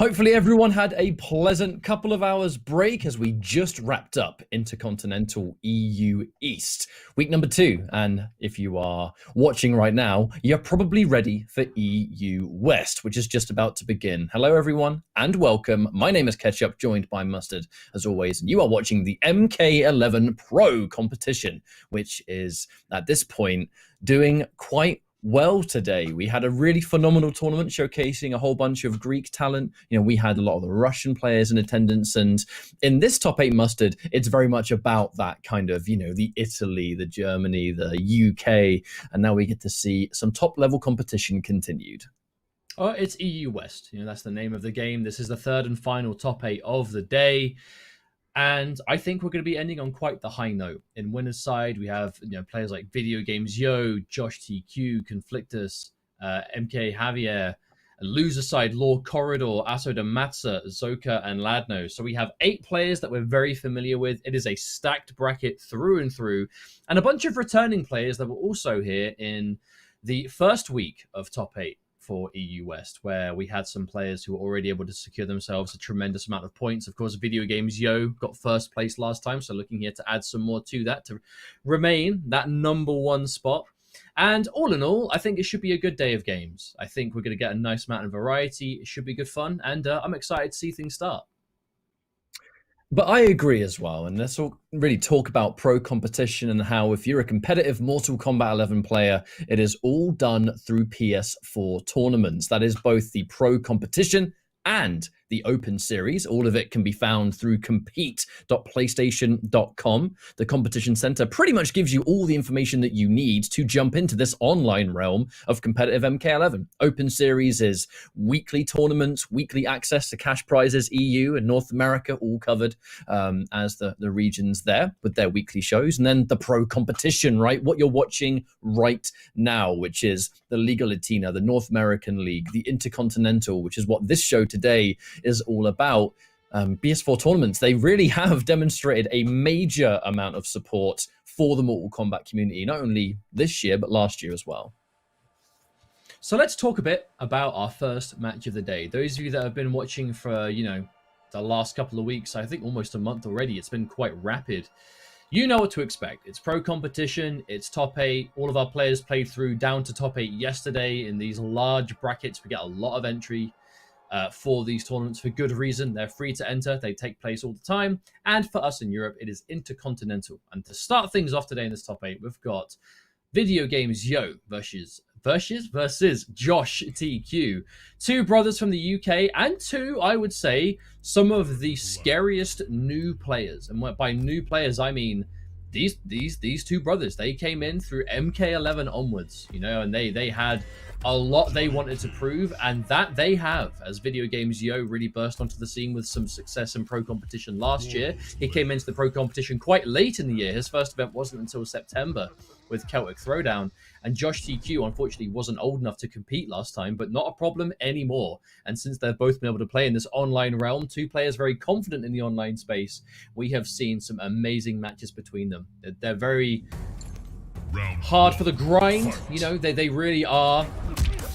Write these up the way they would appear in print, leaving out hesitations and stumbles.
Hopefully everyone had a pleasant couple of hours break as we just wrapped up Intercontinental EU East, week number 2. And if you are watching right now, you're probably ready for EU West, which is just about to begin. Hello everyone and welcome. My name is Ketchup, joined by Mustard as always, and you are watching the MK11 Pro competition, which is at this point doing quite well today. We had a really phenomenal tournament showcasing a whole bunch of Greek talent. We had a lot of the Russian players in attendance, and in this top 8 Mustard, it's very much about that kind of, the Italy, the Germany, the UK, and now we get to see some top level competition continued. Oh, it's EU West. That's the name of the game. This is the third and final top 8 of the day. And I think we're going to be ending on quite the high note. In winner's side, we have players like Video Games Yo, Josh TQ, Conflictus, MK Javier. Loser side, Law Corridor, Asso de Matza, Zoka, and Ladno. So we have 8 players that we're very familiar with. It is a stacked bracket through and through. And a bunch of returning players that were also here in the first week of top 8. For EU West, where we had some players who were already able to secure themselves a tremendous amount of points. Of course, Video Games Yo got first place last time, so looking here to add some more to that to remain that number 1 spot. And all in all, I think it should be a good day of games. I think we're going to get a nice amount of variety. It should be good fun, and I'm excited to see things start. But I agree as well, and let's really talk about pro competition and how if you're a competitive Mortal Kombat 11 player, it is all done through PS4 tournaments. That is both the pro competition and the open series. All of it can be found through compete.playstation.com. The competition center pretty much gives you all the information that you need to jump into this online realm of competitive MK11. Open series is weekly tournaments, weekly access to cash prizes, EU and North America, all covered as the regions there with their weekly shows. And then the pro competition, right? What you're watching right now, which is the Liga Latina, the North American League, the Interkontinental, which is what this show today is all about. PS4 tournaments, they really have demonstrated a major amount of support for the Mortal Kombat community, not only this year, but last year as well. So let's talk a bit about our first match of the day. Those of you that have been watching for, the last couple of weeks, I think almost a month already, it's been quite rapid. You know what to expect. It's pro competition, it's top 8. All of our players played through down to top 8 yesterday in these large brackets. We get a lot of entry for these tournaments for good reason. They're free to enter. They take place all the time. And for us in Europe, it is Intercontinental. And to start things off today in this top 8, we've got Video Games Yo versus Josh TQ. 2 brothers from the UK and 2, I would say, some of the scariest new players. And by new players, I mean these 2 brothers. They came in through MK11 onwards, and they had a lot they wanted to prove, and that they have, as Video Games Yo really burst onto the scene with some success in pro competition last year. He came into the pro competition quite late in the year. His first event wasn't until September with Celtic Throwdown, and Josh TQ unfortunately wasn't old enough to compete last time, but not a problem anymore. And since they've both been able to play in this online realm, 2 players very confident in the online space, we have seen some amazing matches between them. They're very hard for the grind, they really are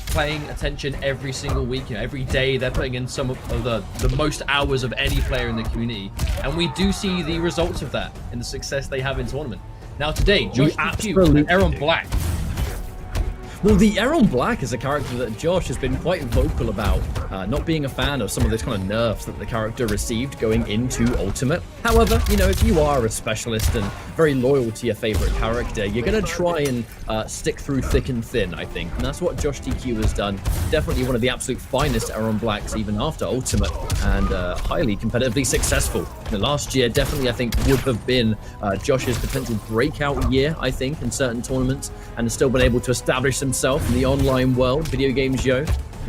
paying attention every single week. Every day they're putting in some of the most hours of any player in the community, and we do see the results of that in the success they have in tournament. Now today, Josh TQ and Aaron Black. Well, the Aaron Black is a character that Josh has been quite vocal about, not being a fan of some of those kind of nerfs that the character received going into Ultimate. However, if you are a specialist and very loyal to your favorite character, you're going to try and stick through thick and thin, I think. And that's what Josh TQ has done. Definitely one of the absolute finest Aaron Blacks, even after Ultimate, and highly competitively successful. Last year, definitely, I think, would have been Josh's potential breakout year, I think, in certain tournaments, and has still been able to establish himself in the online world. Video Games Yo,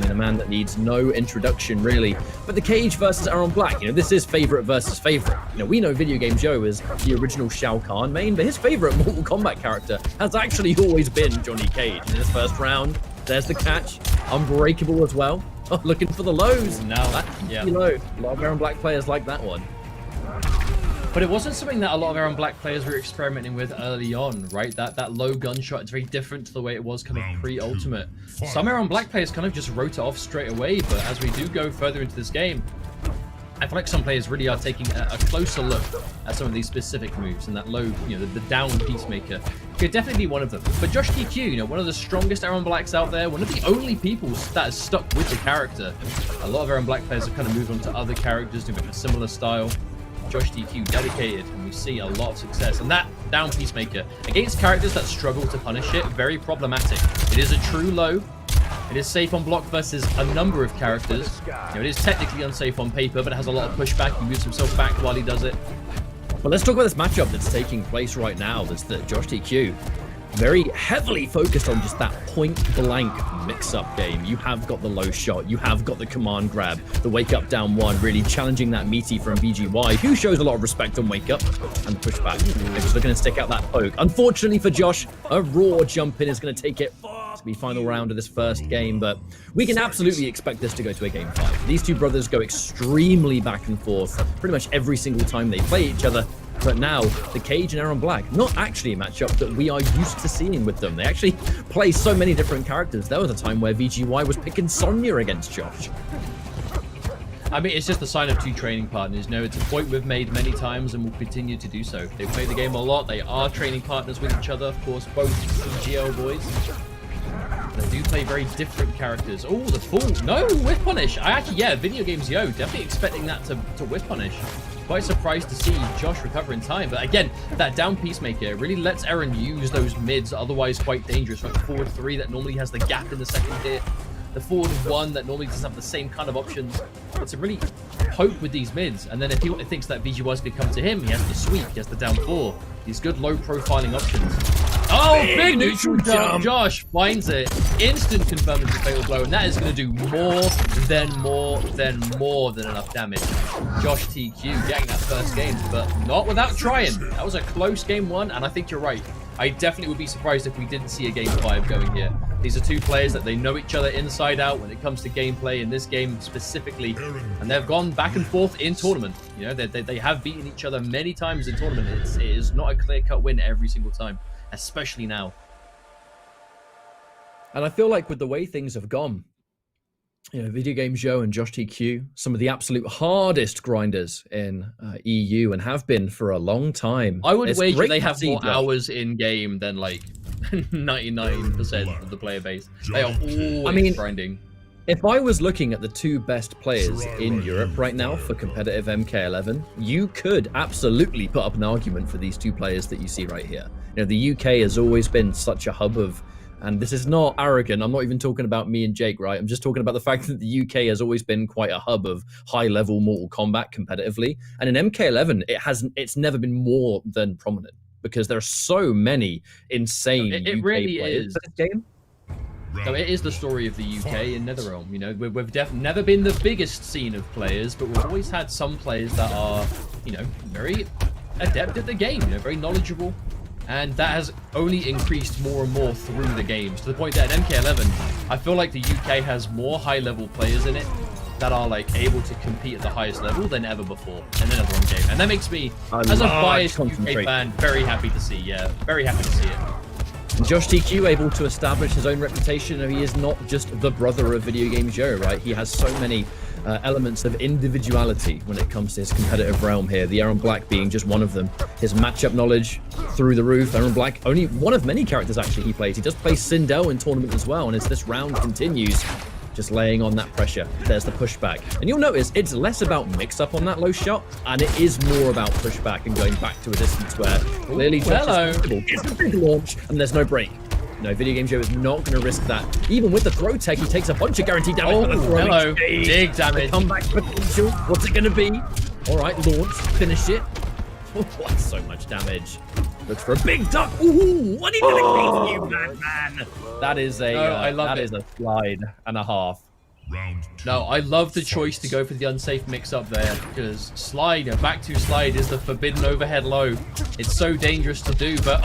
a man that needs no introduction, really. But the Cage versus Aaron Black, this is favorite versus favorite. We know Video Games Yo is the original Shao Kahn main, but his favorite Mortal Kombat character has actually always been Johnny Cage. In his first round, there's the catch. Unbreakable as well. Oh, looking for the lows. Now, low. A lot of Aaron Black players like that one. But it wasn't something that a lot of Aaron Black players were experimenting with early on, right? That low gunshot is very different to the way it was kind of pre-Ultimate. Some Aaron Black players kind of just wrote it off straight away, but as we do go further into this game, I feel like some players really are taking a closer look at some of these specific moves, and that low, you know, the down Peacemaker could definitely be one of them. But Josh TQ, you know, one of the strongest Aaron Blacks out there, one of the only people that has stuck with the character. A lot of Aaron Black players have kind of moved on to other characters doing a similar style. Josh TQ dedicated, and we see a lot of success. And that down Peacemaker against characters that struggle to punish it, very problematic. It is a true low. It is safe on block versus a number of characters. You know, it is technically unsafe on paper, but it has a lot of pushback. He moves himself back while he does it. Well, let's talk about this matchup that's taking place right now. There's the Josh TQ. Very heavily focused on just that point-blank mix-up game. You have got the low shot, you have got the command grab, the wake-up down one, really challenging that meaty from BGY, who shows a lot of respect on wake-up, and the pushback. They're just looking to stick out that poke. Unfortunately for Josh, a raw jump-in is going to take it to the final round of this first game, but we can absolutely expect this to go to a game 5. These two brothers go extremely back and forth pretty much every single time they play each other. But now, the Cage and Aaron Black, not actually a matchup that we are used to seeing with them. They actually play so many different characters. There was a time where VGY was picking Sonya against Josh. I mean, it's just a sign of two training partners. You know, it's a point we've made many times and will continue to do so. They play the game a lot. They are training partners with each other. Of course, both GL boys. They do play very different characters. Oh, the full. No, whiff punish. I actually, yeah, video games, yo. Definitely expecting that to whiff punish. Quite surprised to see Josh recover in time. But again, that down Peacemaker really lets Aaron use those mids, otherwise quite dangerous. Like the forward 3 that normally has the gap in the second hit. The forward 1 that normally doesn't have the same kind of options. But to really poke with these mids. And then if he thinks that VGY is going to come to him, he has the sweep, he has the down 4. These good low profiling options. Oh, big neutral jump. Josh finds it. Instant confirming the fatal blow, and that is going to do more than enough damage. Josh TQ getting that first game, but not without trying. That was a close game 1, and I think you're right. I definitely would be surprised if we didn't see a game 5 going here. These are two players that they know each other inside out when it comes to gameplay in this game specifically, and they've gone back and forth in tournament. You know, they have beaten each other many times in tournament. It is not a clear-cut win every single time, especially now. And I feel like with the way things have gone, you know, Video Game Joe and Josh TQ, some of the absolute hardest grinders in EU and have been for a long time. I would wager they have more hours in game than like 99% of the player base. They are always grinding. If I was looking at the two best players in Europe right now for competitive MK11, you could absolutely put up an argument for these two players that you see right here. You know, the UK has always been such a hub of, and this is not arrogant, I'm not even talking about me and Jake, right? I'm just talking about the fact that the UK has always been quite a hub of high-level Mortal Kombat competitively. And in MK11, it's never been more than prominent because there are so many insane it UK really players is. for this game. So it is the story of the UK in NetherRealm. You know, we've never been the biggest scene of players, but we've always had some players that are, you know, very adept at the game, you know, very knowledgeable. And that has only increased more and more through the games, to the point that in MK11, I feel like the UK has more high-level players in it that are like able to compete at the highest level than ever before in the NetherRealm game. And that makes me, as a biased UK fan, very happy to see. Yeah, very happy to see it. Josh TQ able to establish his own reputation. He is not just the brother of Video Game Joe, right? He has so many elements of individuality when it comes to his competitive realm here. The Aaron Black being just one of them. His matchup knowledge through the roof. Aaron Black, only one of many characters actually he plays. He does play Sindel in tournament as well. And as this round continues, just laying on that pressure. There's the pushback. And you'll notice it's less about mix-up on that low shot, and it is more about pushback and going back to a distance where clearly Josh gets a big launch and there's no break. No, Video Game Joe is not going to risk that. Even with the throw tech, he takes a bunch of guaranteed damage. Oh, big damage. Comeback potential. What's it going to be? All right, launch, finish it. Oh, that's so much damage. Looks for a big duck. Ooh, what are you doing, you madman? That is a, that is a slide and a half. No, I love the choice to go for the unsafe mix-up there, because slide, back to slide is the forbidden overhead low. It's so dangerous to do, but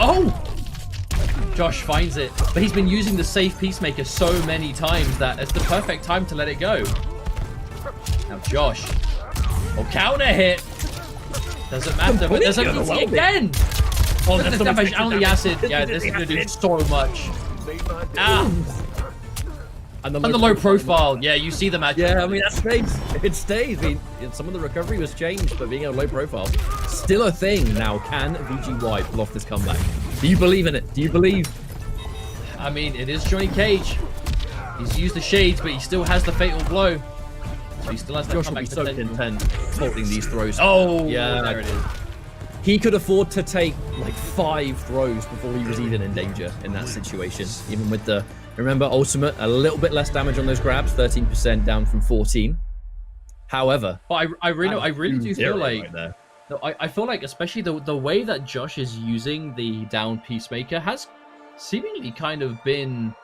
Josh finds it. But he's been using the safe Peacemaker so many times that it's the perfect time to let it go. Now Josh. Oh, counter hit. Doesn't matter, but there's a BT again! Oh, that's the damage on the acid. Yeah, this is gonna do so much. Ah! And the low profile. Yeah, you see the magic. Yeah, I mean, that stays. It stays. I mean, some of the recovery was changed, but being a low profile, still a thing now. Can VGY pull off this comeback? Do you believe in it? Do you believe? I mean, it is Johnny Cage. He's used the shades, but he still has the fatal blow. So he still has that Josh will comeback be so potential. content holding these throws. Oh, yeah, there it is. He could afford to take like 5 throws before he was even in danger in that situation. Even with the, remember, ultimate, a little bit less damage on those grabs, 13% down from 14. However, but I really do feel like, right I feel like especially the way that Josh is using the down Peacemaker has seemingly kind of been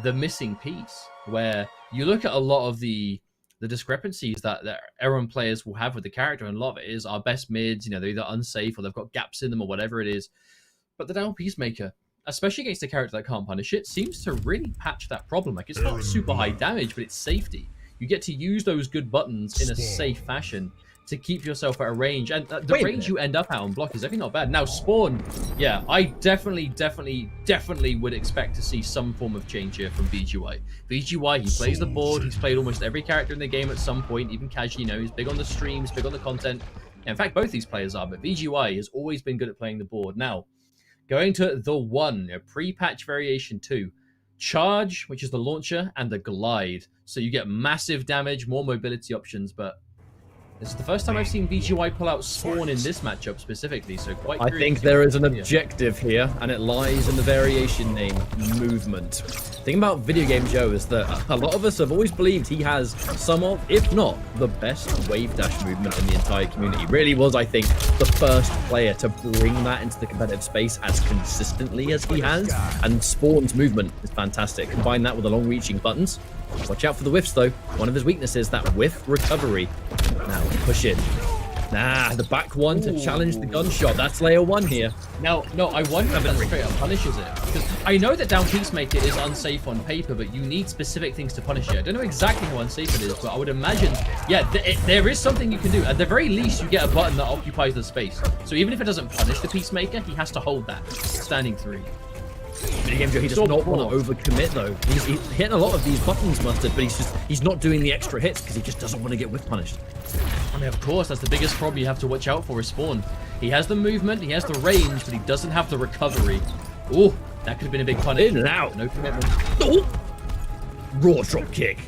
the missing piece, where you look at a lot of the discrepancies that Aaron players will have with the character, and a lot of it is our best mids, you know, they're either unsafe or they've got gaps in them or whatever it is. But the down Peacemaker, especially against a character that can't punish it, seems to really patch that problem. Like, it's not super high damage, but it's safety. You get to use those good buttons in a safe fashion to keep yourself at a range, and the range you end up at on block is actually not bad. Now Spawn, yeah, I definitely would expect to see some form of change here from VGY. VGY, he plays the board, he's played almost every character in the game at some point, even casually, you know, he's big on the streams, big on the content. In fact, both these players are, but VGY has always been good at playing the board. Now, going to the one, a pre-patch variation 2, Charge, which is the launcher, and the Glide. So you get massive damage, more mobility options, but this is the first time I've seen VGY pull out Spawn in this matchup specifically, so quite I think there is an objective here, and it lies in the variation name, movement. The thing about Video Game Joe is that a lot of us have always believed he has some of, if not, the best wave dash movement in the entire community. Really was, I think, the first player to bring that into the competitive space as consistently as he has, and Spawn's movement is fantastic. Combine that with the long-reaching buttons. Watch out for the whiffs, though. One of his weaknesses, that whiff recovery. Now, push in. Nah, the back one to challenge the gunshot. That's layer 1 here. Now, no, I wonder if that straight up punishes it. Because I know that down Peacemaker is unsafe on paper, but you need specific things to punish it. I don't know exactly how unsafe it is, but I would imagine, yeah, there is something you can do. At the very least, you get a button that occupies the space. So even if it doesn't punish the Peacemaker, he has to hold that. Standing 3. Video Game Joe, he does not want to overcommit, though. He's hitting a lot of these buttons, Mustard, but he's not doing the extra hits because he just doesn't want to get whiff punished. I mean, of course, that's the biggest problem you have to watch out for is Spawn. He has the movement, he has the range, but he doesn't have the recovery. Oh, that could have been a big punish. In and out. No commitment. Oh! Raw drop kick.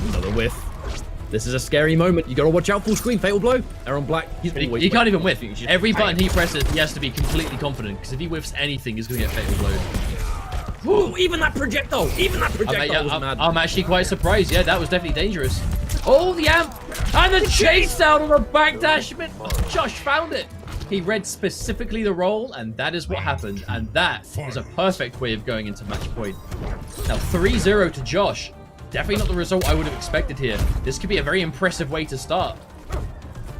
Another whiff. This is a scary moment. You got to watch out. Full screen, fatal blow. Aaron Black, he can't even whiff. Every button he presses, he has to be completely confident, because if he whiffs anything, he's going to get fatal blowed. Ooh, even that projectile was mad. I'm actually quite surprised. Yeah, that was definitely dangerous. Oh, the amp! And the chase down on the backdash. Josh found it. He read specifically the roll, and that is what happened. And that is a perfect way of going into match point. Now, 3-0 to Josh. Definitely not the result I would have expected here. This could be a very impressive way to start.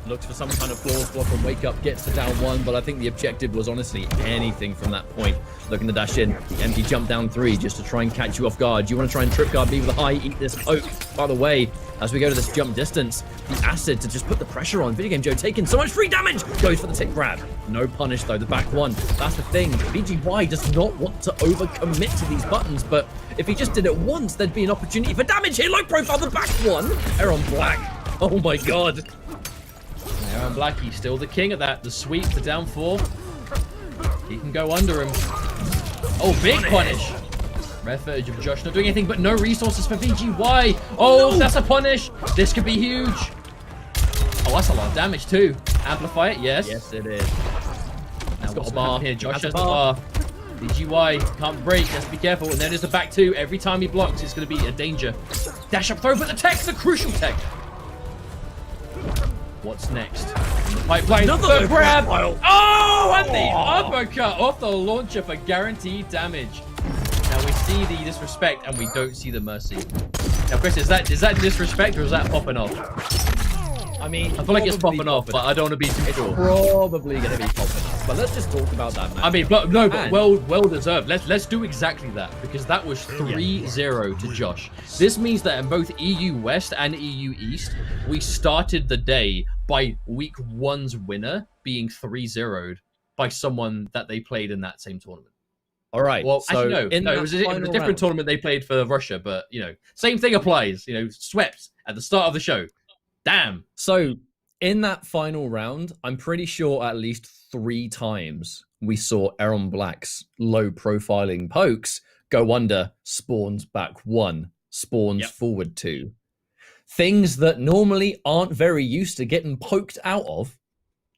Looks for some kind of floor block and wake up, gets the down 1, but I think the objective was honestly anything from that point. Looking to dash in, the empty jump down 3 just to try and catch you off guard. You want to try and trip guard me with a high, eat this poke. By the way, as we go to this jump distance, the acid to just put the pressure on. Video Game Joe taking so much free damage. Goes for the tick grab. No punish though, the back 1. That's the thing. VGY does not want to overcommit to these buttons, but if he just did it once, there'd be an opportunity for damage here. Low profile, the back 1. Aaron Black. Oh my god. Aaron Black, he's still the king of that. The sweep, the down 4. He can go under him. Oh, big punish. Rare footage of Josh not doing anything, but no resources for VGY. Oh, no. That's a punish. This could be huge. Oh, that's a lot of damage too. Amplify it, yes. Yes, it is. Now what's a bar here? Josh has the bar. VGY can't break. Has to be careful. And then there's the back 2. Every time he blocks, it's going to be a danger. Dash up throw, but the tech's a crucial tech. What's next? Pipeline. Another grab. Oh, and the uppercut off the launcher for guaranteed damage. Now we see the disrespect and we don't see the mercy. Now, Chris, is that disrespect or is that popping off? I mean, I feel like it's popping off, but I don't want to be too sure. Probably going to be popping off. But let's just talk about that, man. I mean, but well deserved. Let's do exactly that, because that was 3-0 to Josh. This means that in both EU West and EU East, we started the day by week 1's winner being 3-0'd by someone that they played in that same tournament. All right. Well, so actually, no, it was a different tournament they played for Russia, but, you know, same thing applies. You know, swept at the start of the show. Damn. So in that final round, I'm pretty sure at least 3 times we saw Aaron Black's low profiling pokes go under, spawns back 1, spawns forward 2. Things that normally aren't very used to getting poked out of,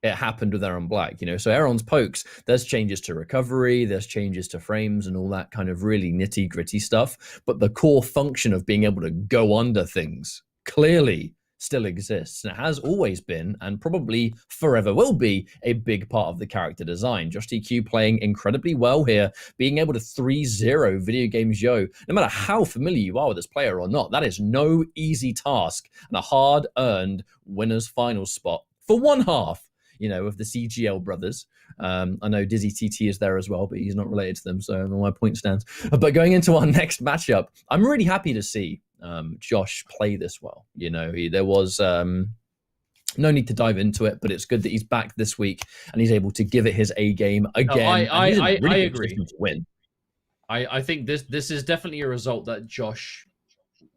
it happened with Aaron Black, you know. So Aaron's pokes, there's changes to recovery, there's changes to frames and all that kind of really nitty gritty stuff. But the core function of being able to go under things clearly still exists, and it has always been and probably forever will be a big part of the character design. Josh DQ playing incredibly well here, being able to 3-0 Video Games Yo, no matter how familiar you are with this player or not. That is no easy task and a hard-earned winner's final spot for one half, you know, of the CGL brothers. I know Dizzy TT is there as well, but he's not related to them, so my point stands. But going into our next matchup, I'm really happy to see Josh play this well. You know, there was no need to dive into it, but it's good that he's back this week and he's able to give it his A game again. No, I agree. To win. I think this is definitely a result that Josh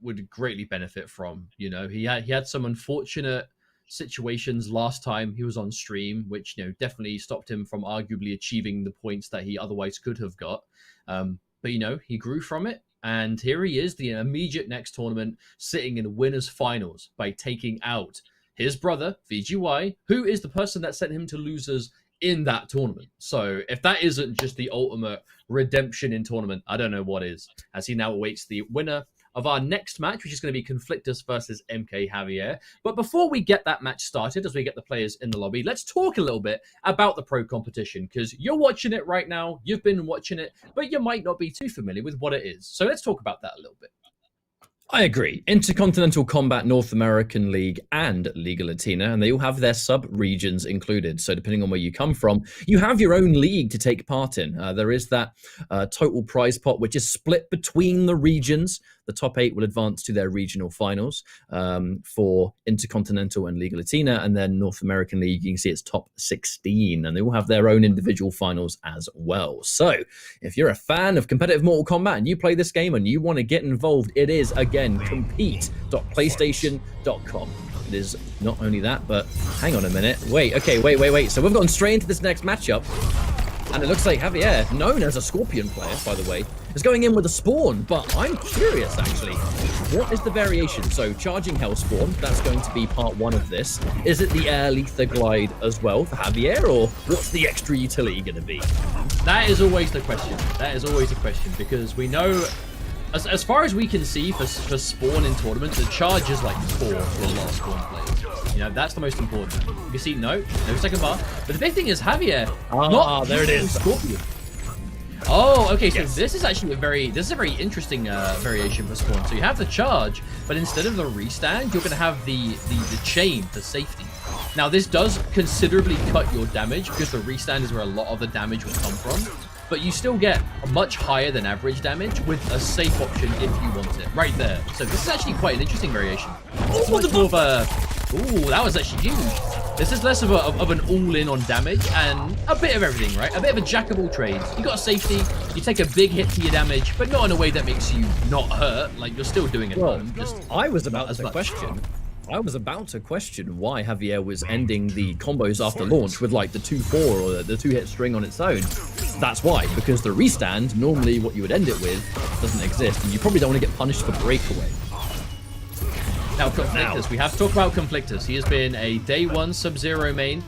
would greatly benefit from. You know, he had some unfortunate situations last time he was on stream, which, you know, definitely stopped him from arguably achieving the points that he otherwise could have got. But, you know, he grew from it. And here he is, the immediate next tournament, sitting in winners finals by taking out his brother, VGY, who is the person that sent him to losers in that tournament. So if that isn't just the ultimate redemption in tournament, I don't know what is, as he now awaits the winner of our next match, which is going to be Conflictus versus MK Javier. But before we get that match started, as we get the players in the lobby, let's talk a little bit about the pro competition, because you're watching it right now, you've been watching it, but you might not be too familiar with what it is. So let's talk about that a little bit. I agree. Intercontinental Combat, North American League, and Liga Latina, and they all have their sub-regions included. So depending on where you come from, you have your own league to take part in. There is that total prize pot, which is split between the regions. The top 8 will advance to their regional finals for Intercontinental and Liga Latina, and then North American League, you can see it's top 16, and they all have their own individual finals as well. So if you're a fan of competitive Mortal Kombat and you play this game and you want to get involved, it is, again, compete.playstation.com. It is not only that, but hang on a minute. Wait. So we've gone straight into this next matchup. And it looks like Javier, known as a Scorpion player, by the way, is going in with a spawn. But I'm curious, actually, what is the variation? So charging Hell Spawn, that's going to be part 1 of this. Is it the Air Letha Glide as well for Javier, or what's the extra utility going to be? That is always the question. That is always the question, because we know, as far as we can see for spawn in tournaments, the charge is like 4 for the last spawn play. You know, that's the most important. You can see no second bar. But the big thing is Javier. There it is. Scorpion. Oh, okay. So this is actually a very interesting variation for spawn. So you have the charge, but instead of the restand, you're going to have the chain for safety. Now this does considerably cut your damage, because the restand is where a lot of the damage will come from. But you still get a much higher than average damage with a safe option if you want it. Right there. So this is actually quite an interesting variation. It's much more of a... Ooh, that was actually huge. This is less of an all-in on damage and a bit of everything, right? A bit of a jack of all trades. You got a safety, you take a big hit to your damage, but not in a way that makes you not hurt. Like, you're still doing it. Well, I was about to question why Javier was ending the combos after launch with like the 2-4 or the 2-hit string on its own. That's why, because the restand, normally what you would end it with, doesn't exist, and you probably don't want to get punished for breakaway. Now, Conflictus, we have to talk about Conflictus. He has been a day 1 Sub-Zero main,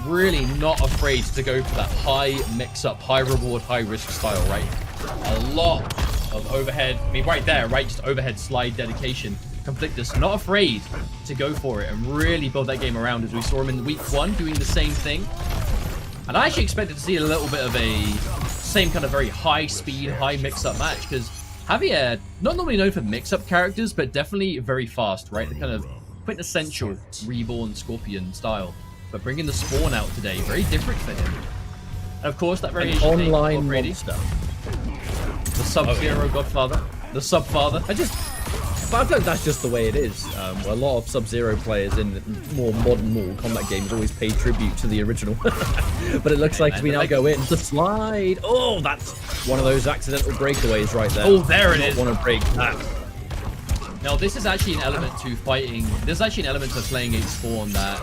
really not afraid to go for that high mix-up, high reward, high risk style, right? A lot of overhead, I mean, right there, right, just overhead slide dedication. Conflictus not afraid to go for it and really build that game around, as we saw him in week 1 doing the same thing. And I actually expected to see a little bit of a same kind of very high speed, high mix-up match, because Javier, not normally known for mix-up characters, but definitely very fast, right? The kind of quintessential reborn Scorpion style. But bringing the spawn out today, very different for him. And of course, that variation online monster. The Sub-Zero Godfather. The Sub-Father. But I feel like that's just the way it is. A lot of Sub-Zero players in more modern Mortal Kombat games always pay tribute to the original. But it looks like we now go in. The slide. Oh, that's one of those accidental breakaways right there. Oh, there it is. Want to break that. Now, this is actually an element to fighting. There's actually an element to playing a Spawn that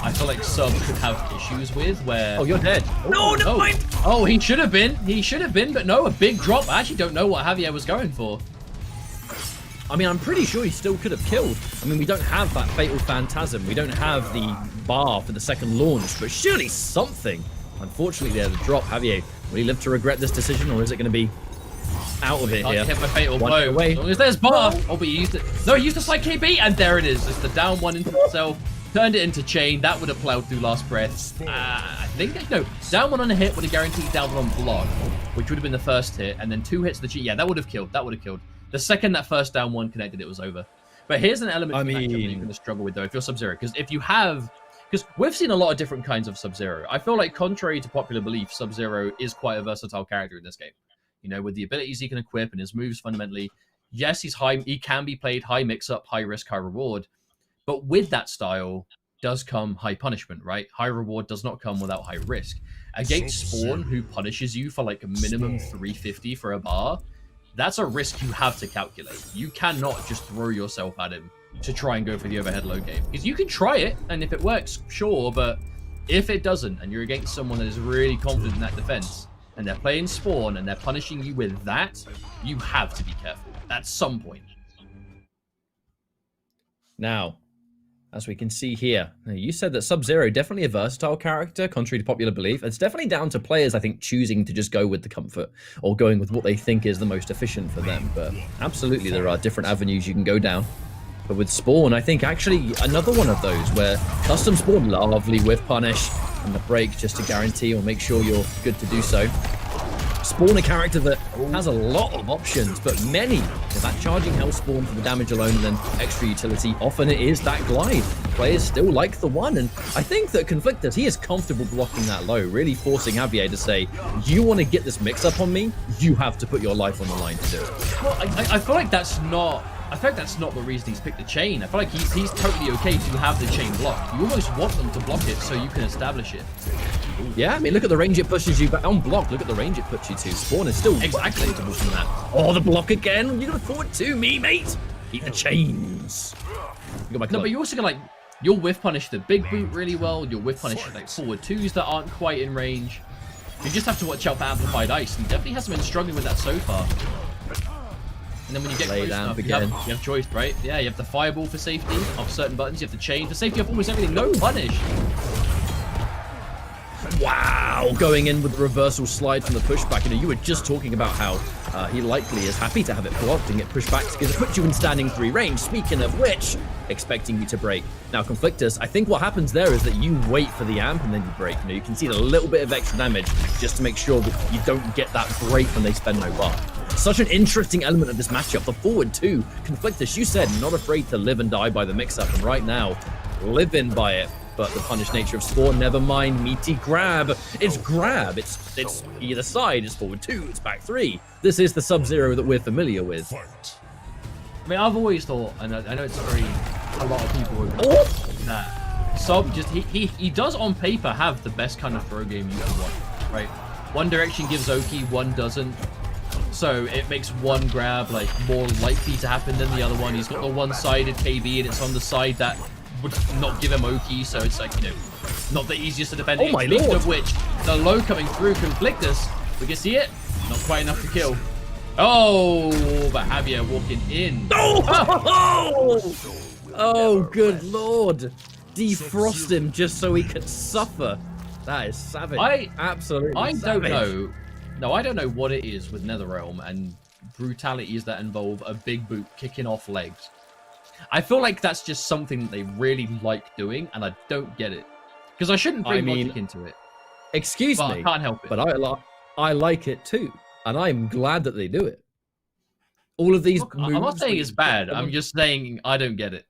I feel like Sub could have issues with, where... Oh, you're dead. No, never mind. Oh, he should have been. He should have been, but no, a big drop. I actually don't know what Javier was going for. I mean, I'm pretty sure he still could have killed. I mean, we don't have that Fatal Phantasm. We don't have the bar for the second launch, but surely something. Unfortunately, there's a drop. Javier, will he live to regret this decision, or is it going to be out of it here? I hit my fatal blow. As long as there's bar. Oh, but he used it. No, he used the slide KB, and there it is. It's the down one into itself. Turned it into chain. That would have plowed through last breath. I think, no, down one on a hit would have guaranteed down one on block, which would have been the first hit, and then 2 hits to the cheat. Yeah, that would have killed. That would have killed. The second that first down one connected, it was over. But here's an element that you're going to struggle with, though, if you're Sub-Zero. Because if you have... Because we've seen a lot of different kinds of Sub-Zero. I feel like, contrary to popular belief, Sub-Zero is quite a versatile character in this game. You know, with the abilities he can equip and his moves, fundamentally. Yes, he's high. He can be played high mix-up, high risk, high reward. But with that style does come high punishment, right? High reward does not come without high risk. Against Spawn, who punishes you for like a minimum 350 for a bar... That's a risk you have to calculate. You cannot just throw yourself at him to try and go for the overhead low game. Because you can try it, and if it works, sure, but if it doesn't, and you're against someone that is really confident in that defense, and they're playing Spawn, and they're punishing you with that, you have to be careful at some point. Now, as we can see here, you said that Sub-Zero definitely a versatile character, contrary to popular belief. It's definitely down to players, I think, choosing to just go with the comfort or going with what they think is the most efficient for them. But absolutely, there are different avenues you can go down. But with Spawn, I think actually another one of those where custom Spawn, lovely whiff punish and the break just to guarantee or make sure you're good to do so. Spawn, a character that has a lot of options, but many is that charging Hell Spawn for the damage alone and then extra utility. Often it is that glide. Players still like the one, and I think that Conflictus, he is comfortable blocking that low, really forcing Javier to say, you want to get this mix-up on me, you have to put your life on the line to do it. Well, I feel like that's not... I feel like that's not the reason he's picked the chain. I feel like he's totally okay to have the chain blocked. You almost want them to block it so you can establish it. Yeah, I mean, look at the range it pushes you back on block. Look at the range it puts you to. Spawn is still exactly comfortable from that. Oh, the block again. You're going to forward to me, mate. Eat the chains. You got my club. No, but you also got like, you'll whiff punish the big boot really well. You'll whiff punish like forward twos that aren't quite in range. You just have to watch out for amplified ice. He definitely hasn't been struggling with that so far. And then when you get close enough, you have choice, right? Yeah, you have the fireball for safety off certain buttons. You have the chain for safety off almost everything. No punish. Wow, going in with the reversal slide from the pushback. You know, you were just talking about how he likely is happy to have it blocked and get pushed back because it puts you in standing 3 range. Speaking of which, expecting you to break. Now, Conflictus, I think what happens there is that you wait for the amp and then you break. You know, you can see a little bit of extra damage just to make sure that you don't get that break when they spend no bar. Such an interesting element of this matchup. The forward 2, Conflictus, you said, not afraid to live and die by the mix-up, and right now, living by it. But the punished nature of Spawn, never mind, meaty grab. It's grab. It's either side. It's forward 2, it's back 3. This is the Sub-Zero that we're familiar with. I mean, I've always thought, and I know it's a lot of people that Sub just, he does on paper have the best kind of throw game you can want, right? One direction gives Oki, one doesn't. So it makes one grab like more likely to happen than the other one. He's got the one-sided KB and it's on the side that would not give him Oki, so it's like, you know, not the easiest to defend. Oh my lord! Lord. Of which, the low coming through Conflictus. We can see it. Not quite enough to kill. Oh, but Javier walking in. Oh, good lord. Defrost him just so he could suffer. That is savage. Absolutely savage. Don't know. No, I don't know what it is with NetherRealm and brutalities that involve a big boot kicking off legs. I feel like that's just something that they really like doing, and I don't get it. Because I shouldn't bring logic into it. Excuse me. I can't help it. But I like it too, and I'm glad that they do it. All of these moves... I'm not saying it's bad. I'm just saying I don't get it.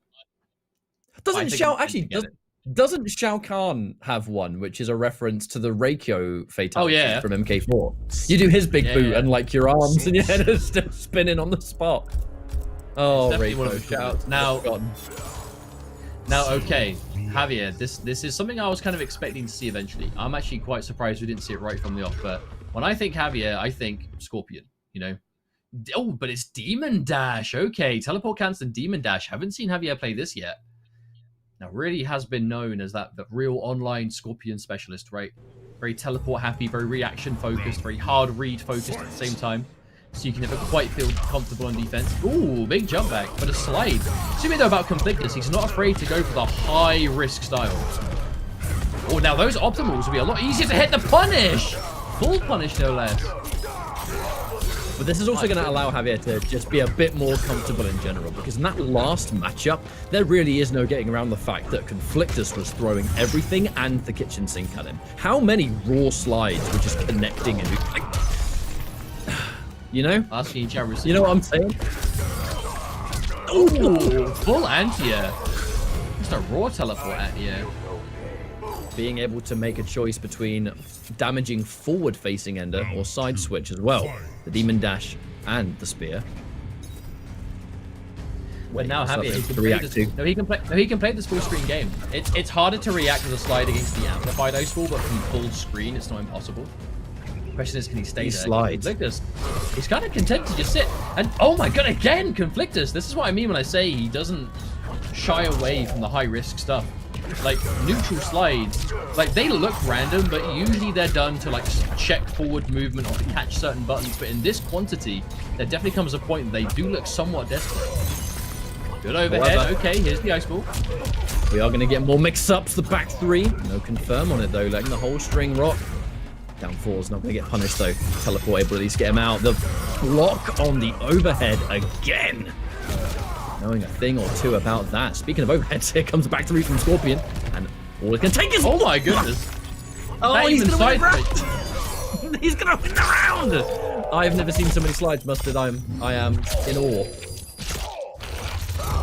Doesn't Shao Kahn have one, which is a reference to the Reikyo fatality from MK4? You do his big boot and like your arms and your head is still spinning on the spot. Oh, definitely one of Rico, the shoutouts. Now, okay, Javier, this is something I was kind of expecting to see eventually. I'm actually quite surprised we didn't see it right from the off, but when I think Javier, I think Scorpion, you know? Oh, but it's Demon Dash. Okay, Teleport Cancel and Demon Dash. Haven't seen Javier play this yet. Now, really has been known as the real online Scorpion specialist, right? Very teleport happy, very reaction focused, very hard read focused at the same time. So you can never quite feel comfortable on defense. Ooh, big jump back, but a slide. Something though about Conflictus, he's not afraid to go for the high risk style. Oh, now those optimals will be a lot easier to hit the punish. Full punish, no less. But this is also going to allow Javier to just be a bit more comfortable in general, because in that last matchup, there really is no getting around the fact that Conflictus was throwing everything and the kitchen sink at him. How many raw slides were just connecting and like, you know? You know what I'm saying? Ooh, full anti-air. Just a raw teleport anti-air. Being able to make a choice between damaging forward-facing ender or side switch as well. The Demon Dash and the Spear. But now Javier, he can play this full screen game. It's harder to react with a slide against the amplified ice ball, but from full screen, it's not impossible. The question is, can he stay there? Slides. Conflictus, he's kind of content to just sit. And oh my god, again, Conflictus. This is what I mean when I say he doesn't shy away from the high risk stuff. Like neutral slides, like they look random, but usually they're done to like check forward movement or to catch certain buttons. But in this quantity, there definitely comes a point they do look somewhat desperate. Good overhead. However, okay, here's the ice ball. We are going to get more mix-ups. The back three, no confirm on it though. Letting the whole string rock. Down four's not going to get punished though. Teleport able to at least get him out. The block on the overhead again. Knowing a thing or two about that. Speaking of overheads, here comes back three from Scorpion, and all it can take is. Oh my goodness! Oh, he's gonna win the round. He's gonna win the round. I've never seen so many slides, Mustard. I am in awe.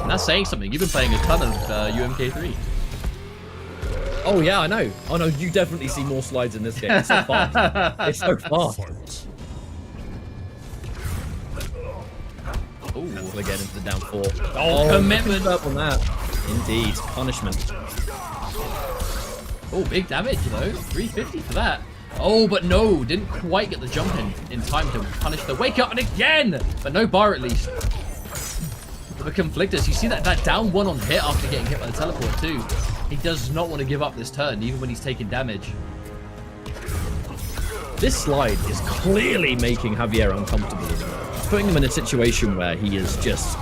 And that's saying something. You've been playing a ton of UMK3. Oh yeah, I know. Oh no, you definitely see more slides in this game. It's so fast. It's so fast. Ooh. Cancel again into the down four. Oh, commitment up on that. Indeed, punishment. Oh, big damage though. 350 for that. Oh, but no, didn't quite get the jump in time to punish the wake up and again, but no bar at least. The Conflictus, you see that down one on hit after getting hit by the teleport too. He does not want to give up this turn, even when he's taking damage. This slide is clearly making Javier uncomfortable. It's putting him in a situation where he is just...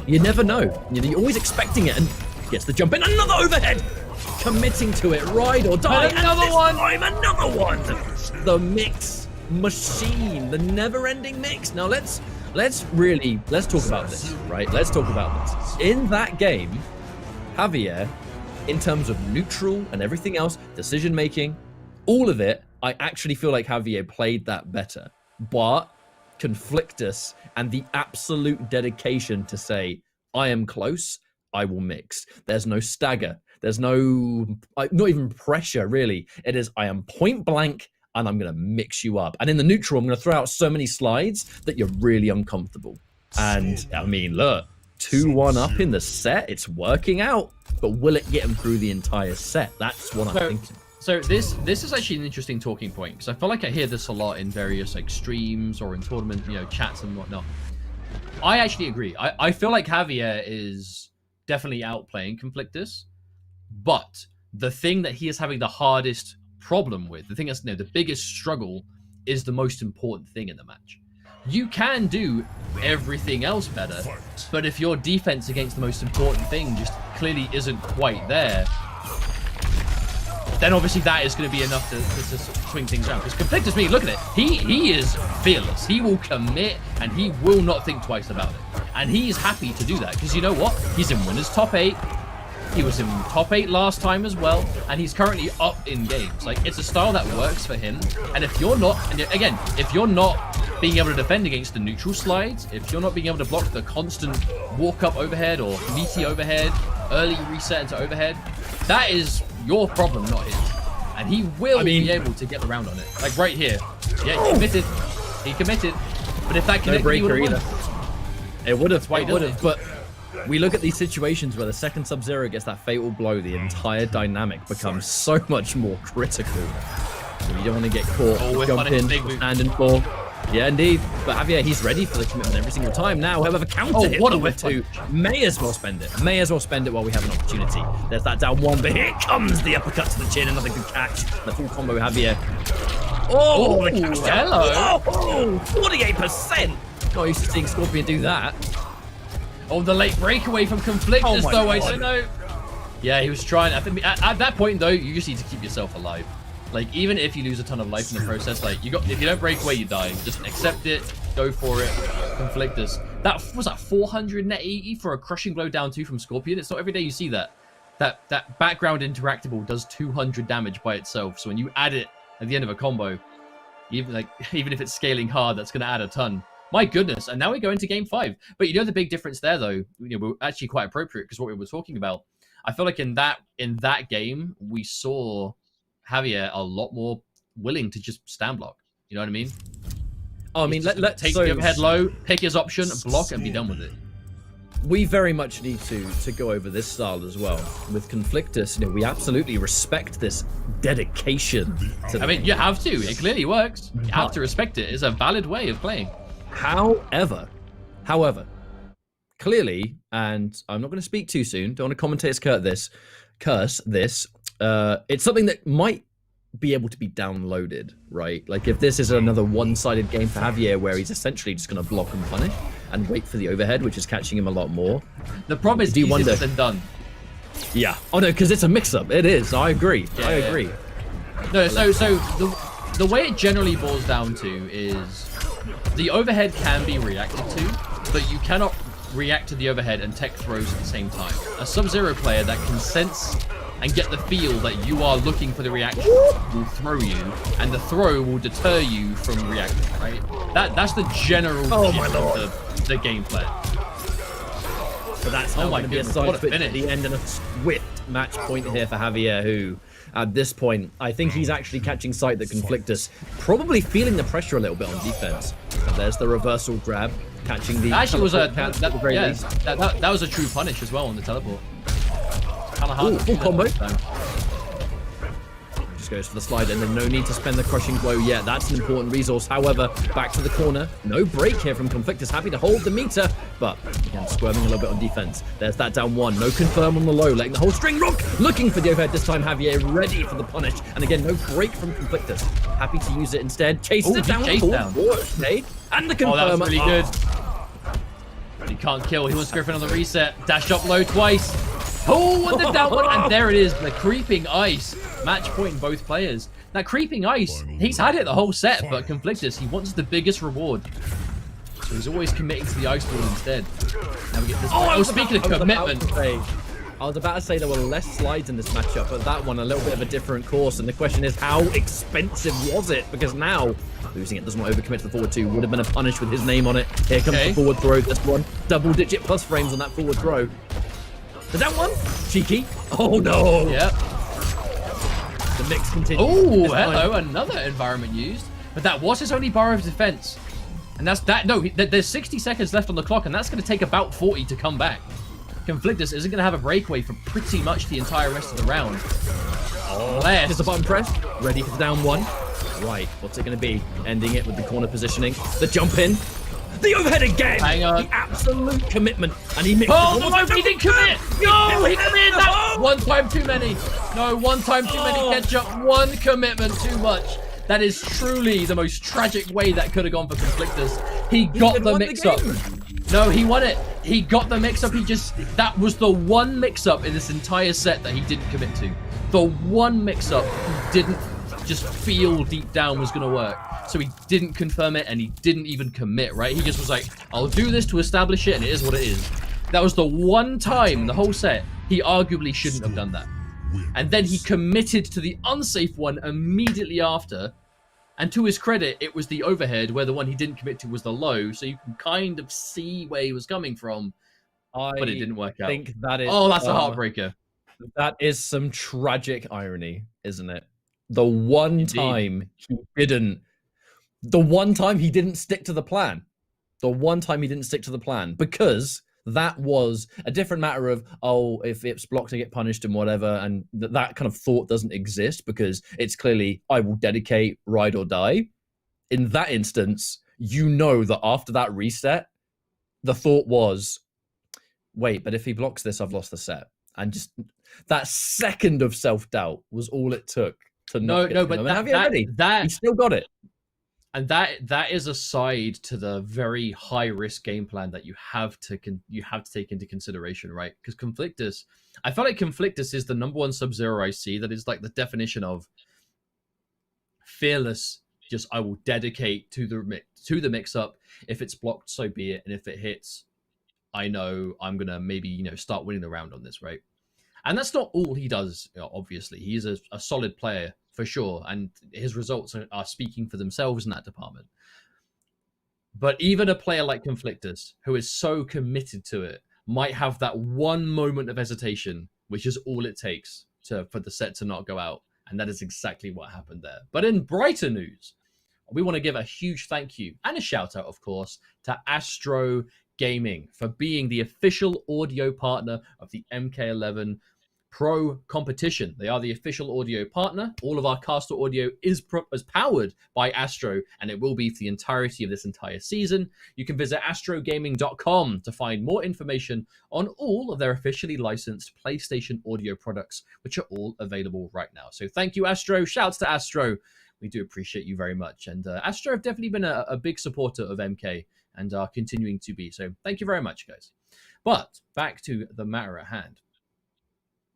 You never know. You're always expecting it, and gets the jump in. Another overhead! Committing to it, ride or die. And another one! Another one! The mix machine. The never-ending mix. Now let's talk about this, right? Let's talk about this. In that game, Javier, in terms of neutral and everything else, decision-making, all of it, I actually feel like Javier played that better. But Conflictus and the absolute dedication to say, I am close, I will mix. There's no stagger. There's no, not even pressure, really. It is, I am point blank, and I'm going to mix you up. And in the neutral, I'm going to throw out so many slides that you're really uncomfortable. And, I mean, look, 2-1 up in the set. It's working out. But will it get him through the entire set? That's what I'm thinking. So this is actually an interesting talking point, because I feel like I hear this a lot in various like streams or in tournament, chats and whatnot. I actually agree. I feel like Javier is definitely outplaying Conflictus, but the thing that he is having the hardest problem with, the thing that's the biggest struggle, is the most important thing in the match. You can do everything else better, but if your defense against the most important thing just clearly isn't quite there, then obviously that is going to be enough to swing things around. Because Conflictus, look at it. He is fearless. He will commit, and he will not think twice about it. And he is happy to do that, because you know what? He's in winners top 8. He was in top 8 last time as well, and he's currently up in games. Like, it's a style that works for him. And if you're not, and again, if you're not being able to defend against the neutral slides, if you're not being able to block the constant walk-up overhead or meaty overhead, early reset into overhead, that is your problem, not his. And he will be able to get around on it. Like right here. Yeah, he committed. He committed. But if that connected, he would have won. It would have, but we look at these situations where the second Sub-Zero gets that fatal blow, the entire dynamic becomes so much more critical. So you don't want to get caught, jump in, stand and fall. Yeah, indeed. But Javier, he's ready for the commitment every single time now. However, counter hit number 2. May as well spend it. May as well spend it while we have an opportunity. There's that down 1, but here comes the uppercut to the chin. Another good catch. The full combo, Javier. Oh, the catch. Hello. Oh, 48%. Not used to seeing Scorpion do that. Oh, the late breakaway from Conflictus, though. I don't know. Yeah, he was trying. I think at that point, though, you just need to keep yourself alive. Like, even if you lose a ton of life in the process, like, if you don't break away, you die. Just accept it, go for it. Conflictus. That was that 400 net EE for a crushing blow down 2 from Scorpion. It's not every day you see that. That background interactable does 200 damage by itself. So when you add it at the end of a combo, even if it's scaling hard, that's going to add a ton. My goodness. And now we go into game 5. But you know the big difference there, though, we're actually quite appropriate because what we were talking about. I feel like in that game, we saw Javier a lot more willing to just stand block. You know what I mean? Oh, I mean, let's take the overhead low, pick his option, block, and be done with it. We very much need to go over this style as well. With Conflictus, we absolutely respect this dedication. I mean, you have to. It clearly works. You have to respect it. It's a valid way of playing. However, clearly, and I'm not going to speak too soon. Don't want to commentators curse this. It's something that might be able to be downloaded, right? Like if this is another one-sided game for Javier where he's essentially just going to block and punish and wait for the overhead, which is catching him a lot more. The problem is easier than done. Yeah. Oh no, because it's a mix-up. It is. I agree. Yeah, I agree. No, so the way it generally boils down to is the overhead can be reacted to, but you cannot react to the overhead and tech throws at the same time. A Sub-Zero player that can sense and get the feel that you are looking for the reaction will throw you, and the throw will deter you from reacting, right? That's the general gist of the gameplay. So that's how going to be a side switch at the end and a swift match point here for Javier, who at this point, I think he's actually catching sight that Conflictus probably feeling the pressure a little bit on defense. And there's the reversal grab, catching the... Actually, was that was a true punish as well on the teleport. Kind of hard. Full combo. Just goes for the slide, and then no need to spend the crushing blow yet. That's an important resource. However, back to the corner. No break here from Conflictus. Happy to hold the meter, but again, squirming a little bit on defense. There's that down 1. No confirm on the low, letting the whole string rock. Looking for the overhead this time. Javier ready for the punish. And again, no break from Conflictus. Happy to use it instead. Chases it down. And the confirm. Oh, that was really good. But he can't kill. He wants to go for another reset. Dash up low twice. Oh, and the down 1. And there it is. The creeping ice. Match point in both players. That creeping ice, he's had it the whole set, but Conflictus, he wants the biggest reward. So he's always committing to the ice ball instead. Now we get this. Speaking of commitment. I was about to say there were less slides in this matchup, but that one a little bit of a different course. And the question is, how expensive was it? Because now, losing it doesn't want to overcommit to the forward 2. Would have been a punish with his name on it. Here comes the forward throw. This one, double-digit plus frames on that forward throw. The down 1, cheeky. Oh no. Yep. The mix continues. Oh, hello, another environment used. But that was his only bar of defense. And that's that. No, there's 60 seconds left on the clock, and that's going to take about 40 to come back. Conflictus isn't going to have a breakaway for pretty much the entire rest of the round. Here's the button press. Ready for the down 1. Right, what's it going to be? Ending it with the corner positioning. The jump in. The overhead again! Hang on. The absolute commitment. And he mixed no, he didn't commit! No, he committed that! One time too many. No, one time too many ketchup. One commitment too much. That is truly the most tragic way that could have gone for Conflictus. He got the mix-up. No, he won it. He got the mix-up. That was the one mix-up in this entire set that he didn't commit to. The one mix-up he didn't just feel deep down was going to work. So he didn't confirm it, and he didn't even commit, right? He just was like, I'll do this to establish it, and it is what it is. That was the one time in the whole set he arguably shouldn't have done that. And then he committed to the unsafe one immediately after. And to his credit, it was the overhead, where the one he didn't commit to was the low. So you can kind of see where he was coming from, but it didn't work out. I think that is... Oh, that's a heartbreaker. That is some tragic irony, isn't it? The one time he didn't... The one time he didn't stick to the plan. The one time he didn't stick to the plan, because that was a different matter of, oh, if it's blocked, I get punished and whatever. And that kind of thought doesn't exist because it's clearly, I will dedicate, ride or die. In that instance, you know that after that reset, the thought was, wait, but if he blocks this, I've lost the set. And just that second of self-doubt was all it took to not get but he still got it. And that is aside to the very high risk game plan that you have to take into consideration, right? Because Conflictus, I feel like Conflictus is the #1 Sub-Zero I see that is like the definition of fearless. Just I will dedicate to the mix up. If it's blocked, so be it. And if it hits, I know I'm gonna maybe start winning the round on this, right? And that's not all he does. Obviously, he's a solid player for sure, and his results are speaking for themselves in that department. But even a player like Conflictus, who is so committed to it, might have that one moment of hesitation, which is all it takes for the set to not go out. And that is exactly what happened there. But in brighter news, we want to give a huge thank you and a shout out, of course, to Astro Gaming for being the official audio partner of the MK11 Pro Competition. They are the official audio partner. All of our caster audio is powered by Astro, and it will be for the entirety of this entire season. You can visit astrogaming.com to find more information on all of their officially licensed PlayStation audio products, which are all available right now. So thank you, Astro. Shouts to Astro. We do appreciate you very much. And Astro have definitely been a big supporter of MK and are continuing to be. So thank you very much, guys. But back to the matter at hand.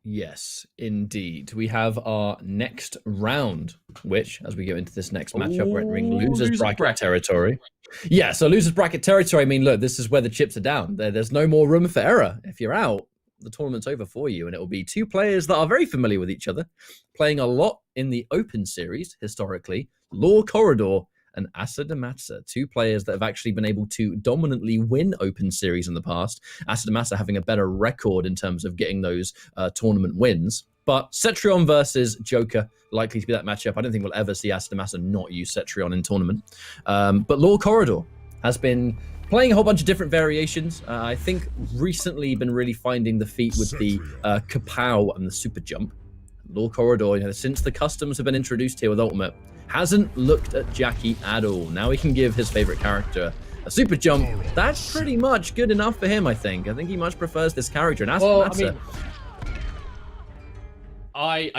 Yes, indeed. We have our next round, which, as we go into this next matchup, we're entering losers bracket territory. Yeah, so losers bracket territory, I mean, look, this is where the chips are down. There's no more room for error. If you're out, the tournament's over for you, and it will be two players that are very familiar with each other, playing a lot in the Open Series, historically, Law Corridor and Asso, two players that have actually been able to dominantly win Open Series in the past. Asso having a better record in terms of getting those tournament wins. But Cetrion versus Joker, likely to be that matchup. I don't think we'll ever see Asso not use Cetrion in tournament. But Law Corridor has been playing a whole bunch of different variations. I think recently been really finding the feat with the Kapow and the Super Jump. Law Corridor, since the customs have been introduced here with Ultimate, hasn't looked at Jackie at all. Now he can give his favorite character a super jump. That's pretty much good enough for him, I think. I think he much prefers this character. And I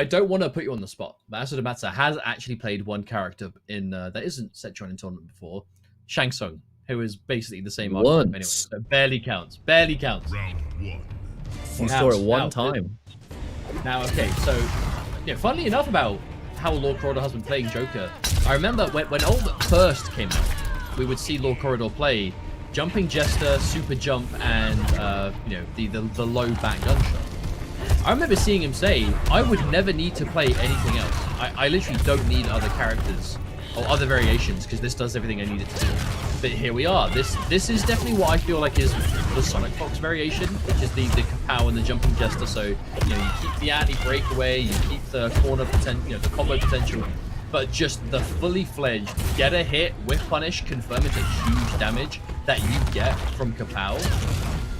don't want to put you on the spot, but Asso has actually played one character in that isn't Cetrion in tournament before, Shang Tsung, who is basically the same archetype anyway. So barely counts. Barely counts. Round one. He saw it one time. Now, okay, so funnily enough about how Law Corridor has been playing Joker, I remember when Ultimate first came out, we would see Law Corridor play Jumping Jester, Super Jump, and the low back gunshot. I remember seeing him say, I would never need to play anything else. I literally don't need other characters or other variations because this does everything I need it to do. But here we are. This is definitely what I feel like is the Sonic Fox variation, which is the Kapow and the Jumping Jester. So you keep the anti-breakaway, you keep the corner potential, the combo potential, but just the fully fledged get a hit with punish, confirm into huge damage that you get from Kapow.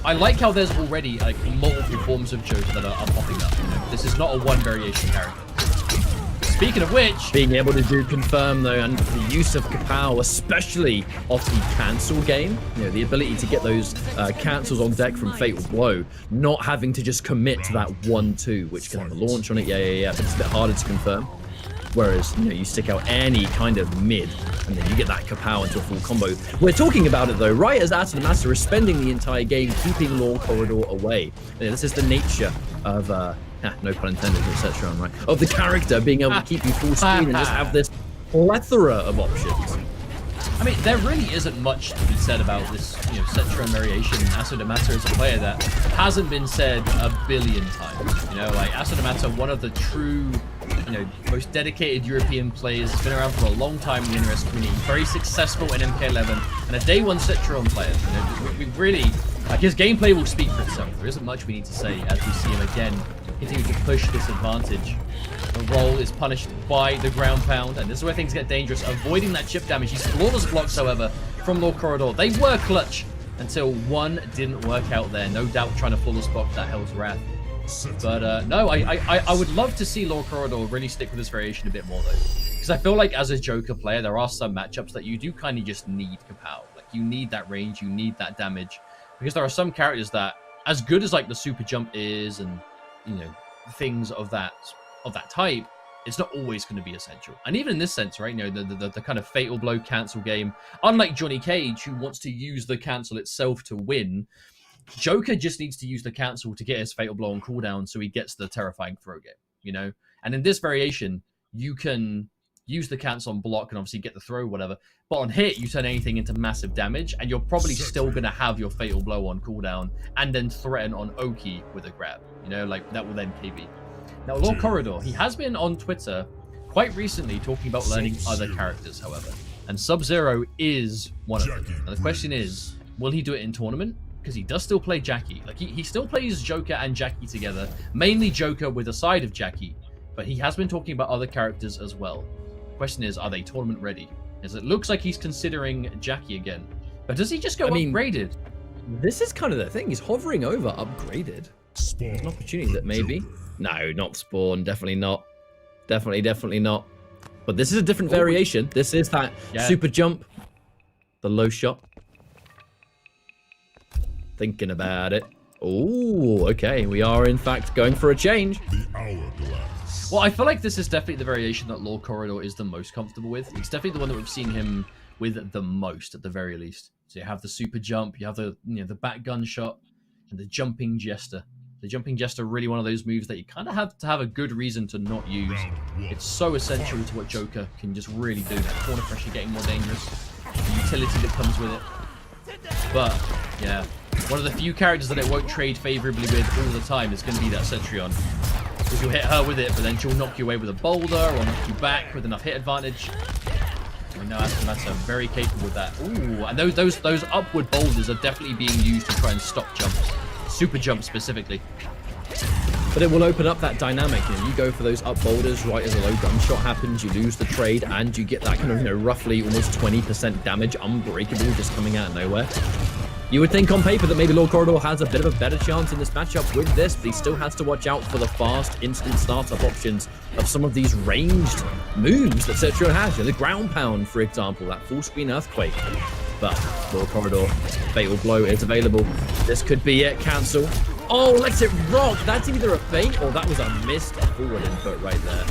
I like how there's already like multiple forms of Joker that are popping up. This is not a one variation character. Speaking of which, being able to do confirm though, and the use of Kapow, especially off the cancel game, the ability to get those cancels on deck from Fatal Blow, not having to just commit to that 1-2, which can have a launch on it, yeah, but it's a bit harder to confirm. Whereas, you stick out any kind of mid, and then you get that Kapow into a full combo. We're talking about it though, right as Asso is spending the entire game keeping Law Corridor away. This is the nature of no pun intended, etc. Right? Of the character being able to keep you full screen and just have this plethora of options. I mean, there really isn't much to be said about this, Cetrion variation. Asso is a player that hasn't been said a billion times. Like Asso, one of the true, most dedicated European players. Has been around for a long time in the NRS community. Very successful in MK11 and a day one Cetrion player. We really, his gameplay will speak for itself. There isn't much we need to say as we see him again continue to push this advantage. The roll is punished by the ground pound, and this is where things get dangerous. Avoiding that chip damage. He's flawless blocks, however, from Lord Corridor. They were clutch until one didn't work out there. No doubt trying to flawless block that Hell's Wrath. But no, I would love to see Lord Corridor really stick with this variation a bit more, though. Because I feel like as a Joker player, there are some matchups that you do kind of just need Kapow. Like, you need that range, you need that damage. Because there are some characters that, as good as like the super jump is and, you know, things of that type, it's not always going to be essential. And even in this sense, right, you know, the kind of fatal blow cancel game, unlike Johnny Cage, who wants to use the cancel itself to win, Joker just needs to use the cancel to get his fatal blow on cooldown so he gets the terrifying throw game, you know? And in this variation, you can use the cancel on block and obviously get the throw, whatever. But on hit, you turn anything into massive damage, and you're probably still going to have your fatal blow on cooldown and then threaten on Oki with a grab, you know? Like, that will then KB. Now, Lord Corridor, he has been on Twitter quite recently talking about learning other characters, however. And Sub-Zero is one of them. And the question is, will he do it in tournament? Because he does still play Jackie. Like, he still plays Joker and Jackie together. Mainly Joker with a side of Jackie. But he has been talking about other characters as well. The question is, are they tournament ready? As it looks like he's considering Jackie again. But does he just go upgraded? This is kind of the thing. He's hovering over upgraded. There's an opportunity that maybe... No, not Spawn. Definitely not. Definitely not. But this is a different variation. This is that super jump. The low shot. Thinking about it. Oh, okay. We are, in fact, going for a change. The hourglass. Well, I feel like this is definitely the variation that Lord Corridor is the most comfortable with. It's definitely the one that we've seen him with the most, at the very least. So you have the super jump, you have the the back gunshot, and the jumping jester. The jumping jester, really one of those moves that you kind of have to have a good reason to not use. It's so essential to what Joker can just really do. That corner pressure getting more dangerous, the utility that comes with it. But yeah, one of the few characters that it won't trade favorably with all the time is going to be that Cetrion. Because you'll hit her with it, but then she'll knock you away with a boulder or knock you back with enough hit advantage. I know that's very capable with that. Ooh, and those upward boulders are definitely being used to try and stop jumps. Super jump specifically. But it will open up that dynamic. You go for those up boulders right as a low gunshot happens, you lose the trade, and you get that kind of, roughly almost 20% damage unbreakable just coming out of nowhere. You would think on paper that maybe Lord Corridor has a bit of a better chance in this matchup with this, but he still has to watch out for the fast, instant startup options of some of these ranged moves that Cetrion has. The ground pound, for example, that full screen earthquake. But Lord Corridor, fatal blow is available. This could be it. Cancel. Oh, lets it rock. That's either a feint or that was a missed forward input right there.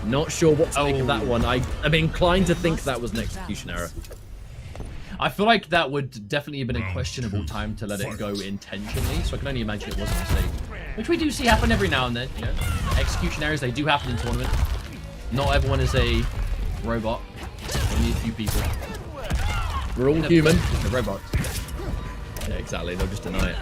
Not sure what to think of that one. I'm inclined to think that was an execution error. I feel like that would definitely have been a questionable time to let it go intentionally, so I can only imagine it was a mistake. Which we do see happen every now and then, Execution errors, they do happen in tournament. Not everyone is a robot. Only a few people. We're all human. The robots. Yeah, exactly. They'll just deny it.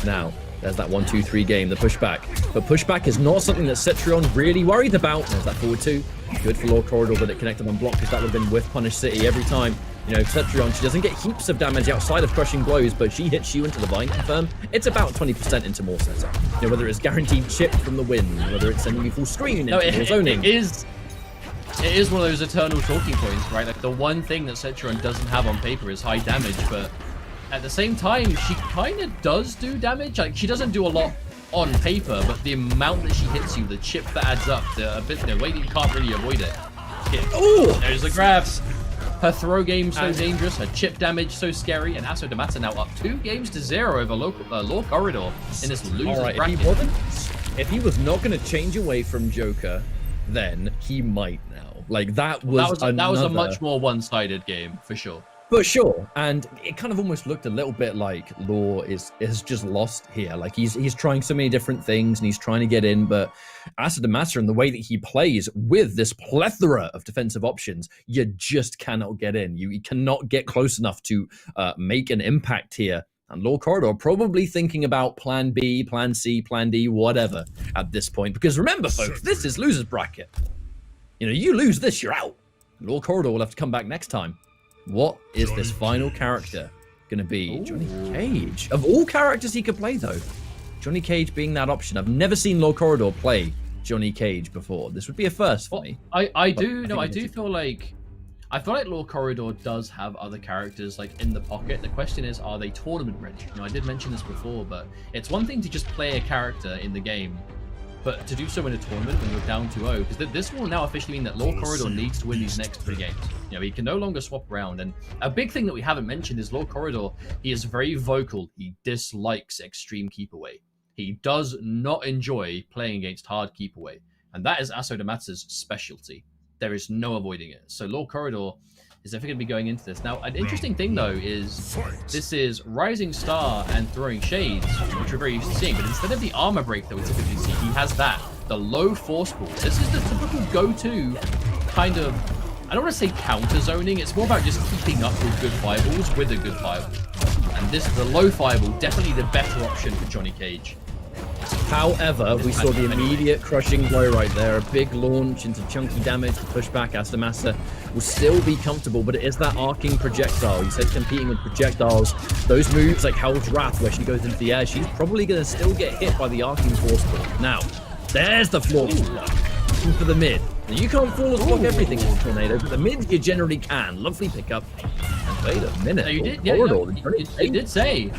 Now, there's that 1-2-3 game, the pushback. But pushback is not something that Cetrion really worried about. There's that forward 2. Good for Lord Corridor that it connected on block, because that would have been with Punish City every time. Cetrion, she doesn't get heaps of damage outside of crushing blows, but she hits you into the Vine Confirm. It's about 20% into more setup. Whether it's guaranteed chip from the wind, whether it's sending you full screen into more zoning. It is one of those eternal talking points, right? Like, the one thing that Cetrion doesn't have on paper is high damage, but at the same time, she kind of does do damage. Like, she doesn't do a lot on paper, but the amount that she hits you, the chip that adds up, the way that you can't really avoid it. Oh! There's the grabs. Her throw game so dangerous, her chip damage so scary, and Asso now up 2-0 over Lord Corridor in this loser's bracket. If he was not going to change away from Joker, then he might now. Like, that was a much more one-sided game, for sure. For sure, and it kind of almost looked a little bit like Law is just lost here. Like, he's trying so many different things and he's trying to get in, but Asso and the way that he plays with this plethora of defensive options, you just cannot get in. You cannot get close enough to make an impact here. And Lord Corridor probably thinking about plan B, plan C, plan D, whatever at this point. Because remember, folks, this is loser's bracket. You lose this, you're out. Lord Corridor will have to come back next time. What is this final character going to be? Ooh. Johnny Cage. Of all characters he could play, though, Johnny Cage being that option. I've never seen Lord Corridor play Johnny Cage before. This would be a first for me. I do feel like I feel like Law Corridor does have other characters like in the pocket. The question is, are they tournament ready? You know, I did mention this before, but it's one thing to just play a character in the game, but to do so in a tournament when you're down 2-0, because this will now officially mean that Law Corridor needs to win these next 3 games. You know, he can no longer swap around. And a big thing that we haven't mentioned is Law Corridor, he is very vocal. He dislikes extreme keep away. He does not enjoy playing against hard keep away. And that is Asso Damatz's specialty. There is no avoiding it. So Law Corridor is definitely going to be going into this. Now, an interesting thing, though, is this is Rising Star and Throwing Shades, which we're very used to seeing. But instead of the armor break that we typically see, he has that, the low force ball. This is the typical go-to kind of, I don't want to say counter zoning. It's more about just keeping up with good fireballs with a good fireball. And this, the low fireball, definitely the better option for Johnny Cage. However, we saw the immediate crushing blow right there. A big launch into chunky damage to push back. Astamasa will still be comfortable, but it is that arcing projectile. You said competing with projectiles. Those moves like Hell's Wrath, where she goes into the air, she's probably going to still get hit by the arcing force ball. Now, there's the flawless block for the mid. Now, you can't flawless block everything in Tornado, but the mid you generally can. Lovely pickup. And wait a minute. No, you did, you did say.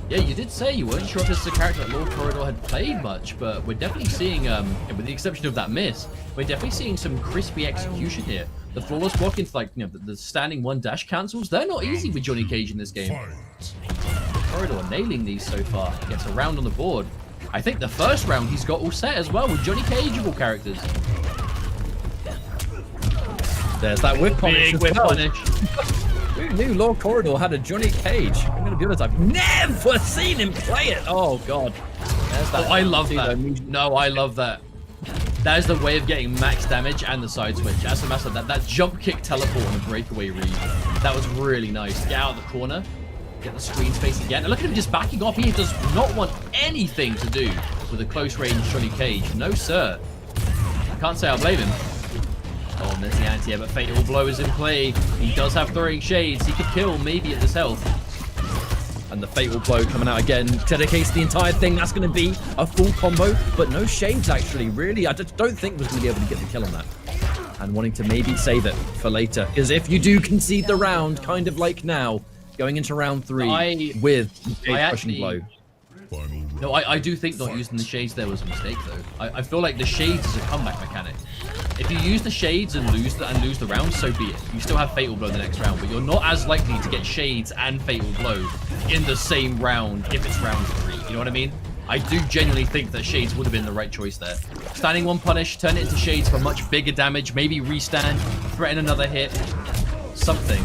Yeah, you did say you weren't sure if this is a character that Law Corridor had played much, but we're definitely seeing, with the exception of that miss, we're definitely seeing some crispy execution here. The flawless block into, like, you know, the standing 1 dash cancels, they're not easy with Johnny Cage in this game. Corridor nailing these so far. Gets a round on the board. I think the first round he's got all set as well with Johnny Cageable characters. There's that whip punish. Big whip punish. Who knew Law Corridor had a Johnny Cage? I'm going to be honest, I've never seen him play it. Oh, God. Oh, I love that. No, I love that. That is the way of getting max damage and the side switch. As a master, that jump kick teleport on a breakaway read. That was really nice. Get out of the corner. Get the screen space again. And look at him just backing off. He does not want anything to do with a close range Johnny Cage. No, sir. I can't say I blame him. Oh, and there's the anti-air, but Fatal Blow is in play. He does have Throwing Shades. He could kill maybe at this health. And the Fatal Blow coming out again. Dedicates the entire thing. That's going to be a full combo, but no Shades, actually. Really, I just don't think was going to be able to get the kill on that. And wanting to maybe save it for later. Because if you do concede the round, kind of like now, going into round 3 with a crushing blow. No, I do think not using the Shades there was a mistake, though. I feel like the Shades is a comeback mechanic. If you use the Shades and lose the round, so be it. You still have Fatal Blow the next round, but you're not as likely to get Shades and Fatal Blow in the same round if it's round 3. You know what I mean? I do genuinely think that Shades would have been the right choice there. Standing 1 punish, turn it into Shades for much bigger damage, maybe restand, threaten another hit, something.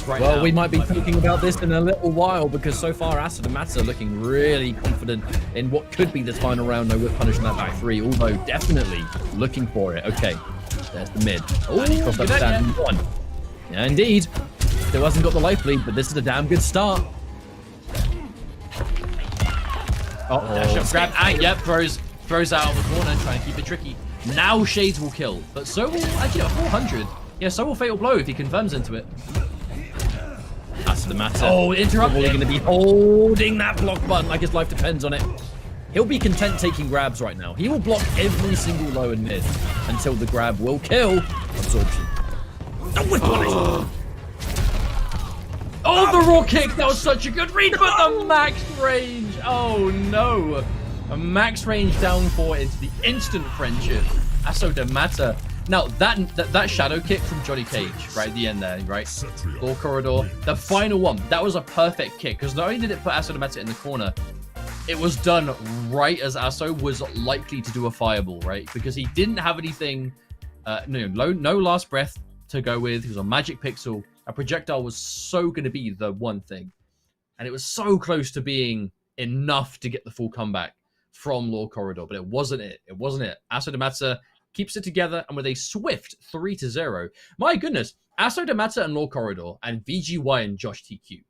Right well, now, we might be talking about this in a little while because so far Asso Damatz's looking really confident in what could be this final round. No, we're punishing that back 3, although definitely looking for it. Okay, there's the mid. Oh, he crossed up the stand 1. Yeah, indeed. Still hasn't got the life lead, but this is a damn good start. Dash up, grab, and yep, throws out of the corner, trying to keep it tricky. Now Shades will kill, but so will, actually at 400. Yeah, so will Fatal Blow if he confirms into it. Asso Damatz. Oh, interrupt. Probably going to be holding that block button like his life depends on it. He'll be content taking grabs right now. He will block every single low and mid until the grab will kill absorption. Oh, whip punish. Oh, the raw kick! That was such a good read, but the max range! Oh no! A max range down 4 into the instant friendship. Asso Damatz. Now, that shadow kick from Johnny Cage, right at the end there, right? Law Corridor, the final one, that was a perfect kick, because not only did it put Asso Damatz in the corner, it was done right as Asso was likely to do a fireball, right? Because he didn't have anything, no last breath to go with. He was on Magic Pixel. A projectile was so going to be the one thing. And it was so close to being enough to get the full comeback from Law Corridor, but it wasn't it. It wasn't it. Asso Damatz keeps it together, and with a swift 3-0. My goodness, Asso Damatz and Law Corridor, and VGY and Josh TQ.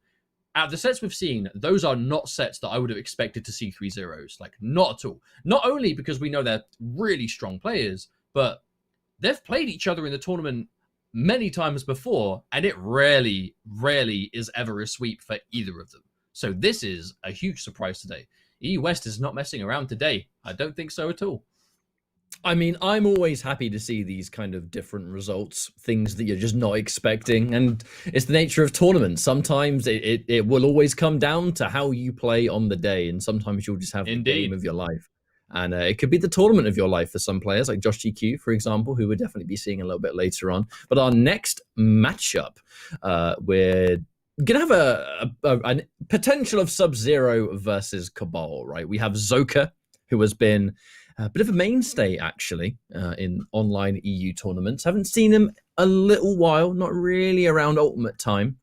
Out of the sets we've seen, those are not sets that I would have expected to see 3-0s. Like, not at all. Not only because we know they're really strong players, but they've played each other in the tournament many times before, and it rarely is ever a sweep for either of them. So this is a huge surprise today. E West is not messing around today. I don't think so at all. I mean, I'm always happy to see these kind of different results, things that you're just not expecting. And it's the nature of tournaments. Sometimes it will always come down to how you play on the day. And sometimes you'll just have the game of your life. And it could be the tournament of your life for some players, like Josh GQ, for example, who we'll definitely be seeing a little bit later on. But our next matchup, we're going to have a potential of Sub-Zero versus Cabal, right? We have Zoka, who has been a bit of a mainstay, actually, in online EU tournaments. Haven't seen him a little while, not really around Ultimate time.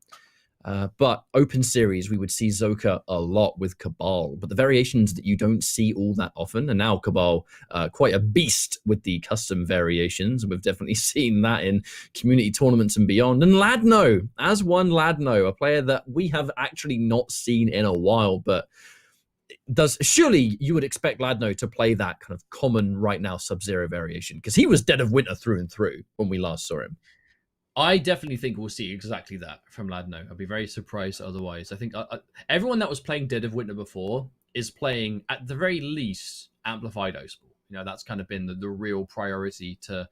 But Open Series, we would see Zoka a lot with Cabal. But the variations that you don't see all that often, and now Cabal, quite a beast with the custom variations. And we've definitely seen that in community tournaments and beyond. And Ladno, as one Ladno, a player that we have actually not seen in a while, but surely you would expect Ladno to play that kind of common right now Sub-Zero variation, because he was Dead of Winter through and through when we last saw him. I definitely think we'll see exactly that from Ladno. I'd be very surprised otherwise. I think everyone that was playing Dead of Winter before is playing, at the very least, Amplified Ospal. You know, that's kind of been the real priority to,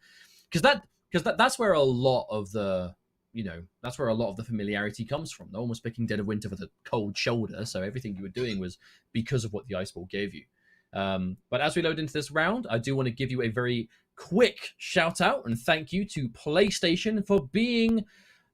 because that's where a lot of the, you know, that's where a lot of the familiarity comes from. They're almost picking Dead of Winter with a cold shoulder, so everything you were doing was because of what the Ice Ball gave you. But as we load into this round, I do want to give you a very quick shout out and thank you to PlayStation for being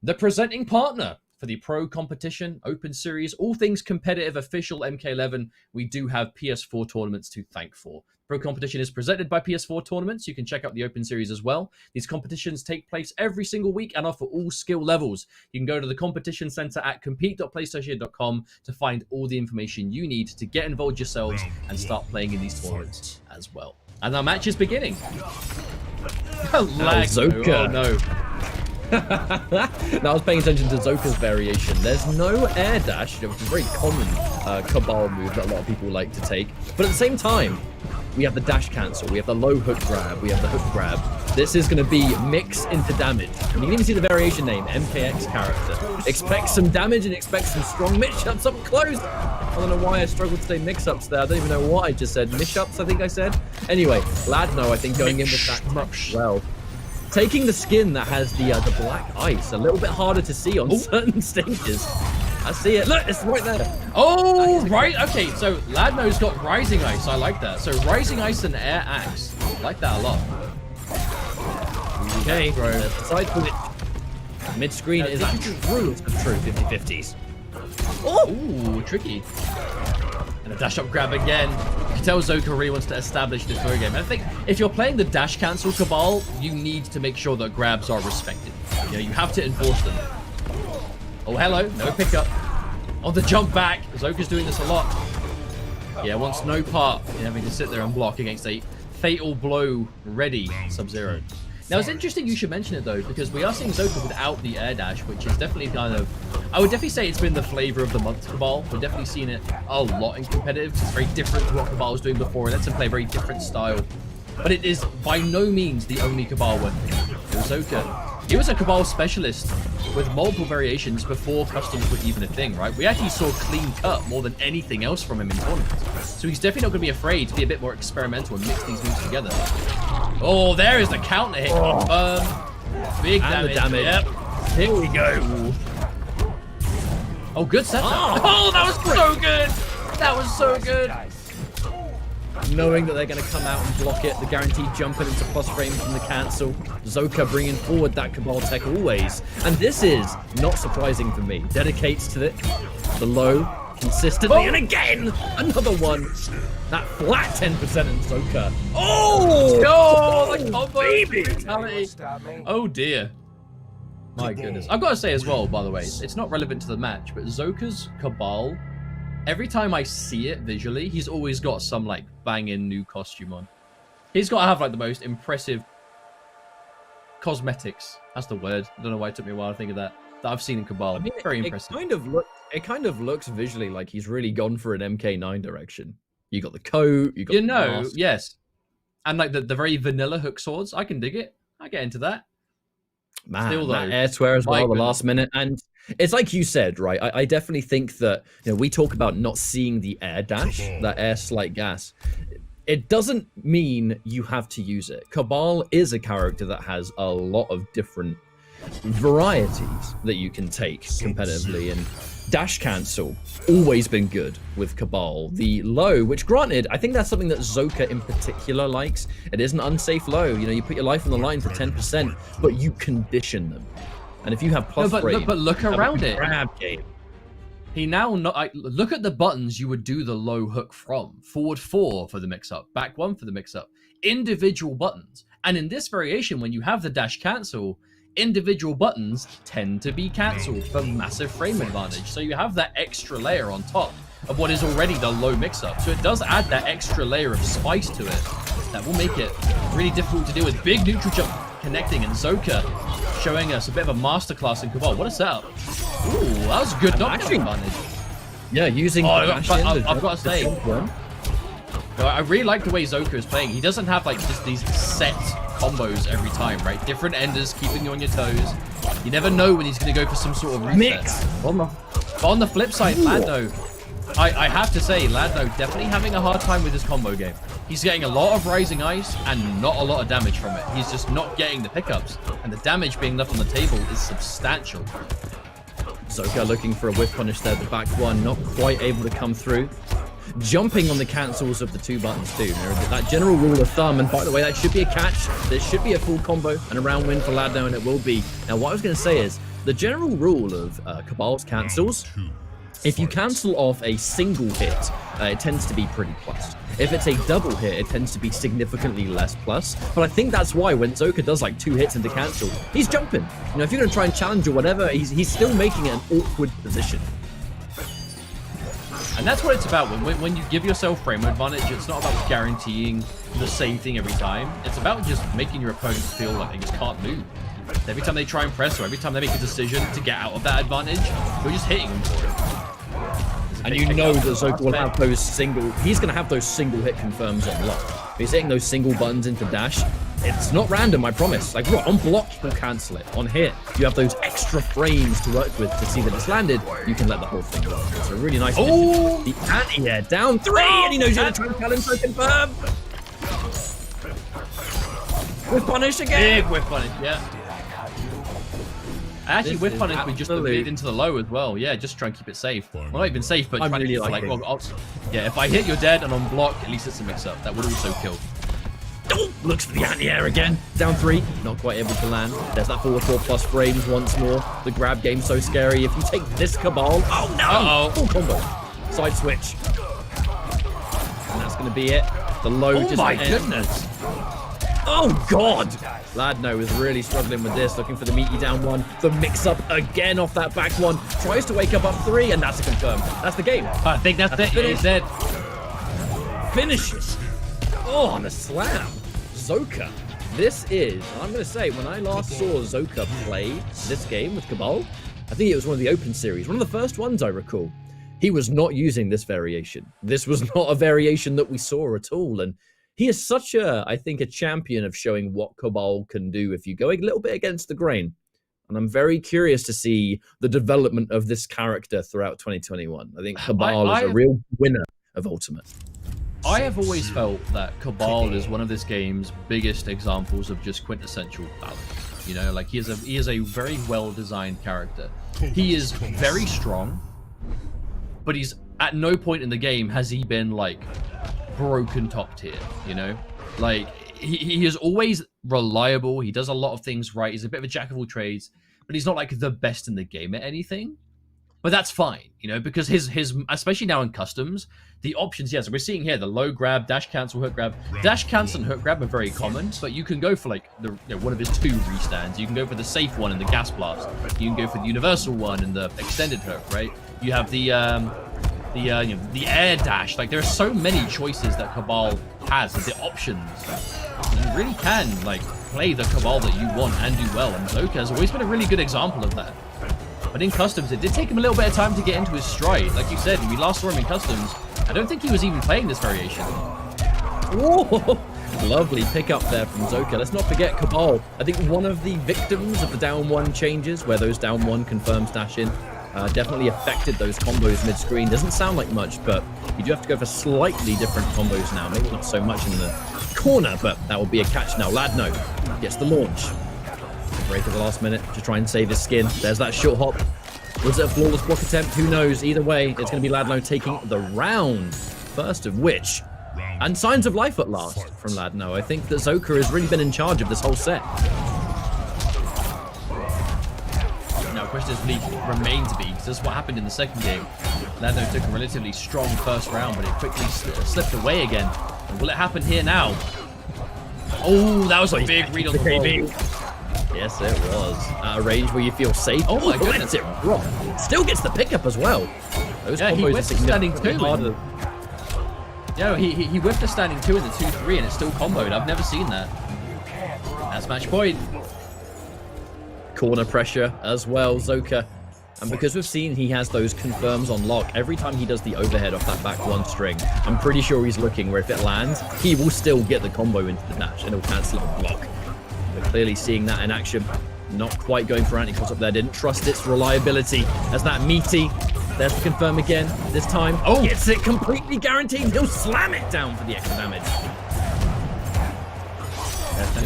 the presenting partner for the Pro Competition Open Series, all things competitive official MK11. We do have PS4 tournaments to thank for. Pro Competition is presented by PS4 tournaments. You can check out the Open Series as well. These competitions take place every single week and are for all skill levels. You can go to the competition center at compete.playstation.com to find all the information you need to get involved yourselves and start playing in these tournaments as well. And our match is beginning. Lag. Zoka. Oh no. Now I was paying attention to Zoka's variation. There's no air dash, which is a very common Cabal move that a lot of people like to take. But at the same time, we have the dash cancel, we have the low hook grab, we have the hook grab. This is going to be mix into damage. And you can even see the variation name, MKX character. Expect some damage and expect some strong mix-ups up close. I don't know why I struggled to say mix-ups there. I don't even know what I just said. Mix-ups, I think I said. Anyway, Ladno, I think, going in with that much well. Taking the skin that has the black ice, a little bit harder to see on certain stages. I see it. Look, it's right there. Oh, right. Okay, so Ladno's got Rising Ice. I like that. So Rising Ice and Air Axe. I like that a lot. Okay, side switch. Mid-screen is actually true 50-50s. Oh, ooh, tricky. And a dash up grab again. You can tell Zoka really wants to establish this early game. And I think if you're playing the dash cancel Cabal, you need to make sure that grabs are respected. You know, you have to enforce them. Oh, hello. No pickup. On the jump back. Zoka's doing this a lot. Yeah, wants no part in having to sit there and block against a fatal blow ready Sub-Zero. Now, it's interesting you should mention it, though, because we are seeing Zoka without the air dash, which is definitely kind of... I would definitely say it's been the flavor of the month, Cabal. We're definitely seeing it a lot in competitive, because it's very different to what Cabal was doing before. It lets him play a very different style. But it is by no means the only Cabal weapon. Zoka, he was a Cabal specialist with multiple variations before customs were even a thing, right? We actually saw clean cut more than anything else from him in tournaments. So he's definitely not going to be afraid to be a bit more experimental and mix these moves together. Oh, there is the counter hit. Big damage. Yep. Here we go. Oh, good setup. Oh, that was so good. That was so good. Knowing that they're going to come out and block it, the guaranteed jumping into plus frame from the cancel. Zoka bringing forward that Cabal tech always. And this is not surprising for me. Dedicates to it. The low, consistently, and again, another one. That flat 10% in Zoka. Oh, the combo brutality. Oh, dear. My goodness. I've got to say as well, by the way, it's not relevant to the match, but Zoka's Cabal, every time I see it visually, he's always got some, like, banging new costume on. He's got to have, like, the most impressive cosmetics. That's the word. I don't know why it took me a while to think of that I've seen in Cabal. I mean, very impressive. It kind of looks visually like he's really gone for an MK9 direction. You got the coat, you got the mask. Yes. And, like, the very vanilla hook swords. I can dig it. I get into that. Man, Still, that air swear as well, the last minute. And it's like you said, right? I definitely think that, you know, we talk about not seeing the air dash, that air slight gas. it doesn't mean you have to use it. Cabal is a character that has a lot of different varieties that you can take competitively, and dash cancel always been good with Cabal. The low, which granted, I think that's something that Zoka in particular likes. It is an unsafe low. You know, you put your life on the line for 10%, but you condition them. And if you have plus frame, but look around it. Grab game. He now look at the buttons you would do the low hook from. Forward 4 for the mix-up, back 1 for the mix-up. Individual buttons. And in this variation, when you have the dash cancel, individual buttons tend to be cancelled for massive frame advantage. So you have that extra layer on top of what is already the low mix-up. So it does add that extra layer of spice to it that will make it really difficult to deal with. Big neutral jump connecting, and Zoka showing us a bit of a masterclass in Cabal. What a setup. Ooh, that was a good knockdown advantage. Yeah, using I've got to say, I really like the way Zoka is playing. He doesn't have like just these set combos every time, right? Different enders keeping you on your toes. You never know when he's going to go for some sort of reset. Mix. But on the flip side, Ladno, I have to say, Ladno definitely having a hard time with his combo game. He's getting a lot of rising ice and not a lot of damage from it. He's just not getting the pickups, and the damage being left on the table is substantial. Zoka looking for a whiff punish there, the back one, not quite able to come through. Jumping on the cancels of the 2 buttons too. That general rule of thumb, and by the way, that should be a catch. There should be a full combo and a round win for Ladno, and it will be. Now, what I was going to say is, the general rule of Cabal's cancels, if you cancel off a single hit, it tends to be pretty plus. If it's a double hit, it tends to be significantly less plus. But I think that's why when Zoka does like 2 hits into cancel, he's jumping. You know, if you're going to try and challenge or whatever, he's still making it an awkward position. And that's what it's about. When you give yourself frame advantage, it's not about guaranteeing the same thing every time. It's about just making your opponents feel like they just can't move. Every time they try and press, or every time they make a decision to get out of that advantage, you're just hitting them for it. And you know that Zoka will have those he's going to have those single hit confirms on lock. If he's hitting those single buttons into dash, it's not random, I promise. Like, on block, he'll cancel it. On hit, you have those extra frames to work with to see that it's landed. You can let the whole thing go. It's a really nice the anti-air down 3, and he knows you're going to try and challenge for confirm. Whiff punish again. Big whiff punish, yeah. Actually, whiff punish with just the lead into the low as well. Yeah, just try and keep it safe. Well, not even safe, but trying to like, yeah, if I hit, you're dead, and on block, at least it's a mix-up. That would also kill. Oh, looks for the anti-air again. Down 3, not quite able to land. There's that forward 4 plus frames once more. The grab game's so scary. If you take this Cabal, oh no! Full combo. Side switch. And that's going to be it. The low just my goodness. Oh god! Ladno is really struggling with this, looking for the meaty down 1. The mix-up again off that back 1. Tries to wake up 3, and that's a confirm. That's the game. I think that's it. He's dead. Finish it. Oh, on a slam. Zoka. This is, I'm going to say, when I last saw Zoka play this game with Cabal, I think it was one of the Open Series, one of the first ones I recall. He was not using this variation. This was not a variation that we saw at all, and he is such I think, a champion of showing what Cabal can do if you go a little bit against the grain. And I'm very curious to see the development of this character throughout 2021. I think Cabal is a real winner of Ultimate. I have always felt that Cabal is one of this game's biggest examples of just quintessential balance. You know, like he is a very well-designed character. He is very strong, but he's at no point in the game has he been like broken top tier, you know? Like he is always reliable. He does a lot of things right. He's a bit of a jack of all trades, but he's not like the best in the game at anything. But that's fine, you know, because his especially now in customs, the options he has. We're seeing here the low grab, dash cancel, hook grab. Dash cancel and hook grab are very common, but you can go for like one of his 2 restands. You can go for the safe one and the gas blast. You can go for the universal one and the extended hook, right? You have the air dash. Like there are so many choices that Cabal has, the options. You really can like play the Cabal that you want and do well. And Zoka has always been a really good example of that. But in Customs, it did take him a little bit of time to get into his stride. Like you said, when we last saw him in Customs, I don't think he was even playing this variation. Whoa! Lovely pickup there from Zoka. Let's not forget Cabal. I think one of the victims of the down 1 changes, where those down 1 confirms dash in. definitely affected those combos mid-screen. Doesn't sound like much, but you do have to go for slightly different combos now. Maybe not so much in the corner, but that will be a catch now. Ladno gets the launch. Break at the last minute to try and save his skin. There's that short hop. Was it a flawless block attempt? Who knows? Either way, it's going to be Ladno taking the round. First of which, and signs of life at last from Ladno. I think that Zoka has really been in charge of this whole set. Now, question is, will he remain to be? Because that's what happened in the second game. Ladno took a relatively strong first round, but it quickly slipped away again. And will it happen here now? Oh, that was a big read on the KB. Yes, it was. At a range where you feel safe. Oh my goodness. It rock. Still gets the pickup as well. Those Yeah, he combos whiffed are the standing significantly two. harder. Yeah, he whiffed the standing 2 in the 2-3 and it's still comboed. I've never seen that. That's match point. Corner pressure as well, Zoka. And because we've seen he has those confirms on lock, every time he does the overhead off that back one string, I'm pretty sure he's looking where if it lands, he will still get the combo into the dash and it'll cancel a block. We're clearly seeing that in action. Not quite going for anti-cross up there. Didn't trust its reliability as that meaty. There's the confirm again. This time, oh, gets it completely guaranteed. He'll slam it down for the extra damage.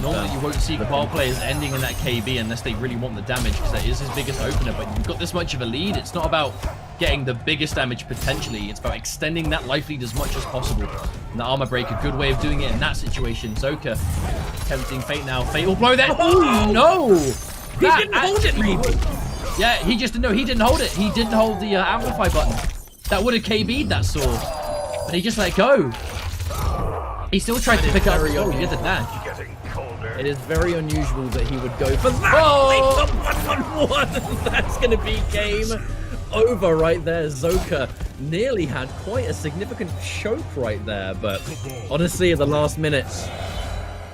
Normally you won't see Kabal players ending in that KB unless they really want the damage, because that is his biggest opener, but you've got this much of a lead. It's not about getting the biggest damage potentially, it's about extending that life lead as much as possible. And the armor break, a good way of doing it in that situation. Zoka tempting fate now. Fatal blow there. Oh no! He didn't hold it, maybe. Yeah, he just didn't know. He didn't hold it. He didn't hold the amplify button. That would have KB'd that sword, but he just let go. He still tried to pick up. Oh, he did the dash. It is very unusual that he would go for that. Oh! 1-1-1. That's going to be game over right there. Zoka nearly had quite a significant choke right there, but honestly, at the last minutes,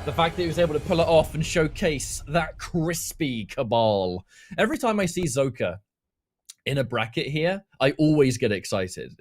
the fact that he was able to pull it off and showcase that crispy Kabal. Every time I see Zoka in a bracket here, I always get excited.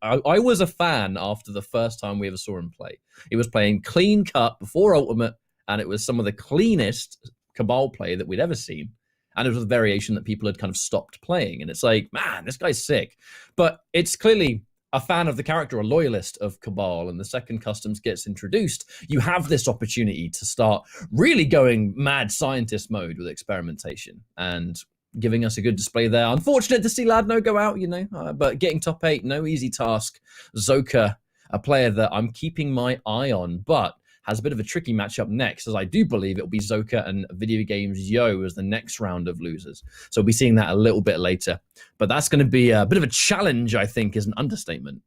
I was a fan after the first time we ever saw him play. He was playing clean cut before Ultimate, and it was some of the cleanest Kabal play that we'd ever seen. And it was a variation that people had kind of stopped playing. And it's like, man, this guy's sick. But it's clearly a fan of the character, a loyalist of Kabal, and the second Customs gets introduced, you have this opportunity to start really going mad scientist mode with experimentation and giving us a good display there. Unfortunate to see Ladno go out, you know, but getting top 8, no easy task. Zoka, a player that I'm keeping my eye on, but has a bit of a tricky matchup next, as I do believe it'll be Zoka and Video Games Yo as the next round of losers. So we'll be seeing that a little bit later. But that's going to be a bit of a challenge, I think, is an understatement.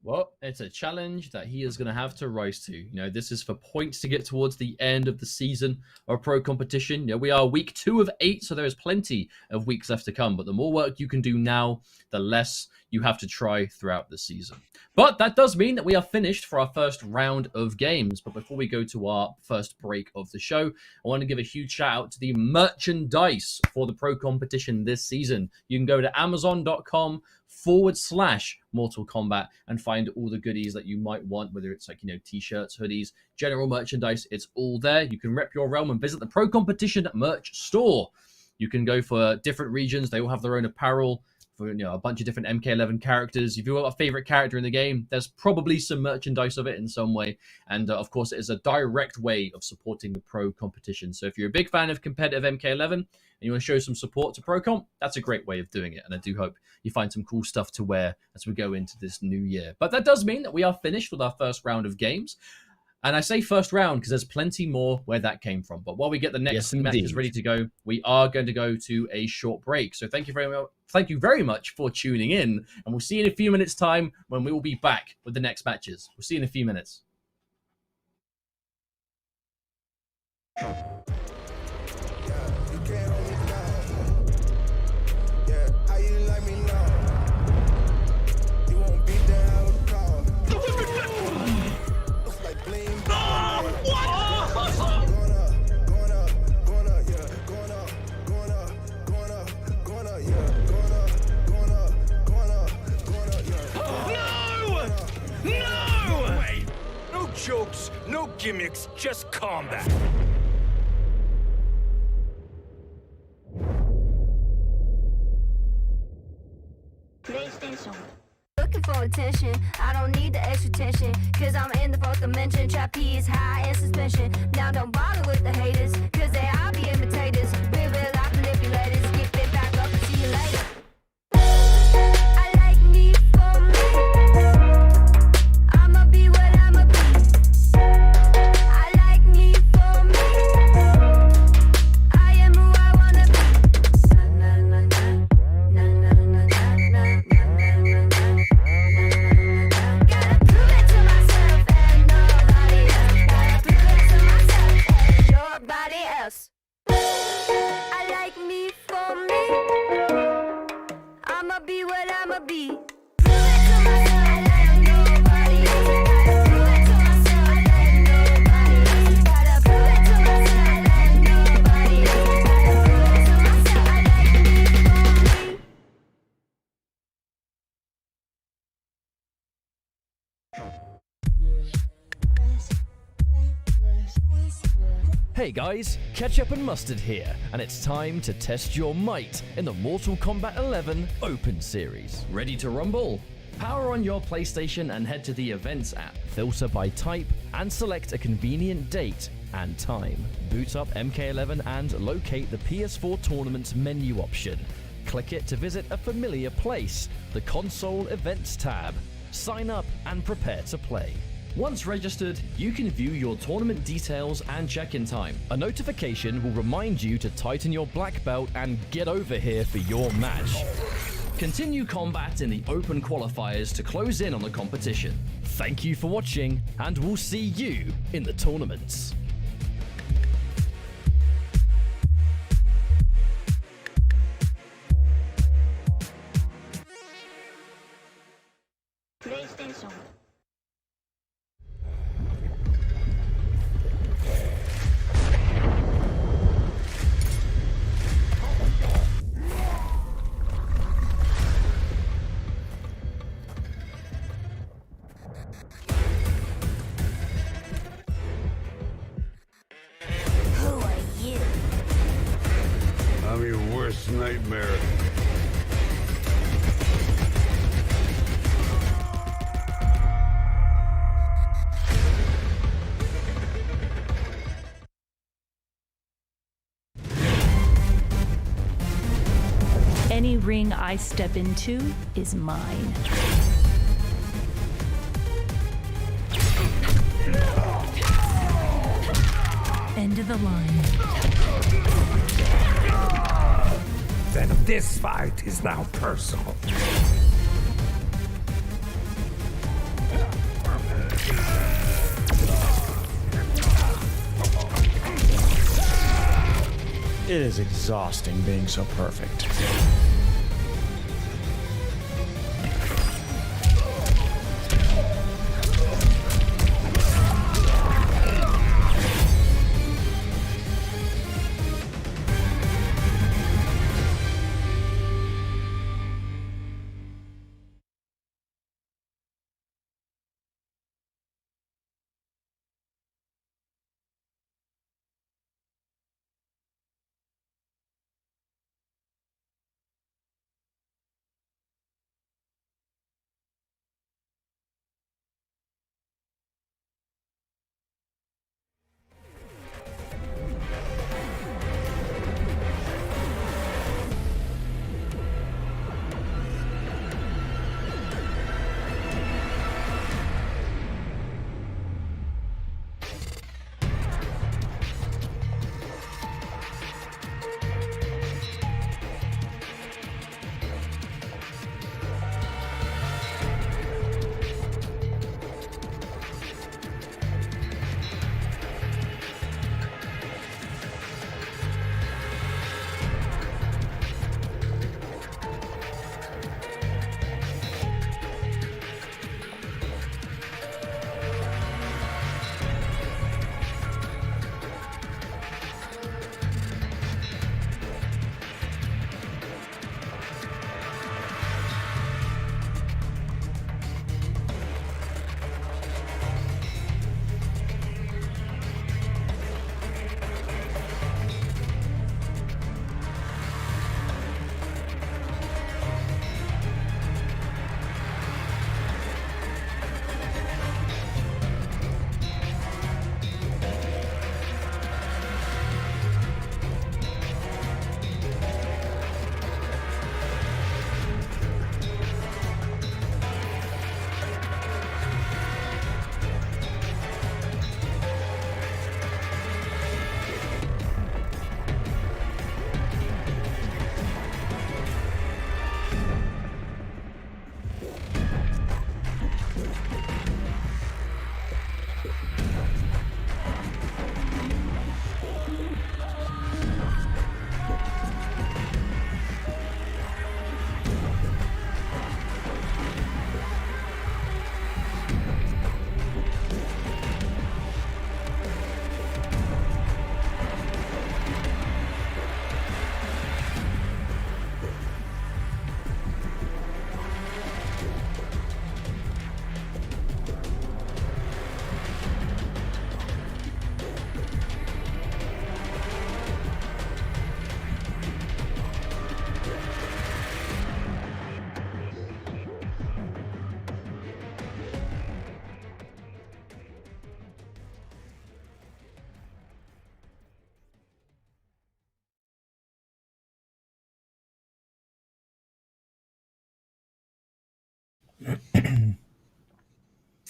Well, it's a challenge that he is going to have to rise to. You know, this is for points to get towards the end of the season of Pro Competition. You know, we are week 2 of 8, so there is plenty of weeks left to come. But the more work you can do now, the less you have to try throughout the season. But that does mean that we are finished for our first round of games. But before we go to our first break of the show, I want to give a huge shout out to the merchandise for the Pro Competition this season. You can go to amazon.com/Mortal Kombat and find all the goodies that you might want, whether it's like, you know, t-shirts, hoodies, general merchandise. It's all there. You can rep your realm and visit the Pro Competition merch store. You can go for different regions. They all have their own apparel for, you know, a bunch of different MK11 characters. If you've got a favorite character in the game, there's probably some merchandise of it in some way. And of course, it is a direct way of supporting the Pro Competition. So if you're a big fan of competitive MK11 and you want to show some support to Pro Comp, that's a great way of doing it. And I do hope you find some cool stuff to wear as we go into this new year. But that does mean that we are finished with our first round of games. And I say first round because there's plenty more where that came from. But while we get the next matches ready to go, we are going to go to a short break. So thank you very much for tuning in. And we'll see you in a few minutes' time when we will be back with the next matches. We'll see you in a few minutes. Jokes, no gimmicks, just combat. catch attention. Cause I'm in the fourth dimension. Trapeze high in suspension. Now don't bother with the haters. Cause they all be imitators. Real life manipulators. Get it back up and see you later. I like me for me. I'ma be what I'ma be. I like me for me. I am who I wanna be. Na na na na na na na na na na. Gotta prove it to myself and nobody else. Gotta prove it to myself and nobody else. I like me for me. I'ma be what I'ma be. Prove it to myself and nobody else. Gotta prove it to myself and nobody else. Gotta prove it to myself and nobody else. Gotta prove it to myself. I like me for me. Hey guys, Ketchup and Mustard here, and it's time to test your might in the Mortal Kombat 11 Open Series. Ready to rumble? Power on your PlayStation and head to the Events app. Filter by type and select a convenient date and time. Boot up MK11 and locate the PS4 Tournaments menu option. Click it to visit a familiar place, the Console Events tab. Sign up and prepare to play. Once registered, you can view your tournament details and check-in time. A notification will remind you to tighten your black belt and get over here for your match. Continue combat in the open qualifiers to close in on the competition. Thank you for watching, and we'll see you in the tournaments. PlayStation. Who are you? I'm your worst nightmare. Any ring I step into is mine. End of the line. Then this fight is now personal. It is exhausting being so perfect.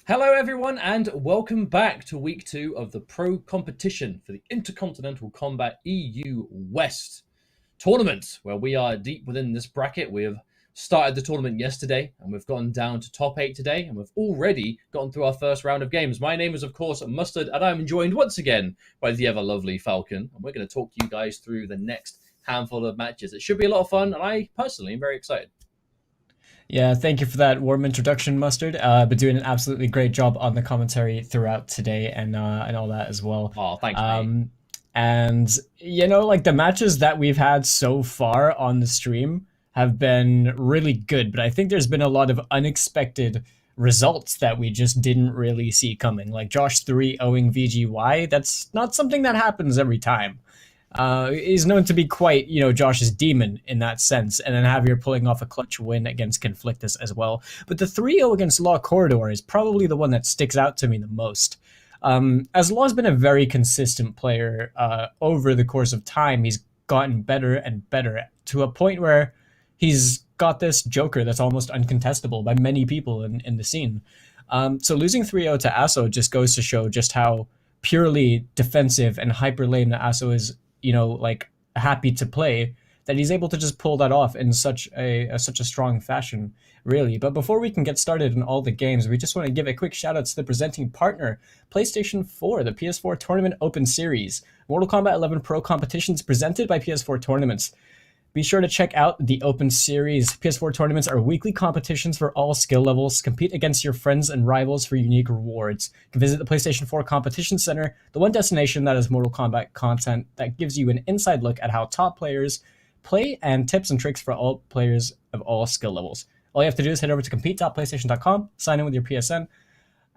Hello everyone and welcome back to week 2 of the Pro Competition for the Intercontinental Combat EU West tournament, where we are deep within this bracket. We have started the tournament yesterday and we've gone down to top 8 today, and we've already gotten through our first round of games. My name is of course Mustard, and I'm joined once again by the ever lovely Falcon, and we're going to talk you guys through the next handful of matches. It should be a lot of fun, and I personally am very excited. Yeah, thank you for that warm introduction, Mustard. Been doing an absolutely great job on the commentary throughout today and all that as well. Oh, thanks, mate. And you know, like the matches that we've had so far on the stream have been really good, but I think there's been a lot of unexpected results that we just didn't really see coming. Like Josh 3-0ing VGY, that's not something that happens every time. He's known to be quite, you know, Josh's demon in that sense, and then Javier pulling off a clutch win against Conflictus as well. But the 3-0 against Law Corridor is probably the one that sticks out to me the most. As Law's been a very consistent player over the course of time, he's gotten better and better to a point where he's got this Joker that's almost uncontestable by many people in the scene. So losing 3-0 to Asso just goes to show just how purely defensive and hyper lane Asso is, you know, like happy to play, that he's able to just pull that off in such a strong fashion, really. But before we can get started in all the games, we just want to give a quick shout out to the presenting partner, PlayStation 4, the PS4 Tournament Open Series. Mortal Kombat 11 Pro competitions presented by PS4 Tournaments. Be sure to check out the Open Series. PS4 tournaments are weekly competitions for all skill levels. Compete against your friends and rivals for unique rewards. You can visit the PlayStation 4 Competition Center, the one destination that has Mortal Kombat content that gives you an inside look at how top players play and tips and tricks for all players of all skill levels. All you have to do is head over to compete.playstation.com, sign in with your PSN,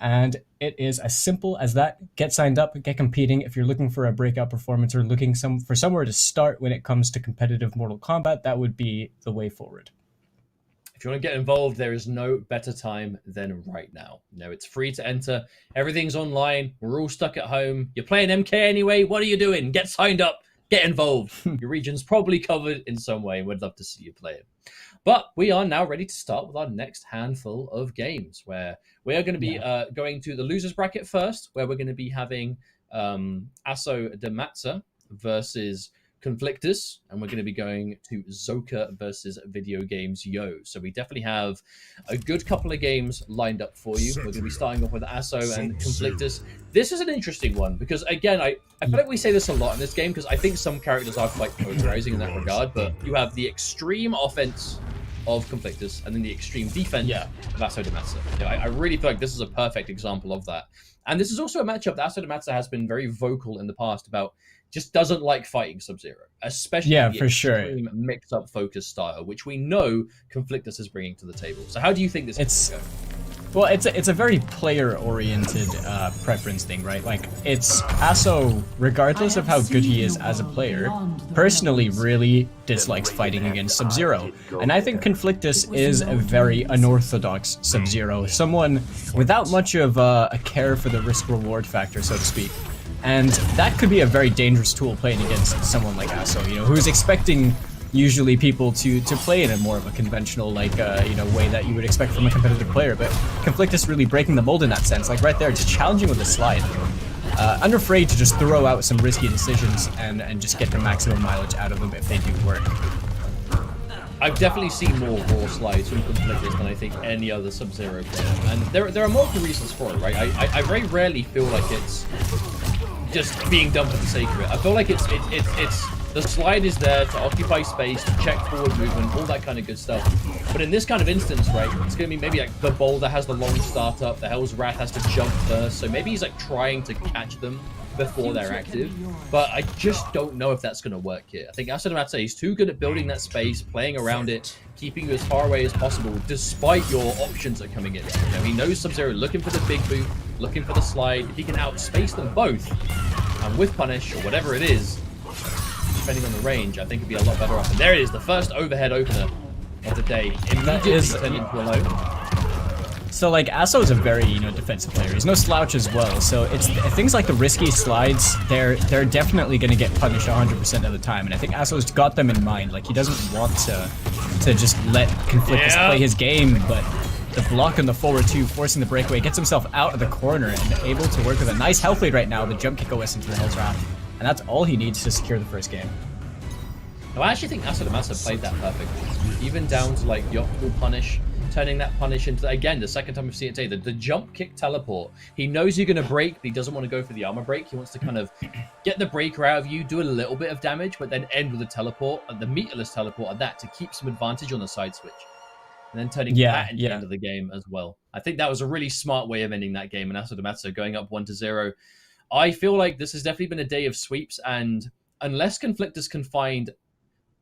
and it is as simple as that. Get signed up, get competing. If you're looking for a breakout performance or looking for somewhere to start when it comes to competitive Mortal Kombat, that would be the way forward. If you want to get involved, there is no better time than right now. You know, it's free to enter. Everything's online. We're all stuck at home. You're playing MK anyway. What are you doing? Get signed up. Get involved. Your region's probably covered in some way. We'd love to see you play it. But we are now ready to start with our next handful of games, where we are going to be going to the losers bracket first, where we're going to be having Asso de Matza versus Conflictus, and we're going to be going to Zoka versus Video Games Yo. So we definitely have a good couple of games lined up for you. We're going to be starting off with Asso and Conflictus. This is an interesting one because, again, I feel like we say this a lot in this game because I think some characters are quite polarizing in that regard, but you have the extreme offense of Conflictus and then the extreme defense of Asso de Matza. You know, I really feel like this is a perfect example of that. And this is also a matchup that Asso de Matza has been very vocal in the past about. Just doesn't like fighting Sub-Zero, especially the extreme mix-up focus style, which we know Conflictus is bringing to the table. So how do you think this is going to go? Well, it's a very player-oriented preference thing, right? Like, it's Asso, regardless of how good he is as a player, personally really dislikes fighting against Sub-Zero. And I think Conflictus is a very unorthodox Sub-Zero, someone without much of a care for the risk-reward factor, so to speak. And that could be a very dangerous tool playing against someone like Asso, you know, who's expecting usually people to play in a more of a conventional, like, you know, way that you would expect from a competitive player. But Conflictus really breaking the mold in that sense, like right there, just challenging with a slide. Unafraid to just throw out some risky decisions and just get the maximum mileage out of them if they do work. I've definitely seen more raw slides from Conflictus than I think any other Sub-Zero player. And there are multiple reasons for it, right? I very rarely feel like it's just being done for the sake of it. I feel like it's the slide is there to occupy space, to check forward movement, all that kind of good stuff. But in this kind of instance, right, it's going to be maybe like the Boulder has the long startup, the Hell's Wrath has to jump first, so maybe he's like trying to catch them before they're active. But I just don't know if that's going to work here. I think Asso de Matza, he's too good at building that space, playing around it, keeping you as far away as possible, despite your options that are coming in. You know, he knows Sub-Zero looking for the big boot, looking for the slide. If he can outspace them both, and with punish or whatever it is, depending on the range, I think it'd be a lot better off. And there it is, the first overhead opener of the day. Immediately turned into a low. So like Asso is a very, you know, defensive player. He's no slouch as well. So it's things like the risky slides, they're definitely going to get punished 100% of the time. And I think Asso's got them in mind. Like he doesn't want to just let Conflictus play his game, but the block on the forward 2, forcing the breakaway, gets himself out of the corner and able to work with a nice health lead right now. The jump kick OS into the Hell's Wrath, and that's all he needs to secure the first game. No, I actually think Asso played that perfectly. Even down to like the optimal punish, turning that punish into, again, the second time we've seen it today, the jump kick teleport. He knows you're going to break, but he doesn't want to go for the armor break. He wants to kind of get the breaker out of you, do a little bit of damage, but then end with a teleport, the meterless teleport at that, to keep some advantage on the side switch. And then turning that into the end of the game as well. I think that was a really smart way of ending that game, and Asso going up 1-0. I feel like this has definitely been a day of sweeps, and unless Conflictus can find,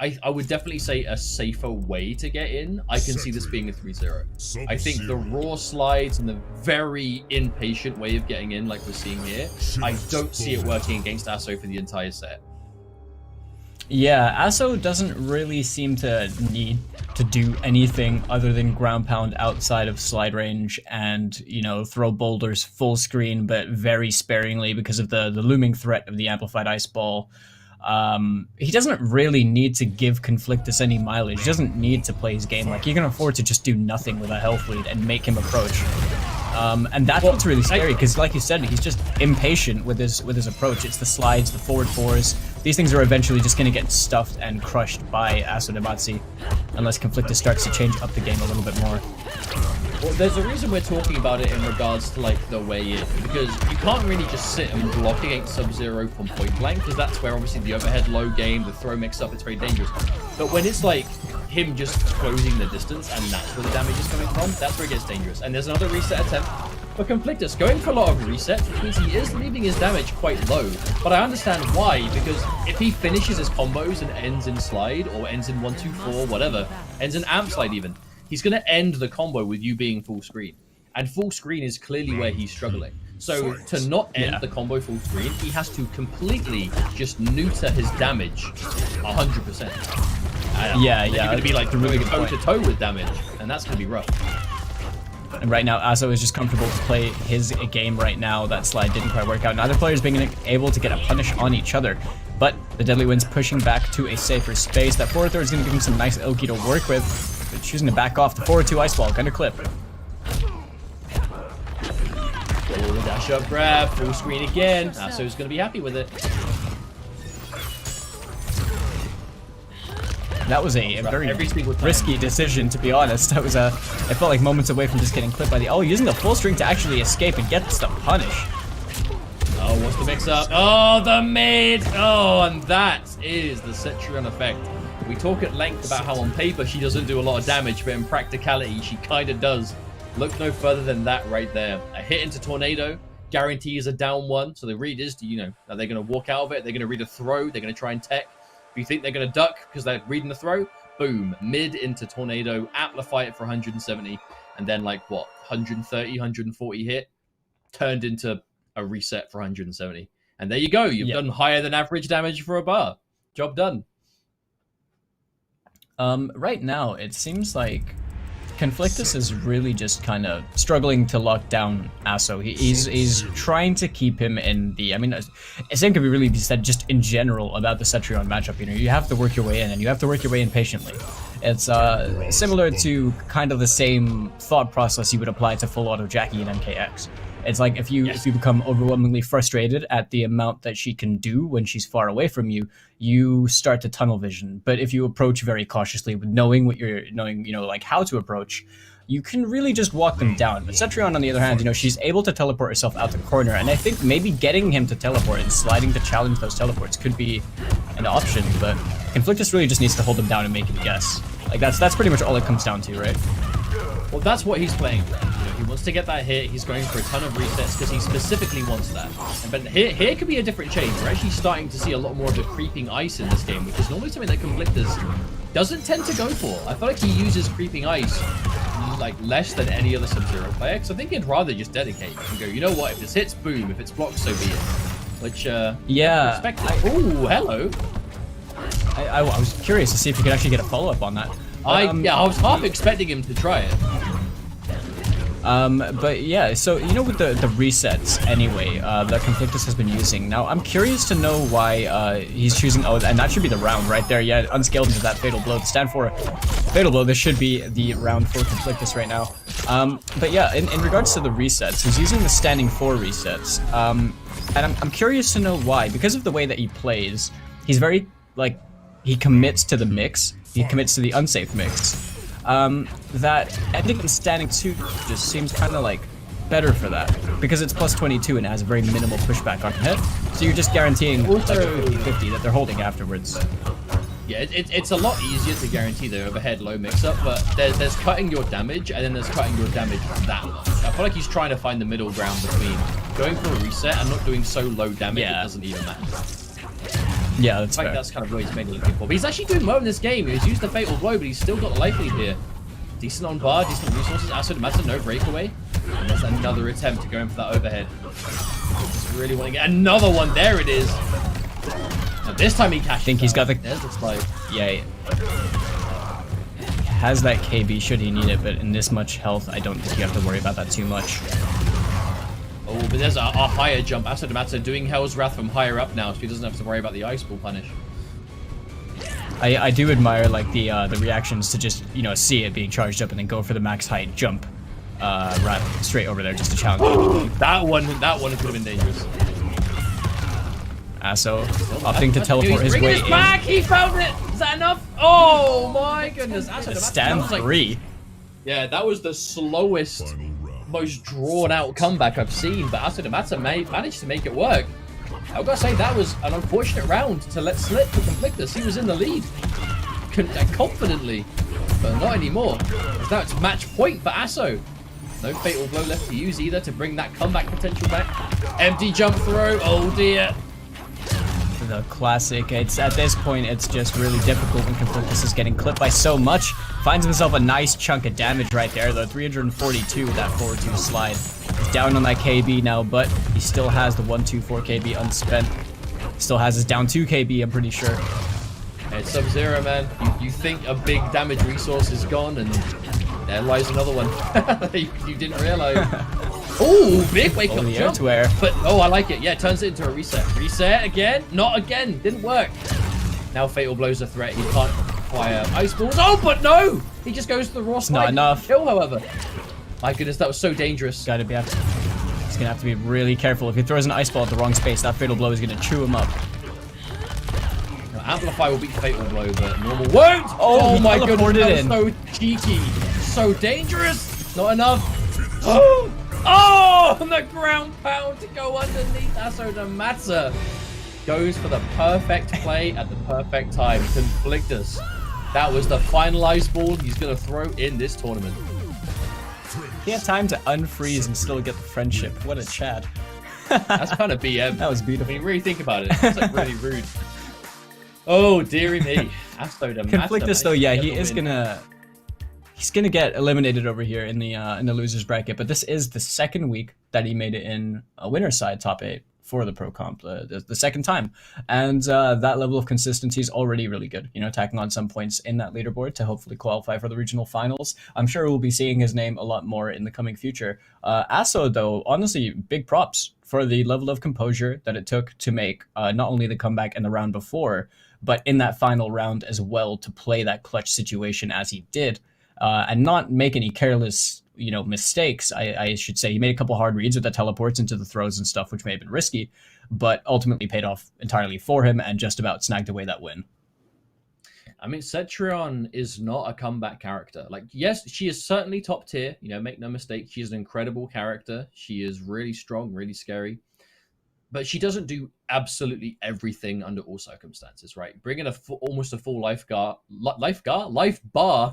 I would definitely say, a safer way to get in, I can see this being a 3-0. I think the raw slides and the very impatient way of getting in, like we're seeing here, I don't see it working against Asso for the entire set. Yeah, Asso doesn't really seem to need to do anything other than ground pound outside of slide range and, you know, throw boulders full screen, but very sparingly because of the looming threat of the amplified ice ball. He doesn't really need to give Conflictus any mileage. He doesn't need to play his game. Like, he can afford to just do nothing with a health lead and make him approach. And that's what's really scary, because like you said, he's just impatient with his approach. It's the slides, the forward 4s. These things are eventually just going to get stuffed and crushed by Asso unless Conflictus starts to change up the game a little bit more. Well, there's a reason we're talking about it in regards to, like, the way in, because you can't really just sit and block against Sub-Zero from point blank, because that's where obviously the overhead low game, the throw mix-up, it's very dangerous. But when it's like him just closing the distance and that's where the damage is coming from, that's where it gets dangerous. And there's another reset attempt for Conflictus, going for a lot of resets, which means he is leaving his damage quite low. But I understand why, because if he finishes his combos and ends in slide, or ends in 1-2-4, whatever, ends in amp slide even, he's going to end the combo with you being full screen. And full screen is clearly where he's struggling. So to not end the combo full screen, he has to completely just neuter his damage 100%. You're going to be like going toe-to-toe with damage, and that's going to be rough. And right now, Asso is just comfortable to play his game right now. That slide didn't quite work out. Neither player is being able to get a punish on each other. But the Deadly Wind's pushing back to a safer space. That forward throw is going to give him some nice Ilki to work with. But choosing to back off. The forward 2 ice ball, gonna clip. Oh, dash up grab, full screen again. Asso's gonna be happy with it. That was a very risky decision, to be honest. That was I felt like moments away from just getting clipped by the... Oh, using the full string to actually escape and get the punish. Oh, what's the mix-up? Oh, the mid! Oh, and that is the Cetrion effect. We talk at length about how on paper she doesn't do a lot of damage, but in practicality she kind of does. Look no further than that right there. A hit into Tornado guarantees a down 1. So the read is, you know, are they going to walk out of it? They're going to read a throw. They're going to try and tech. If you think they're going to duck because they're reading the throw, boom, mid into Tornado, amplify it for 170, and then like what, 130, 140 hit, turned into a reset for 170. And there you go. You've done higher than average damage for a bar. Job done. Right now, it seems like Conflictus is really just kind of struggling to lock down Asso. He's trying to keep him in the... I mean, the same could be really said just in general about the Cetrion matchup. You know, you have to work your way in, and you have to work your way in patiently. It's similar to kind of the same thought process you would apply to full auto Jackie and MKX. It's like if you become overwhelmingly frustrated at the amount that she can do when she's far away from you, you start to tunnel vision. But if you approach very cautiously with knowing, you know, like how to approach, you can really just walk them down. But Cetrion, on the other hand, you know, she's able to teleport herself out the corner, and I think maybe getting him to teleport and sliding to challenge those teleports could be an option. But Conflictus really just needs to hold him down and make him guess. Like that's pretty much all it comes down to, right? Well, that's what he's playing for. He wants to get that hit. He's going for a ton of resets because he specifically wants that. But here could be a different change. We're actually starting to see a lot more of the creeping ice in this game, which is normally something that Conflictus doesn't tend to go for. I feel like he uses creeping ice like less than any other Sub-Zero player, because I think he'd rather just dedicate and go, you know what, if this hits, boom. If it's blocked, so be it. Which, ooh, hello. I was curious to see if you could actually get a follow-up on that. I was half expecting him to try it. But yeah, so you know with the resets anyway, that Conflictus has been using. Now I'm curious to know why he's choosing, oh, and that should be the round right there. Yeah, unscaled into that fatal blow. To stand for fatal blow, this should be the round for Conflictus right now. But yeah, in regards to the resets, he's using the standing 4 resets. And I'm curious to know why. Because of the way that he plays, he's very, like, he commits to the mix. He commits to the unsafe mix. That ending in standing 2 just seems kind of like better for that. Because it's plus 22 and it has a very minimal pushback on hit. So you're just guaranteeing like a 50-50 that they're holding afterwards. Yeah, it's a lot easier to guarantee the overhead low mix-up, but there's cutting your damage, and then there's cutting your damage that much. I feel like he's trying to find the middle ground between going for a reset and not doing so low damage it doesn't even matter. Yeah, that's fair. That's kind of what he's mainly looking for. But he's actually doing well in this game. He's used the fatal blow, but he's still got the life lead here. Decent on bar, decent resources. Asso to matter, no breakaway. And there's another attempt to go in for that overhead. Just really want to get another one. There it is. Now this time he cashes. I think he's got the. There's the slide. Yeah. Has that KB should he need it, but in this much health, I don't think you have to worry about that too much. Oh, but there's a higher jump. Asso to matter doing Hell's Wrath from higher up now, so he doesn't have to worry about the ice ball punish. I do admire like the reactions to just, you know, see it being charged up and then go for the max height jump right straight over there just to challenge. That one could have been dangerous. Asso opting to teleport his way in. Back. He found it. Is that enough? Oh my goodness! Asso stand 3. Yeah, that was the slowest, most drawn out comeback I've seen. But Asso to matter managed to make it work. I've got to say, that was an unfortunate round to let slip for Conflictus. He was in the lead confidently, but not anymore. Now it's match point for Asso. No fatal blow left to use either to bring that comeback potential back. Empty jump throw. Oh dear. The classic. It's at this point, it's just really difficult when Conflictus is getting clipped by so much. Finds himself a nice chunk of damage right there, though. 342 with that 4-2 slide. He's down on that KB now, but he still has the 124 KB unspent. Still has his down 2 KB, I'm pretty sure. It's Sub-Zero, man. You think a big damage resource is gone, and there lies another one. you didn't realize. Oh, big wake up jump. But oh, I like it. Yeah, it turns it into a reset. Reset again. Not again. Didn't work. Now fatal blow's a threat. He can't fire ice balls. Oh, but no! He just goes to the raw slide. Not enough. Kill, however. My goodness, that was so dangerous. He's gonna have to be really careful. If he throws an ice ball at the wrong space, that fatal blow is gonna chew him up. Now, Amplify will beat fatal blow, but normal won't. Oh my goodness, that was so cheeky, so dangerous. Not enough. Oh, and the ground pound to go underneath. Asso to matter. Goes for the perfect play at the perfect time. Conflictus. That was the final ice ball he's going to throw in this tournament. He had time to unfreeze and still get the friendship. What a Chad. That's kind of BM. That was beautiful. When you really think about it, it's like really rude. Oh, dearie me. Asso to matter. Conflictus, though, yeah, he's gonna get eliminated over here in the losers bracket, but this is the second week that he made it in a winner's side top 8 for the pro comp, the second time, and that level of consistency is already really good. You know, tacking on some points in that leaderboard to hopefully qualify for the regional finals. I'm sure we'll be seeing his name a lot more in the coming future. Asso, though, honestly, big props for the level of composure that it took to make not only the comeback in the round before, but in that final round as well, to play that clutch situation as he did. And not make any careless, you know, mistakes. I should say he made a couple hard reads with the teleports into the throws and stuff, which may have been risky, but ultimately paid off entirely for him and just about snagged away that win. I mean, Cetrion is not a comeback character. Like, yes, she is certainly top tier. You know, make no mistake, she's an incredible character. She is really strong, really scary. But she doesn't do absolutely everything under all circumstances, right? Bringing almost a full life bar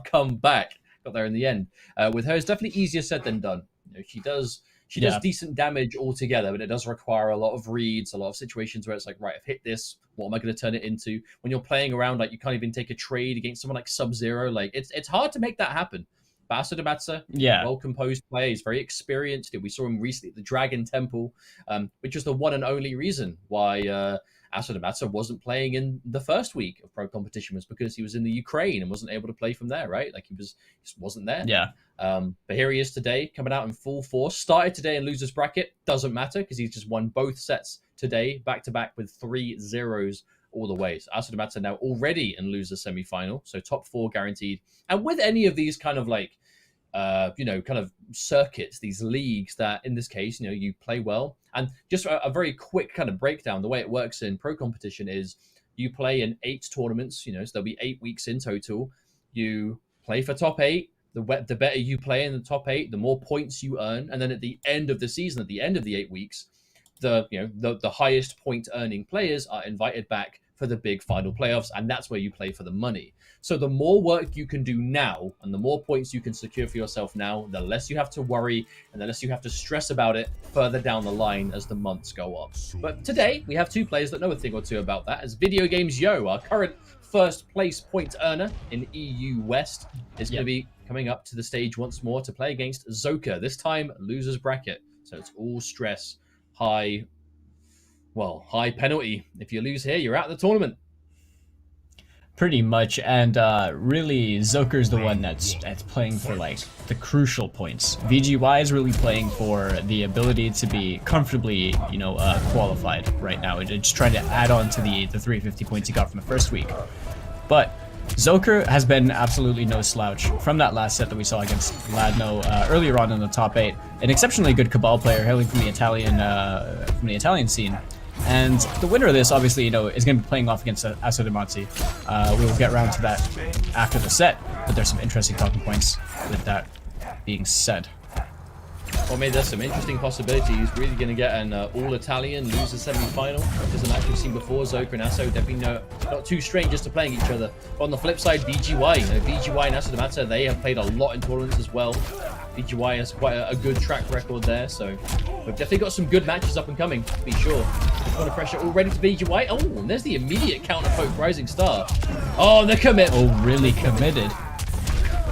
comeback. Got there in the end. With her, it's definitely easier said than done. You know, she does decent damage altogether, but it does require a lot of reads, a lot of situations where it's like, right, I've hit this. What am I going to turn it into? When you're playing around, like, you can't even take a trade against someone like Sub-Zero. Like, it's hard to make that happen. But Asso yeah, well-composed player. He's very experienced. We saw him recently at the Dragon Temple, which was the one and only reason why Asso wasn't playing in the first week of Pro Competition, was because he was in the Ukraine and wasn't able to play from there, right? Like he just wasn't there. yeah. But here he is today, coming out in full force. Started today in losers bracket. Doesn't matter because he's just won both sets today, back-to-back with 3 zeros all the way. So Asso now already in loser semi-final, so top 4 guaranteed. And with any of these kind of like, kind of circuits, these leagues that in this case, you play well. And just a very quick kind of breakdown, the way it works in Pro Competition is you play in 8 tournaments, so there'll be 8 weeks in total. You play for top 8. The better you play in the top 8, the more points you earn. And then at the end of the season, at the end of the 8 weeks, the highest point earning players are invited back for the big final playoffs, and that's where you play for the money. So the more work you can do now and the more points you can secure for yourself now, the less you have to worry and the less you have to stress about it further down the line as the months go on. But today we have 2 players that know a thing or two about that, as Video Games Yo, our current first place point earner in EU West, is going to be coming up to the stage once more to play against Zoka, this time losers bracket. So it's all stress, high penalty. If you lose here, you're out of the tournament. Pretty much, and really, Zoker's the one that's playing for like the crucial points. VGY is really playing for the ability to be comfortably, qualified right now. It's trying to add on to the 350 points he got from the first week. But Zoker has been absolutely no slouch from that last set that we saw against Ladno earlier on in the top 8. An exceptionally good Cabal player hailing from the Italian scene. And the winner of this, obviously, is going to be playing off against Asso. We will get around to that after the set, but there's some interesting talking points with that being said. Well, maybe there's some interesting possibilities. Really going to get an all-Italian loser semi-final, which is a match we've seen before. Zoka and Asso definitely not too strangers to playing each other. But on the flip side, VGY. VGY and Asso, they have played a lot in tournaments as well. VGY has quite a good track record there, so we've definitely got some good matches up and coming, to be sure. Under pressure already to VGY. Oh, and there's the immediate counter poke Rising Star. Oh, the commit. Oh, really committed.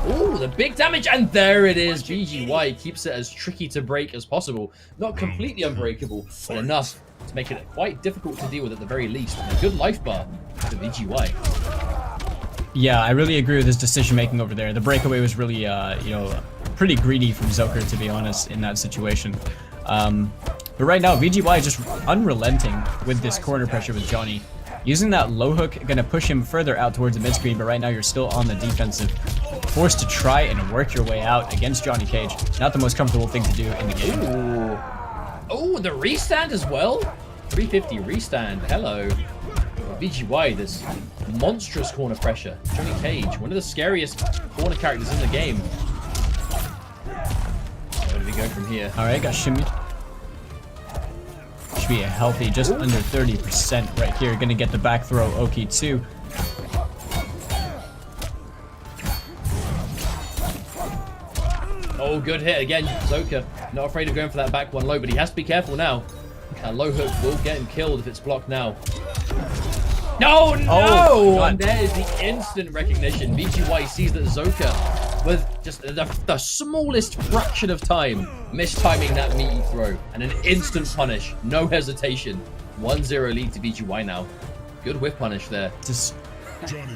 Oh, the big damage, and there it is. VGY keeps it as tricky to break as possible. Not completely unbreakable, but enough to make it quite difficult to deal with at the very least. A good life bar for VGY. Yeah, I really agree with his decision-making over there. The breakaway was really, pretty greedy from Zoker, to be honest, in that situation. But right now, VGY is just unrelenting with this corner pressure with Johnny. Using that low hook, going to push him further out towards the mid-screen, but right now you're still on the defensive. Forced to try and work your way out against Johnny Cage. Not the most comfortable thing to do in the game. Ooh. Oh, the restand as well? 350 restand. Hello. VGY, this monstrous corner pressure. Johnny Cage, one of the scariest corner characters in the game. Where do we go from here? Alright, got shimmied. Should be a healthy, just under 30% right here. Gonna get the back throw, Oki too. Oh, good hit again. Zoka, not afraid of going for that back one low, but he has to be careful now. That low hook will get him killed if it's blocked now. No! Oh, and there is the instant recognition. VGY sees that Zoka, with just the smallest fraction of time, mistiming that meaty throw, and an instant punish. No hesitation. 1-0 lead to VGY now. Good whip punish there. Just,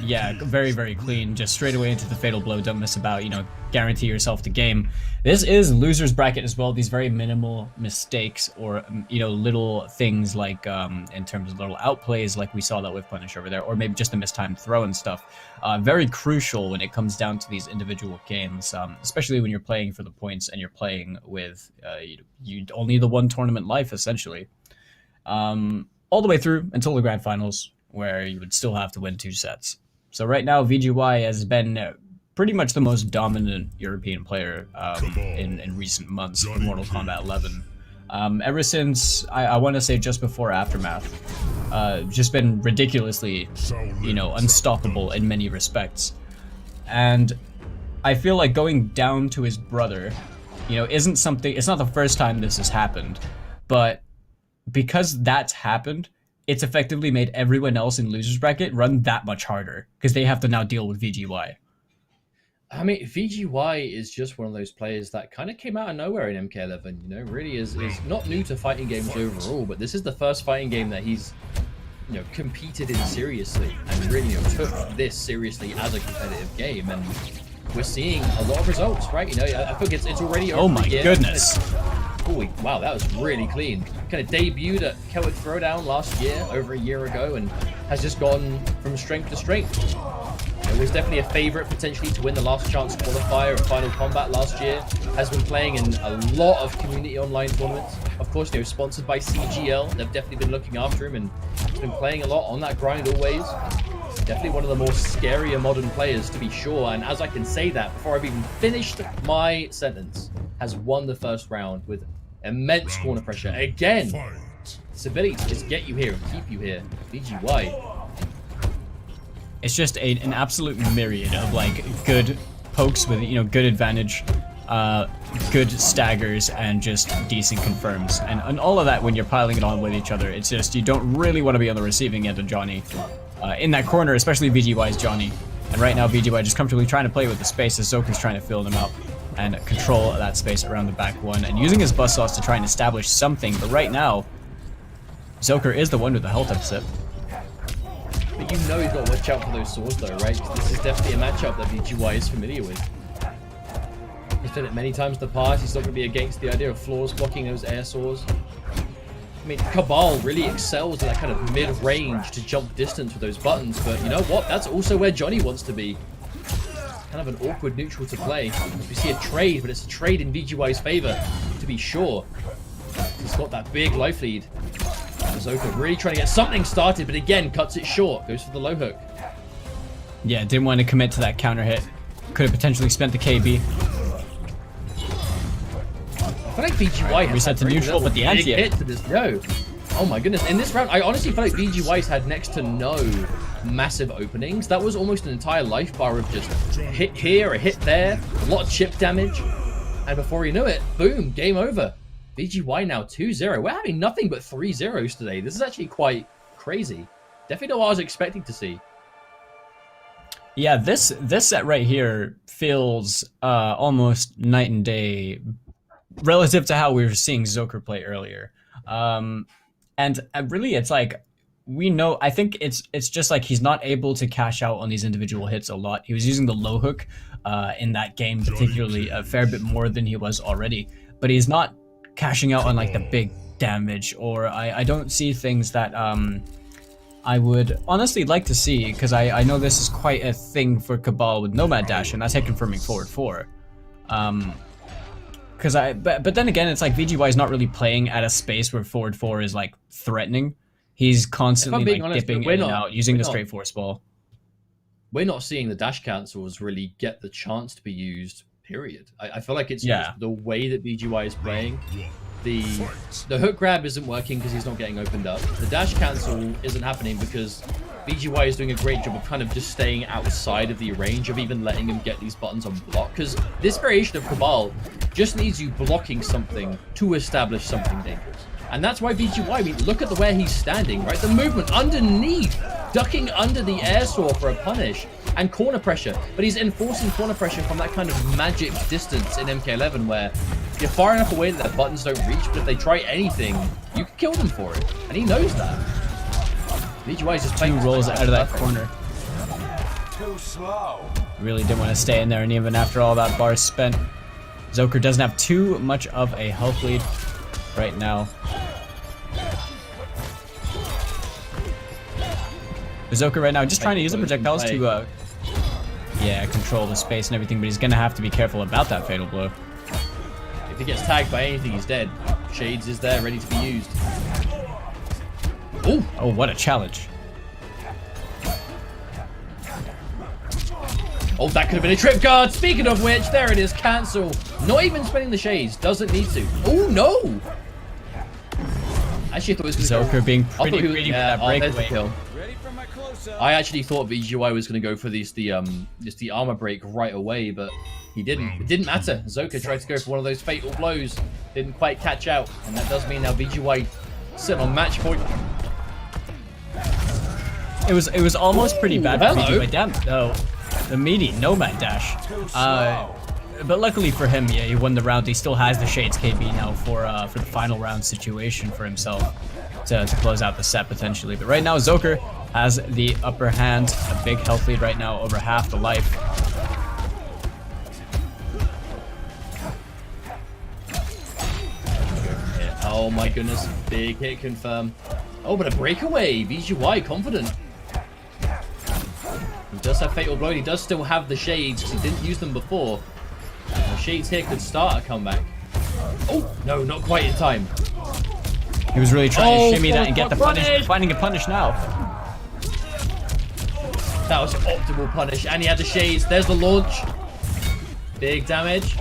yeah, very, very clean. Just straight away into the fatal blow. Don't miss about, guarantee yourself the game. This is loser's bracket as well. These very minimal mistakes or, little things like in terms of little outplays like we saw that whip punish over there, or maybe just a mistimed throw and stuff. Very crucial when it comes down to these individual games, especially when you're playing for the points and you're playing with you only the one tournament life, essentially. All the way through until the grand finals, where you would still have to win 2 sets. So right now, VGY has been pretty much the most dominant European player in recent months for Mortal Kombat 11. Ever since, I want to say just before Aftermath, just been ridiculously, unstoppable in many respects. And I feel like going down to his brother, isn't something, it's not the first time this has happened, but because that's happened, it's effectively made everyone else in loser's bracket run that much harder because they have to now deal with VGY. I mean, VGY is just one of those players that kind of came out of nowhere in MK11, you know, really is not new to fighting games overall, but this is the first fighting game that he's, you know, competed in seriously and really, you know, took this seriously as a competitive game, and we're seeing a lot of results, right? You know, I think it's already over. Oh my goodness. Holy, wow, that was really clean. Kind of debuted at Celtic Throwdown last year, over a year ago, and has just gone from strength to strength. It was definitely a favorite potentially to win the last chance qualifier at Final Kombat last year. Has been playing in a lot of community online tournaments. Of course, you know, sponsored by CGL. They've definitely been looking after him and he's been playing a lot on that grind always. Definitely one of the more scarier modern players, to be sure. And as I can say that before I've even finished my sentence, has won the first round with immense corner pressure. Again, its ability to just get you here and keep you here. VGY. It's just an absolute myriad of like good pokes with, you know, good advantage, good staggers, and just decent confirms. And all of that when you're piling it on with each other, it's just, you don't really want to be on the receiving end of Johnny. In that corner, especially VGY's Johnny. And right now VGY just comfortably trying to play with the space as Zoka's trying to fill them out and control that space around the back one and using his buzzsaws to try and establish something. But right now, Zoka is the one with the health deficit. But you know he's got to watch out for those swords though, right? This is definitely a matchup that VGY is familiar with. He's done it many times in the past. He's not going to be against the idea of floors blocking those air swords. I mean, Cabal really excels at that kind of mid-range to jump distance with those buttons, but you know what? That's also where Johnny wants to be. Kind of an awkward neutral to play. We see a trade, but it's a trade in VGY's favor, to be sure. He's got that big life lead. Zoka really trying to get something started, but again, cuts it short. Goes for the low hook. Yeah, didn't want to commit to that counter hit. Could have potentially spent the KB. I feel like VGY has reset to neutral, but the anti-hit to this. No. Oh my goodness. In this round, I honestly feel like VGY's had next to no massive openings. That was almost an entire life bar of just hit here, a hit there, a lot of chip damage. And before you knew it, boom, game over. VGY now 2-0. We're having nothing but 3-0s today. This is actually quite crazy. Definitely not what I was expecting to see. Yeah, this set right here feels almost night and day relative to how we were seeing Zoka play earlier. And really, it's like, we know, I think it's just like he's not able to cash out on these individual hits a lot. He was using the low hook in that game, particularly a fair bit more than he was already. But he's not cashing out on like the big damage, or I don't see things that I would honestly like to see, because I know this is quite a thing for Cabal with Nomad Dash, and that's hit confirming forward 4. But then again, it's like VGY is not really playing at a space where forward 4 is like threatening. He's constantly like honest, dipping in and out, using the straight force ball. We're not seeing the dash cancels really get the chance to be used, period. I feel like it's just the way that VGY is playing. The hook grab isn't working because he's not getting opened up. The dash cancel isn't happening because VGY is doing a great job of kind of just staying outside of the range of even letting him get these buttons on block. Because this variation of Cabal just needs you blocking something to establish something dangerous. And that's why VGY, I mean, look at the way he's standing, right? The movement underneath, ducking under the air saw for a punish, and corner pressure. But he's enforcing corner pressure from that kind of magic distance in MK11 where you're far enough away that their buttons don't reach, but if they try anything, you can kill them for it. And he knows that. VGY is just playing 2 rolls out of that corner. Too slow. Really didn't want to stay in there, and even after all that bar spent, Zoka doesn't have too much of a health lead right now. Zoka right now just trying to use the projectiles to control the space and everything, but he's gonna have to be careful about that fatal blow. If he gets tagged by anything, he's dead. Shades is there, ready to be used. Ooh. Oh, what a challenge. Oh, that could have been a trip guard. Speaking of which, there it is, cancel. Not even spinning the shades, doesn't need to. Oh, no. Actually, I thought it was going to Zoka being pretty greedy with that breakaway. I actually thought VGY was going to go for just the armor break right away, but he didn't. It didn't matter. Zoka tried to go for one of those fatal blows. Didn't quite catch out, and that does mean now VGY sitting on match point. It was almost pretty bad for VGY. Damn, though. the meaty Nomad dash. But luckily for him, yeah, he won the round. He still has the Shades KB now for the final round situation for himself to close out the set potentially. But right now, Zoka has the upper hand, a big health lead right now, over half the life. Oh my goodness, big hit confirm. Oh, but a breakaway. VGY confident. He does have Fatal Blow. He does still have the Shades because he didn't use them before. The Shades here could start a comeback. Oh, no, not quite in time. He was really trying to shimmy that and get the punish. Finding a punish now. That was optimal punish. And he had the Shades. There's the launch. Big damage.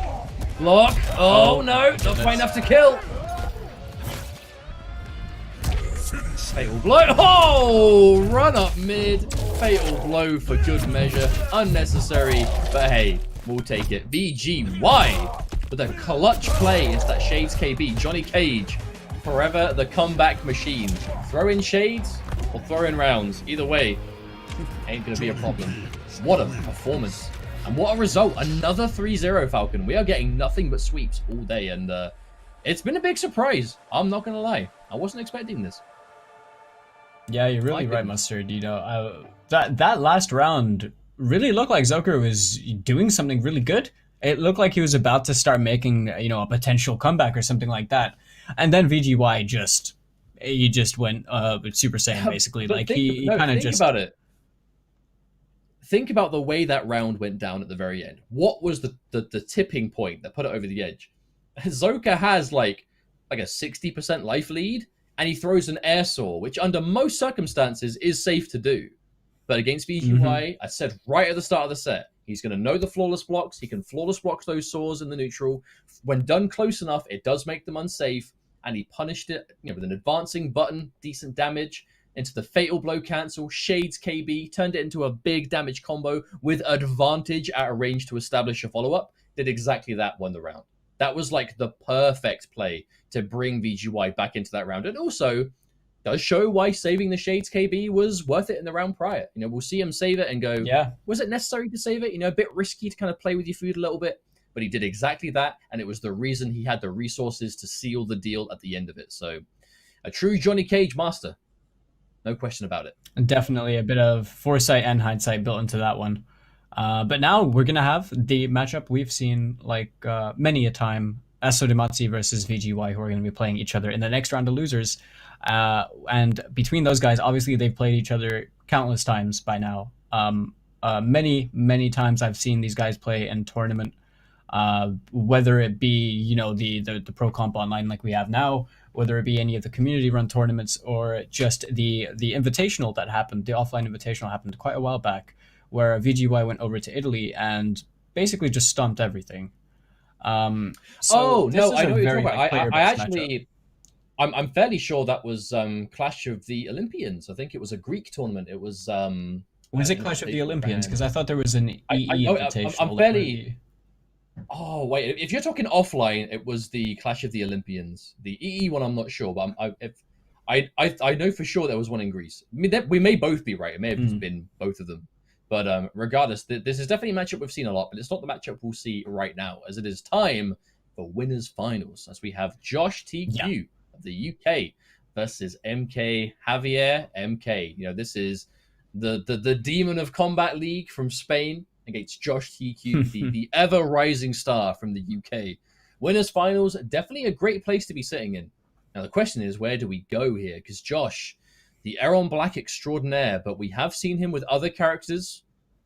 Block. Oh no, not quite enough to kill. Fatal blow. Oh, run up mid. Fatal blow for good measure. Unnecessary, but hey, we'll take it. VGY with a clutch play into that Shades KB. Johnny Cage, forever the comeback machine. Throw in Shades or throw in rounds. Either way, ain't gonna be a problem. What a performance. And what a result. Another 3-0 Falcon. We are getting nothing but sweeps all day. And it's been a big surprise. I'm not gonna lie. I wasn't expecting this. Yeah, you're really right, Mustard. You know, that last round really looked like Zoka was doing something really good. It looked like he was about to start making, you know, a potential comeback or something like that. And then VGY just went Super Saiyan basically. Like he kind of just. Think about it. Think about the way that round went down at the very end. What was the tipping point that put it over the edge? Zoka has like a 60% life lead. And he throws an air saw, which under most circumstances is safe to do. But against VGY, I said right at the start of the set, he's going to know the flawless blocks. He can flawless block those saws in the neutral. When done close enough, it does make them unsafe. And he punished it, you know, with an advancing button, decent damage, into the fatal blow cancel, Shades KB, turned it into a big damage combo with advantage at a range to establish a follow-up. Did exactly that, won the round. That was like the perfect play to bring VGY back into that round. And also does show why saving the Shades KB was worth it in the round prior. You know, we'll see him save it and go, yeah, was it necessary to save it? You know, a bit risky to kind of play with your food a little bit, but he did exactly that. And it was the reason he had the resources to seal the deal at the end of it. So a true Johnny Cage master. No question about it. And definitely a bit of foresight and hindsight built into that one. But now we're going to have the matchup we've seen like many a time. Asso versus VGY, who are going to be playing each other in the next round of losers. And between those guys, obviously they've played each other countless times by now. Many times I've seen these guys play in tournament, whether it be, you know, the Pro Comp Online like we have now, whether it be any of the community run tournaments or just the invitational that happened, the offline invitational happened quite a while back, where VGY went over to Italy and basically just stomped everything. I know what you're talking about. I'm fairly sure that was Clash of the Olympians. I think it was a Greek tournament. It was it Clash of the Olympians? Because I thought there was an EE invitational. I'm fairly. Oh wait, if you're talking offline, it was the Clash of the Olympians. The EE one, I'm not sure, but I know for sure there was one in Greece. I mean, we may both be right. It may have just been both of them. But regardless, this is definitely a matchup we've seen a lot, but it's not the matchup we'll see right now, as it is time for winners finals, as we have Josh TQ of the UK versus MK Javier MK. You know, this is the demon of Combat League from Spain against Josh TQ, the ever rising star from the UK. Winners finals, definitely a great place to be sitting in. Now the question is, where do we go here? Because Josh, the Aeron Black extraordinaire, but we have seen him with other characters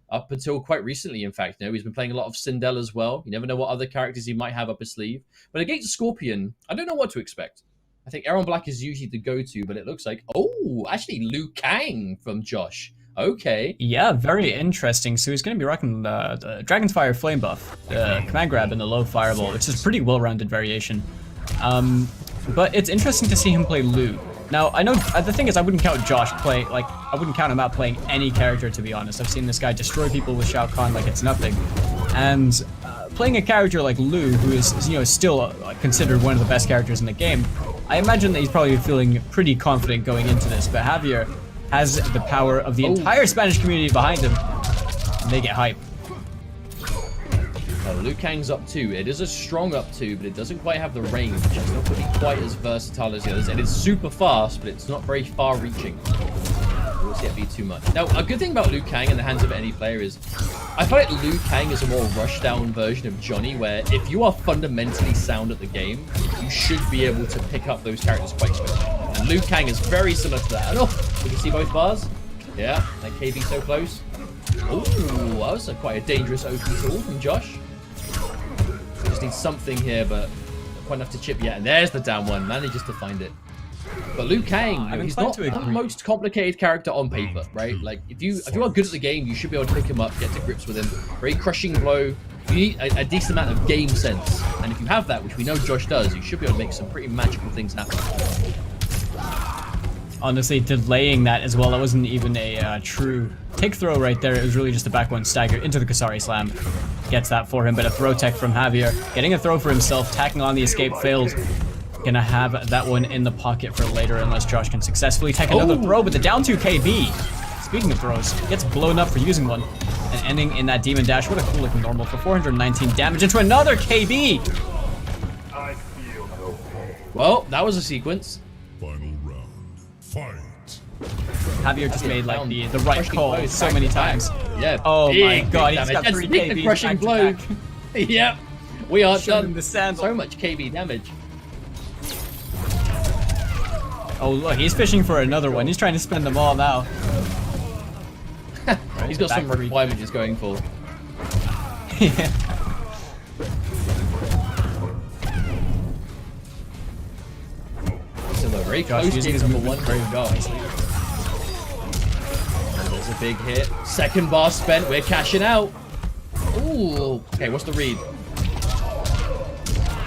up until quite recently. In fact, you know, he's been playing a lot of Sindel as well. You never know what other characters he might have up his sleeve. But against Scorpion, I don't know what to expect. I think Aeron Black is usually the go-to, but it looks like, oh, actually Liu Kang from Josh. Okay. Yeah, very interesting. So he's going to be rocking the Dragon's Fire Flame buff, the Command Grab, and the Low Fireball, which is pretty well-rounded variation. But it's interesting to see him play Liu. Now, I know the thing is, I wouldn't count Josh playing, like, I wouldn't count him out playing any character, to be honest. I've seen this guy destroy people with Shao Kahn like it's nothing. And playing a character like Liu, who is, you know, still considered one of the best characters in the game, I imagine that he's probably feeling pretty confident going into this. But Javier has the power of the entire Spanish community behind him, and they get hype. Liu Kang's up 2. It is a strong up 2, but it doesn't quite have the range. It's not really quite as versatile as the others. It is super fast, but it's not very far reaching. We'll see it be too much. Now, a good thing about Liu Kang in the hands of any player is I feel like Liu Kang is a more rushed down version of Johnny, where if you are fundamentally sound at the game, you should be able to pick up those characters quite quickly. And Liu Kang is very similar to that. And you can see both bars? Yeah, that KB so close. Ooh, that was quite a dangerous OP tool from Josh. Just need something here, but not quite enough to chip yet. And there's the down one. Manages to find it. But Liu Kang, he's not the most complicated character on paper, right? Like, if you are good at the game, you should be able to pick him up, get to grips with him. Very crushing blow. You need a decent amount of game sense. And if you have that, which we know Josh does, you should be able to make some pretty magical things happen. Honestly, delaying that as well, that wasn't even a true take throw right there. It was really just a back one stagger into the Kasari slam. Gets that for him, but a throw tech from Javier. Getting a throw for himself, tacking on the escape failed. Gonna have that one in the pocket for later unless Josh can successfully take another throw, but the down 2 KB, speaking of throws, gets blown up for using one. And ending in that Demon Dash. What a cool looking normal for 419 damage into another KB! I feel no pain. Well, that was a sequence. Final round. Fight. Javier just made like the right call so many times. Yeah. Oh my god, he's got 3 KB crushing blow. Yep. We are done. The sandal. So much KB damage. Oh look, he's fishing for another one. He's trying to spend them all now. He's got some requirement he's going for. Yeah. So the very close using his number 1 very guys. There's a big hit. Second bar spent. We're cashing out. Ooh. Okay, what's the read?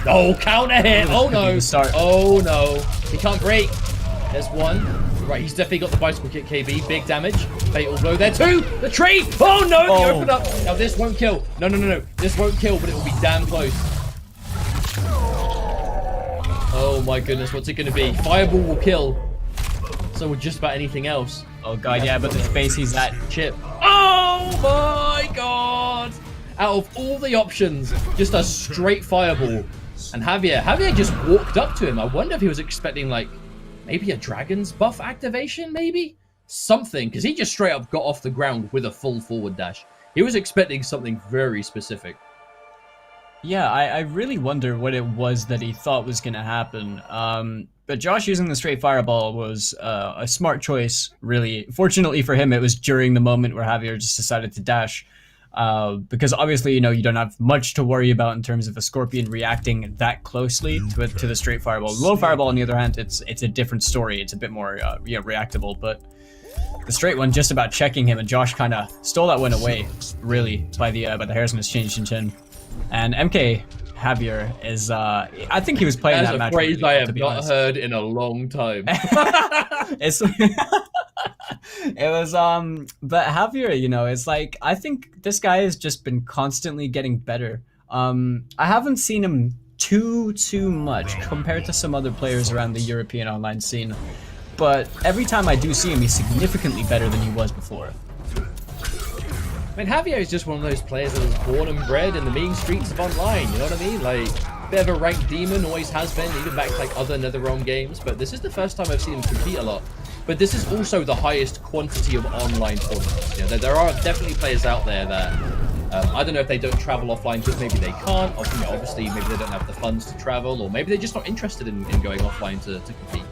Oh, counter hit. Oh no. Oh no. He can't break. There's one. Right, he's definitely got the bicycle kick KB. Big damage. Fatal blow there. 2. The tree. Oh no. He opened up. Now this won't kill. No. This won't kill, but it will be damn close. Oh my goodness. What's it going to be? Fireball will kill. So will just about anything else. Oh god, yeah, but the space he's at. Chip. Oh my god. Out of all the options, just a straight fireball. And Javier just walked up to him. I wonder if he was expecting like maybe a dragon's buff activation, maybe? Something, because he just straight up got off the ground with a full forward dash. He was expecting something very specific. Yeah, I really wonder what it was that he thought was going to happen. But Josh using the straight fireball was a smart choice, really. Fortunately for him, it was during the moment where Javier just decided to dash. Because obviously, you know, you don't have much to worry about in terms of a Scorpion reacting that closely to the straight fireball. Low fireball, on the other hand, it's a different story. It's a bit more reactable, but the straight one just about checking him, and Josh kind of stole that one away, really, by the hairs on his chin. And MK Javier is, I think he was playing that match. That's a phrase really I have not heard in a long time. It's it was but Javier, you know, it's like I think this guy has just been constantly getting better. I haven't seen him too much compared to some other players around the European online scene, but every time I do see him, he's significantly better than he was before. I mean, Javier is just one of those players that was born and bred in the mean streets of online, you know what I mean? Like, bit of a ranked demon, always has been, even back to like other NetherRealm games, but this is the first time I've seen him compete a lot. But this is also the highest quantity of online tournaments. You know, there are definitely players out there that, I don't know if they don't travel offline because maybe they can't, or you know, obviously maybe they don't have the funds to travel, or maybe they're just not interested in going offline to compete.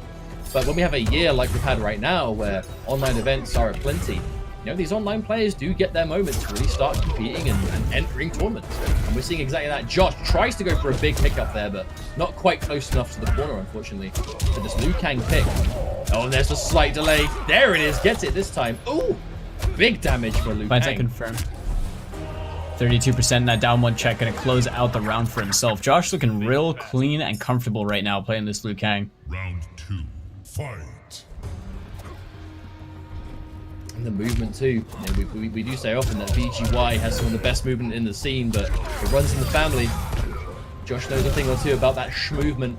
But when we have a year like we've had right now, where online events are aplenty, you know, these online players do get their moment to really start competing and entering tournaments. And we're seeing exactly that. Josh tries to go for a big pick up there, but not quite close enough to the corner, unfortunately, for this Liu Kang pick. Oh, and there's a slight delay. There it is. Gets it this time. Ooh, big damage for Liu Kang. Finds that confirmed. 32% that down one check, gonna close out the round for himself. Josh looking real clean and comfortable right now playing this Liu Kang. Round 2. Fight. And the movement too. You know, we do say often that VGY has some of the best movement in the scene, but it runs in the family. Josh knows a thing or two about that movement.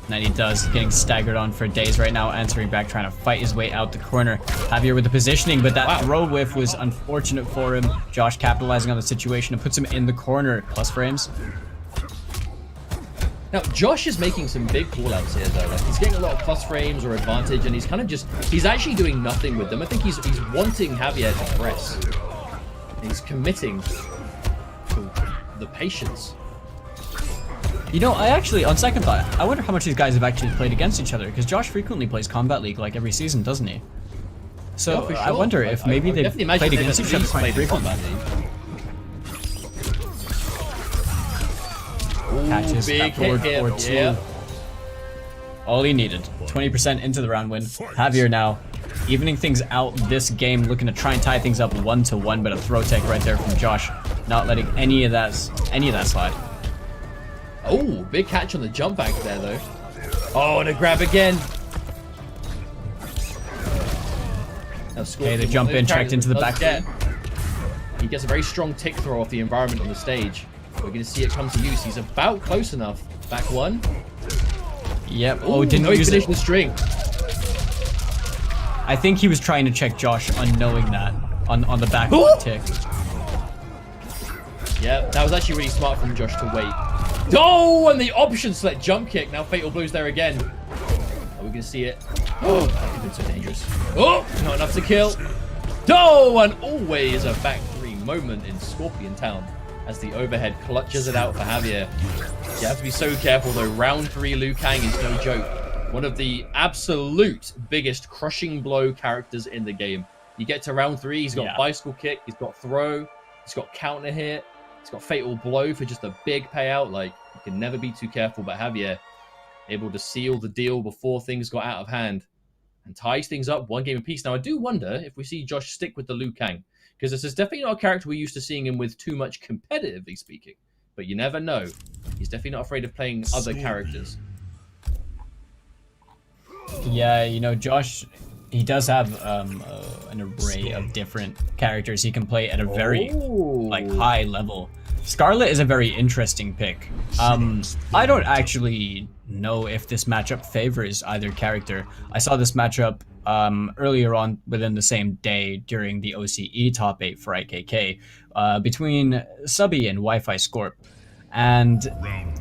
And then he does, getting staggered on for days right now, answering back, trying to fight his way out the corner. Javier with the positioning, but that throw whiff was unfortunate for him. Josh capitalizing on the situation and puts him in the corner. Plus frames. Now, Josh is making some big call-outs here, though. Like, he's getting a lot of plus frames or advantage, and he's kind of just... He's actually doing nothing with them. I think he's wanting Javier to press. He's committing to the patience. You know, I actually, on second thought, I wonder how much these guys have actually played against each other, because Josh frequently plays Combat League like every season, doesn't he? So Yeah, I wonder if maybe they've played against each other quite frequently. Catches that forward 4-2. Yeah. All he needed. 20% into the round win. Javier now evening things out this game, looking to try and tie things up 1-1, but a throw tech right there from Josh, not letting any of that slide. Oh, big catch on the jump back there, though. Oh, and a grab again. Okay, the jump in, tracked into the back. He gets a very strong tick throw off the environment on the stage. We're going to see it come to use. He's about close enough. Back one. Yep. Oh, didn't use finish it. the string. I think he was trying to check Josh unknowing that on the back one tick. Yeah, that was actually really smart from Josh to wait. Oh, and the option select jump kick. Now Fatal Blue's there again. Are we going to see it? Oh, that could have been so dangerous. Oh, not enough to kill. Oh, and always a back three moment in Scorpion Town as the overhead clutches it out for Javier. You have to be so careful, though. Round 3 Liu Kang is no joke. One of the absolute biggest crushing blow characters in the game. You get to round 3, he's got bicycle kick, he's got throw, he's got counter hit, he's got fatal blow for just a big payout. Like, you can never be too careful, but Javier able to seal the deal before things got out of hand and ties things up 1 game apiece. Now, I do wonder if we see Josh stick with the Liu Kang, because this is definitely not a character we're used to seeing him with too much competitively speaking. But you never know. He's definitely not afraid of playing other characters. Yeah, you know, Josh, he does have an array of different characters he can play at a very high level. Scarlet is a very interesting pick. I don't actually know if this matchup favors either character. I saw this matchup earlier on within the same day during the OCE top 8 for IKK between Subby and Wi-Fi Scorp. And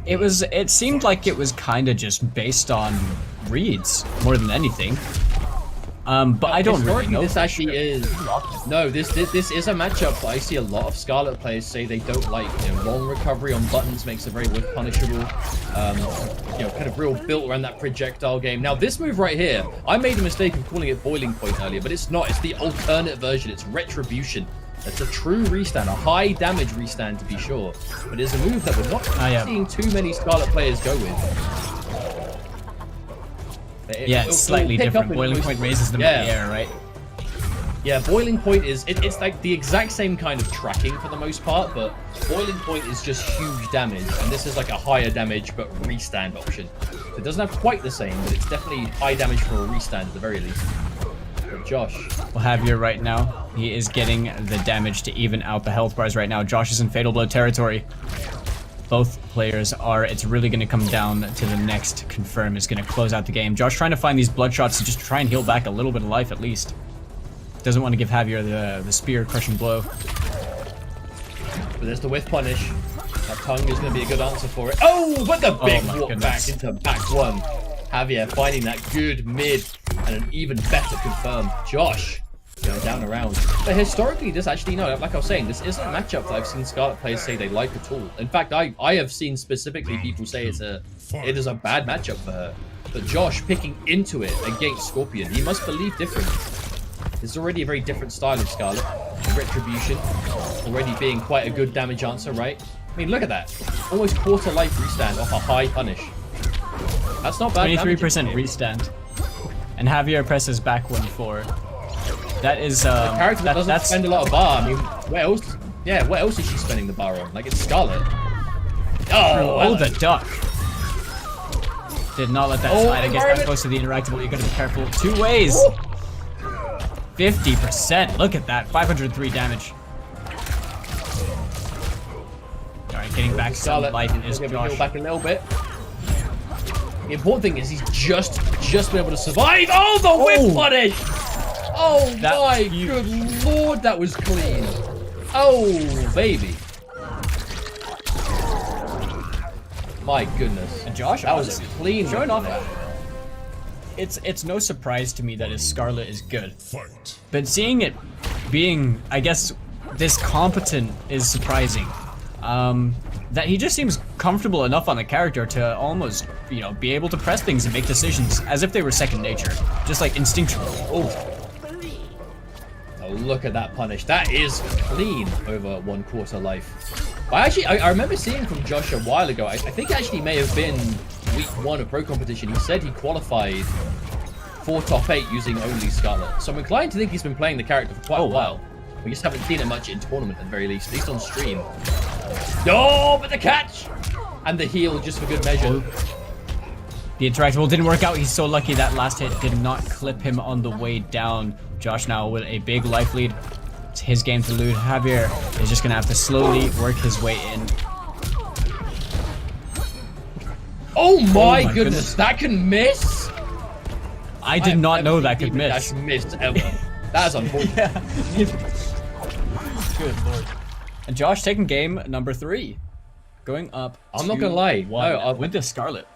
it seemed like it was kind of just based on reads more than anything. But I don't really know. This actually is this is a matchup that I see a lot of Scarlet players say they don't like. You know, long recovery on buttons makes it very whiff punishable. You know, kind of real built around that projectile game. Now this move right here, I made a mistake of calling it Boiling Point earlier, but it's not. It's the alternate version. It's Retribution. It's a true restand, a high damage restand to be sure. But it's a move that we're not seeing too many Scarlet players go with. It's slightly different. Boiling Point raises them in the air, right? Yeah, Boiling Point is, it's like the exact same kind of tracking for the most part, but Boiling Point is just huge damage, and this is like a higher damage but restand option. So it doesn't have quite the same, but it's definitely high damage for a restand at the very least. But Josh. We'll have Javier right now. He is getting the damage to even out the health bars right now. Josh is in Fatal Blow territory. Both players are. It's really going to come down to the next confirm is going to close out the game. Josh trying to find these blood-shots to just try and heal back a little bit of life at least. Doesn't want to give Javier the spear crushing blow. But there's the whiff punish. That tongue is going to be a good answer for it. Oh, but the big walk back into back one. Javier finding that good mid and an even better confirm. Josh going down around. But historically, this actually, no, like I was saying, this isn't a matchup that I've seen Scarlet players say they like at all. In fact, I have seen specifically people say it is a bad matchup for her. But Josh picking into it against Scorpion, he must believe different. It's already a very different style of Scarlet. Retribution already being quite a good damage answer, right? I mean, look at that. Almost quarter life restand off a high punish. That's not bad. 23% restand. And Javier presses back 1-4. That is a character that doesn't spend a lot of bar. I mean, where else? Yeah, what else is she spending the bar on? Like, it's Scarlet. Oh, the duck. Did not let that slide. I guess that close to the interactable. You gotta be careful. 2 ways. 50%. Look at that. 503 damage. Alright, getting back some life is Josh. Back a little bit. The important thing is he's just been able to survive. Oh, the whip punish! Oh my good lord, that was clean. Oh, baby. My goodness. And Josh, that was a clean showing off. It's no surprise to me that his Scarlet is good. Fight. But seeing it being, I guess, this competent is surprising. That he just seems comfortable enough on the character to almost, you know, be able to press things and make decisions as if they were second nature. Just like instinctually. Oh, look at that punish. That is clean over 1/4 life. I remember seeing from Josh a while ago, I think actually may have been week 1 of Pro Competition. He said he qualified for top 8 using only Scarlet. So I'm inclined to think he's been playing the character for quite a while. We just haven't seen it much in tournament at the very least, at least on stream. Oh, but the catch! And the heal just for good measure. The interactable didn't work out. He's so lucky that last hit did not clip him on the way down. Josh now with a big life lead. It's his game to lose. Javier is just gonna have to slowly work his way in. Oh my goodness, that can miss? I did not know that could miss. That's missed ever. That's unfortunate. Good lord. And Josh taking game number 3. Going up. I'm not gonna lie. No, with the Scarlet.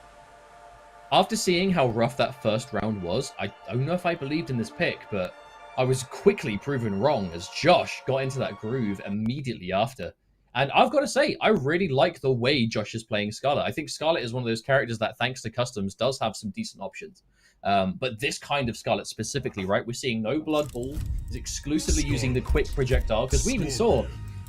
After seeing how rough that first round was, I don't know if I believed in this pick, but I was quickly proven wrong as Josh got into that groove immediately after. And I've got to say, I really like the way Josh is playing Scarlet. I think Scarlet is one of those characters that, thanks to customs, does have some decent options. But this kind of Scarlet specifically, right? We're seeing no blood ball. He's exclusively using the quick projectile, because we even saw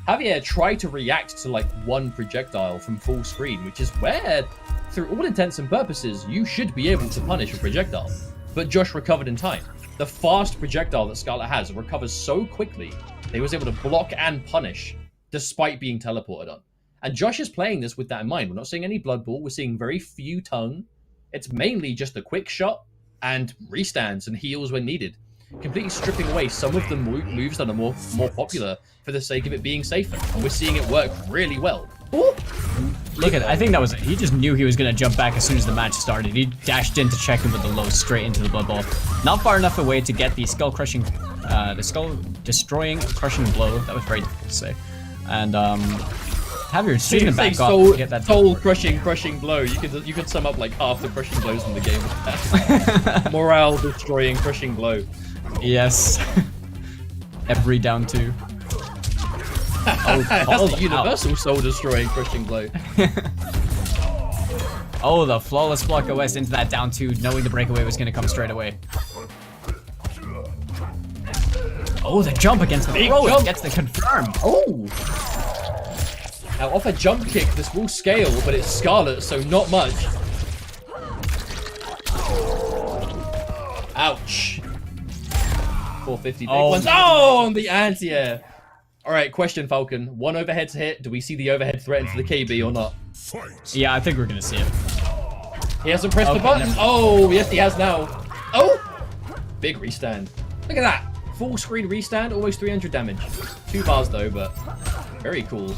Javier try to react to like one projectile from full screen, which is where, through all intents and purposes, you should be able to punish a projectile. But Josh recovered in time. The fast projectile that Scarlet has recovers so quickly that he was able to block and punish despite being teleported on. And Josh is playing this with that in mind. We're not seeing any blood ball. We're seeing very few tongue. It's mainly just a quick shot and restands and heals when needed. Completely stripping away some of the moves that are more popular for the sake of it being safer. And we're seeing it work really well. Ooh. Look at it. I think that was it. He just knew he was going to jump back as soon as the match started. He dashed in to check him with the low straight into the blood ball. Not far enough away to get the skull destroying crushing blow. That was very difficult to say. And Javier just taking it back off to get that soul crushing blow. You could sum up like half the crushing blows in the game with that. Morale destroying crushing blow. Yes. Every down 2. That's the universal soul destroying crushing blow. Oh, the flawless block OS into that down 2, knowing the breakaway was going to come straight away. Oh, the jump against the throw gets the confirm. Oh. Now off a jump kick, this will scale, but it's Scarlet, so not much. Ouch. 450 big ones. Oh, on the anti-air. All right, question, Falcon. One overhead hit. Do we see the overhead threat into the KB or not? Yeah, I think we're going to see it. He hasn't pressed the button. Oh, yes, he has now. Oh, big restand. Look at that. Full screen restand, almost 300 damage. 2 bars though, but very cool.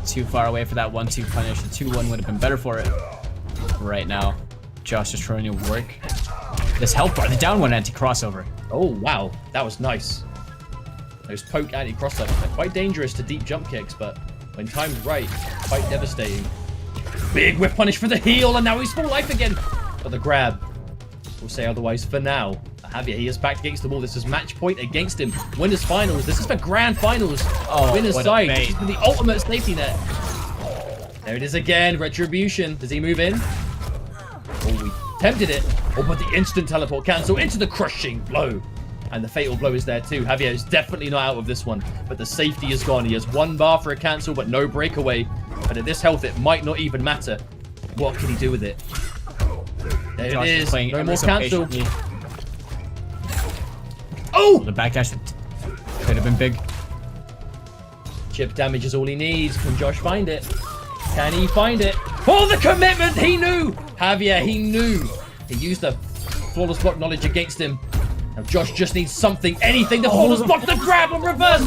Too far away for that 1-2 punish. The 2-1 would have been better for it. Right now, Josh is trying to work this health bar. The down 1 anti-crossover. Oh, wow. That was nice. Those poke anti-crossovers, they're quite dangerous to deep jump kicks, but when timed right, quite devastating. Big whip punish for the heal, and now he's full life again. But the grab, we'll say otherwise for now. Javier, he is back against the wall. This is match point against him. Winners finals. This is for grand finals. Oh, winners side. This is for the ultimate safety net. There it is again. Retribution. Does he move in? Oh, we tempted it. Oh, but the instant teleport cancel into the crushing blow. And the fatal blow is there too. Javier is definitely not out of this one. But the safety is gone. He has 1 bar for a cancel, but no breakaway. But at this health, it might not even matter. What can he do with it? There Josh it is. No more so cancel. Patiently. Oh! The backdash could have been big. Chip damage is all he needs. Can Josh find it? Can he find it? Oh, the commitment! He knew! Javier, he knew. He used the flawless block knowledge against him. Now Josh just needs something, anything. The flawless block, the grab on reverse!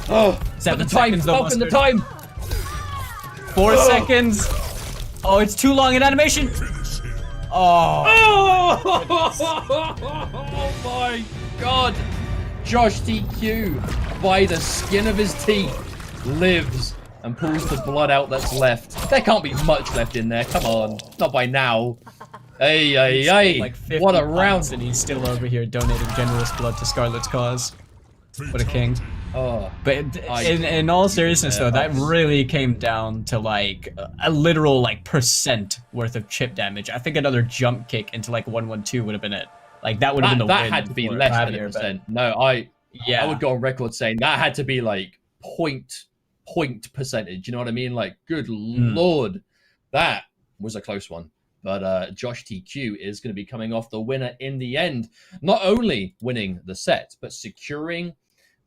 Oh, 7 the time, seconds, Falcon, the time! 4 seconds! Oh, it's too long in animation! Oh! Oh my god! Josh TQ, by the skin of his teeth, lives and pulls the blood out that's left. There can't be much left in there. Come on, not by now. Hey, hey, hey! Like 50 What a round! points, and he's still over here donating generous blood to Scarlet's cause. What a king! Oh, but in all seriousness, though, that really came down to like a literal like % worth of chip damage. I think another jump kick into like 112 would have been it. Like that would have been the win. That had to be less than a percent. No, I would go on record saying that had to be like point percentage. You know what I mean? Like, good lord, that was a close one. But Josh TQ is going to be coming off the winner in the end. Not only winning the set, but securing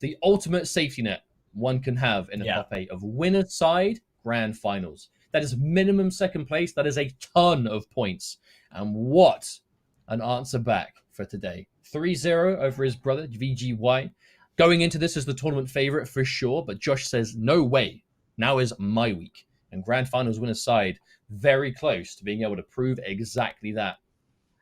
the ultimate safety net one can have in a top 8 of winner side grand finals. That is minimum second place. That is a ton of points. And what an answer back for today. 3-0 over his brother, VGY. Going into this as the tournament favorite for sure, but Josh says, no way. Now is my week. And grand finals winner side, very close to being able to prove exactly that.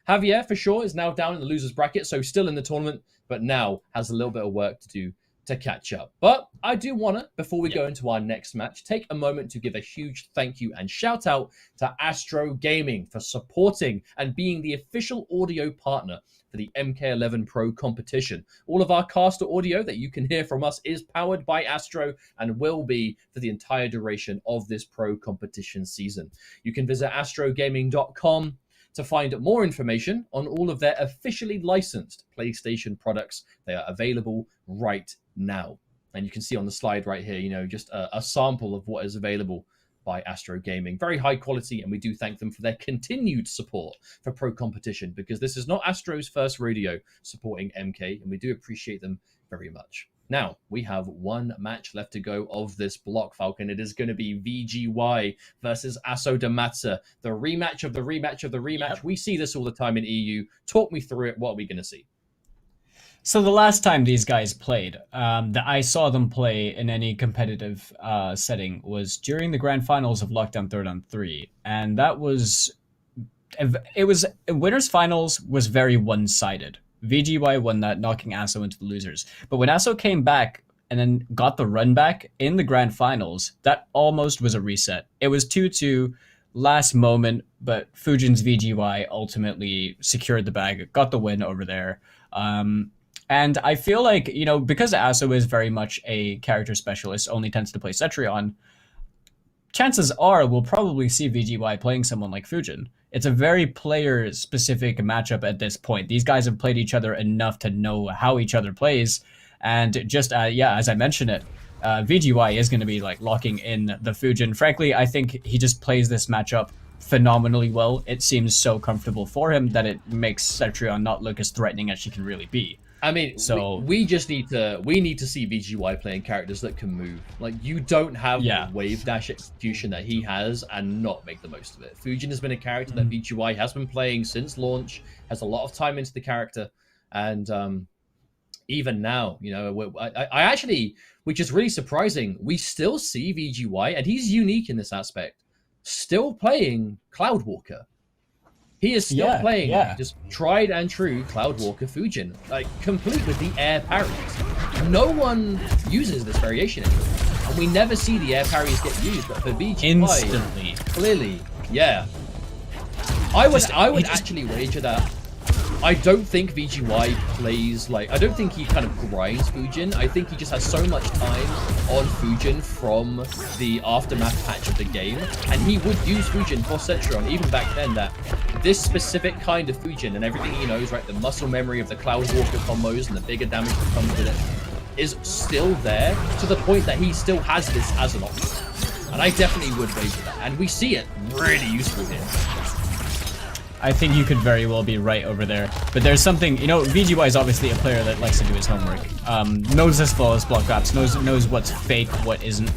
Javier, for sure, is now down in the loser's bracket, so still in the tournament, but now has a little bit of work to do to catch up. But I do want to, before we go into our next match, take a moment to give a huge thank you and shout out to Astro Gaming for supporting and being the official audio partner for the MK11 Pro competition. All of our caster audio that you can hear from us is powered by Astro and will be for the entire duration of this pro competition season. You can visit astrogaming.com to find more information on all of their officially licensed PlayStation products. They are available right now. And you can see on the slide right here, you know, just a sample of what is available by Astro Gaming. Very high quality, and we do thank them for their continued support for Pro Competition, because this is not Astro's first rodeo supporting MK, and we do appreciate them very much. Now, we have one match left to go of this block, Falcon. It is going to be VGY versus Asso Damatsa, the rematch of the rematch of the rematch. Yep. We see this all the time in EU. Talk me through it. What are we going to see? So the last time these guys played, that I saw them play in any competitive setting was during the grand finals of Lockdown 3-on-3. And that was, winners finals was very one-sided. VGY won that, knocking Asso into the losers. But when Asso came back and then got the run back in the grand finals, that almost was a reset. It was 2-2, last moment, but Fujin's VGY ultimately secured the bag, got the win over there. And I feel like, you know, because Asso is very much a character specialist, only tends to play Cetrion, chances are we'll probably see VGY playing someone like Fujin. It's a very player-specific matchup at this point. These guys have played each other enough to know how each other plays. And just, as I mentioned it, VGY is going to be like locking in the Fujin. Frankly, I think he just plays this matchup phenomenally well. It seems so comfortable for him that it makes Cetrion not look as threatening as she can really be. I mean, so we just need to see VGY playing characters that can move. Like, you don't have the wave dash execution that he has and not make the most of it. Fujin has been a character that VGY has been playing since launch, has a lot of time into the character, and even now, you know, I actually, which is really surprising, we still see VGY, and he's unique in this aspect, still playing Cloudwalker. He is still playing just tried and true Cloudwalker Fujin, like complete with the air parries. No one uses this variation anymore, and we never see the air parries get used. But for VGY, instantly, clearly, I would actually wager that. I don't think VGY plays like, I don't think he kind of grinds Fujin. I think he just has so much time on Fujin from the aftermath patch of the game, and he would use Fujin for Cetrion even back then, that this specific kind of Fujin and everything he knows, right, the muscle memory of the Cloudwalker combos and the bigger damage that comes with it is still there, to the point that he still has this as an option. And I definitely would wager that, and we see it really useful here. I think you could very well be right over there. But there's something, you know, VGY is obviously a player that likes to do his homework. Knows as well as block ups, knows what's fake, what isn't.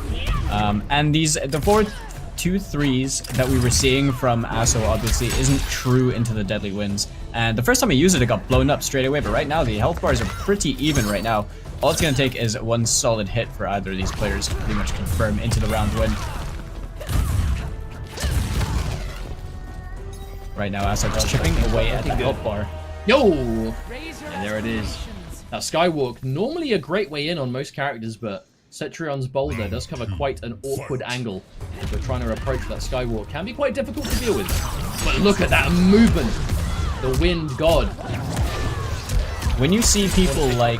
And the 4-2-3s that we were seeing from Asso obviously isn't true into the deadly wins. And the first time I used it, it got blown up straight away. But right now, the health bars are pretty even right now. All it's going to take is one solid hit for either of these players to pretty much confirm into the round win. right now. Asso just chipping away at the health bar. Yo! And there it is. Now, Skywalk, normally a great way in on most characters, but Cetrion's boulder does cover quite an awkward angle. If we're trying to approach that Skywalk, can be quite difficult to deal with. But look at that movement! The wind god. When you see people like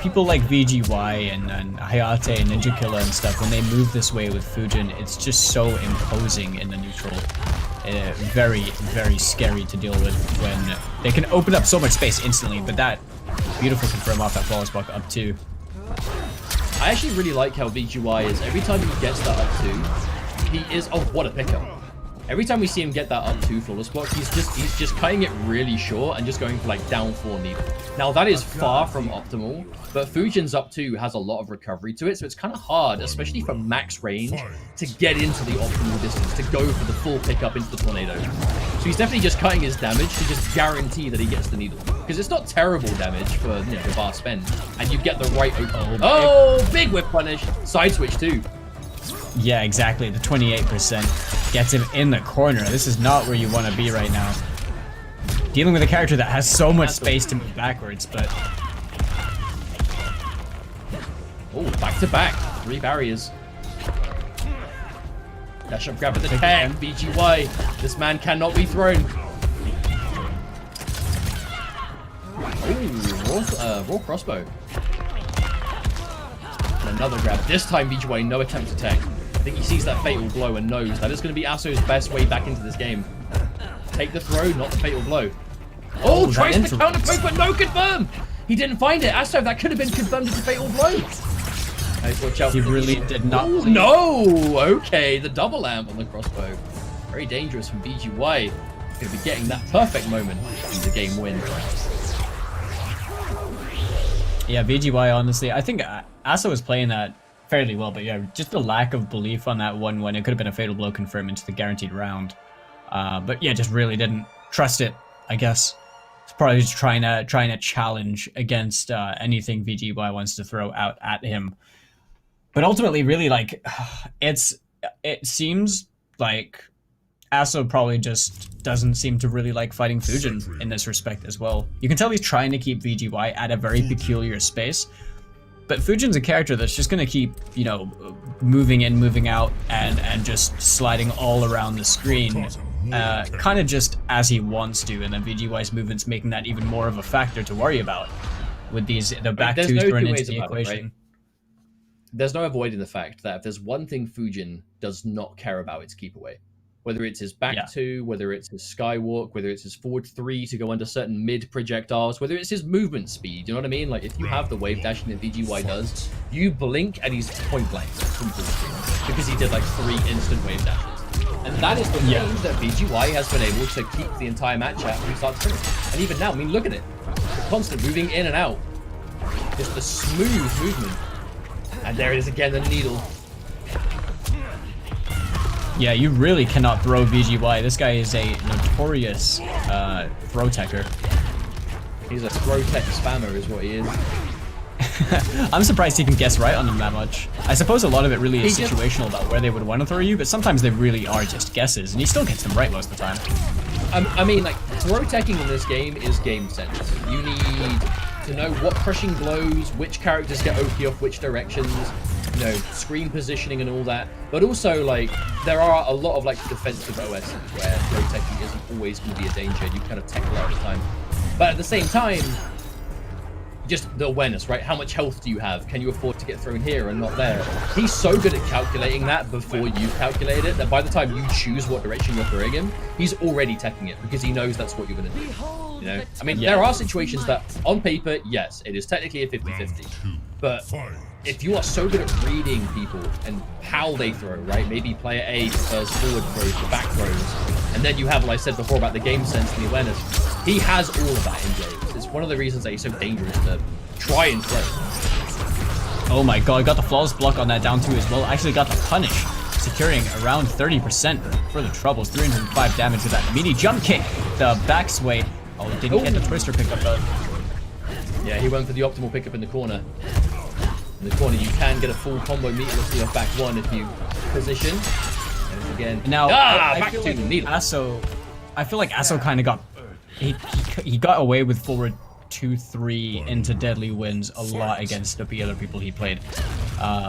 VGY and Hayate and Ninja Killer and stuff, when they move this way with Fujin, it's just so imposing in the neutral. Very, very scary to deal with when they can open up so much space instantly, but that beautiful confirm off that flawless block up 2. I actually really like how VGY is, every time he gets that up 2, he is, oh, what a pickup. Every time we see him get that up 2 flawless block, he's just cutting it really short and just going for like down 4 needle. Now that is far from optimal, but Fujin's up 2 has a lot of recovery to it, so it's kind of hard, especially for max range, to get into the optimal distance, to go for the full pickup into the tornado. So he's definitely just cutting his damage to just guarantee that he gets the needle. Because it's not terrible damage for, you know, the bar spend, and you get the right open. Oh, big whip punish! Side switch too. Yeah, exactly. The 28% gets him in the corner. This is not where you want to be right now. Dealing with a character that has so much space to move backwards, but... Oh, back to back. 3 barriers. Dash up, grab at the tag. BGY. This man cannot be thrown. Oh, raw crossbow. And another grab. This time BGY, no attempt to tag. I think he sees that fatal blow and knows that is going to be Asso's best way back into this game. Take the throw, not the fatal blow. Oh, tries to counter poke, but no confirm! He didn't find it. Asso, that could have been confirmed as a fatal blow. Nice, watch out. He really did not. Ooh, no! Okay, the double amp on the crossbow. Very dangerous from BGY. Going to be getting that perfect moment in the game win. Yeah, VGY, honestly, I think Asso was playing that fairly well, but yeah, just the lack of belief on that 1-1. It could have been a fatal blow confirm into the guaranteed round. But yeah, just really didn't trust it, I guess. It's probably just trying to challenge against anything VGY wants to throw out at him. But ultimately, really, like, it seems like Asso probably just doesn't seem to really like fighting Fujin in this respect as well. You can tell he's trying to keep VGY at a very peculiar space, but Fujin's a character that's just going to keep, you know, moving in, moving out, and just sliding all around the screen, kind of just as he wants to, and then VGY's movements making that even more of a factor to worry about with the back twos thrown into the equation. Right? There's no avoiding the fact that if there's one thing Fujin does not care about, it's keep away. Whether it's his back 2, whether it's his skywalk, whether it's his forward 3 to go under certain mid projectiles, whether it's his movement speed, you know what I mean? Like, if you have the wave dashing that VGY does, you blink and he's point blank because he did like 3 instant wave dashes. And that is the range that VGY has been able to keep the entire match at from start to finish. And even now, I mean, look at it. The constant moving in and out. Just the smooth movement. And there it is again, the needle. Yeah, you really cannot throw VGY. This guy is a notorious throw techer. He's a throw tech spammer is what he is. I'm surprised he can guess right on them that much. I suppose a lot of it really is situational about where they would want to throw you, but sometimes they really are just guesses, and he still gets them right most of the time. I mean, like, throw teching in this game is game sense. You need to know what crushing blows, which characters get OP off which directions, you know, screen positioning and all that. But also, like, there are a lot of, like, defensive OSs where throw teching isn't always going to be a danger. You kind of tech a lot of the time. But at the same time, just the awareness, right? How much health do you have? Can you afford to get thrown here and not there? He's so good at calculating that before you've calculated it, that by the time you choose what direction you're throwing him, he's already teching it because he knows that's what you're going to do. You know? I mean, there are situations that, on paper, yes, it is technically a 50-50. But if you are so good at reading people and how they throw, right? Maybe player A prefers forward throws to back throws. And then you have, like I said before, about the game sense and the awareness. He has all of that in games. It's one of the reasons that he's so dangerous to try and throw. Oh my god, got the flawless block on that down 2 as well. Actually got the punish, securing around 30% for the troubles. 305 damage with that mini jump kick. The back sway. Oh, didn't get the twister pickup though. Yeah, he went for the optimal pickup in the corner. In the corner, you can get a full combo meatlessly off back 1 if you position. And again. Now, I back feel to like needle. Asso I feel like Asso kind of got he got away with forward 2-3 into deadly wins a lot against the other people he played.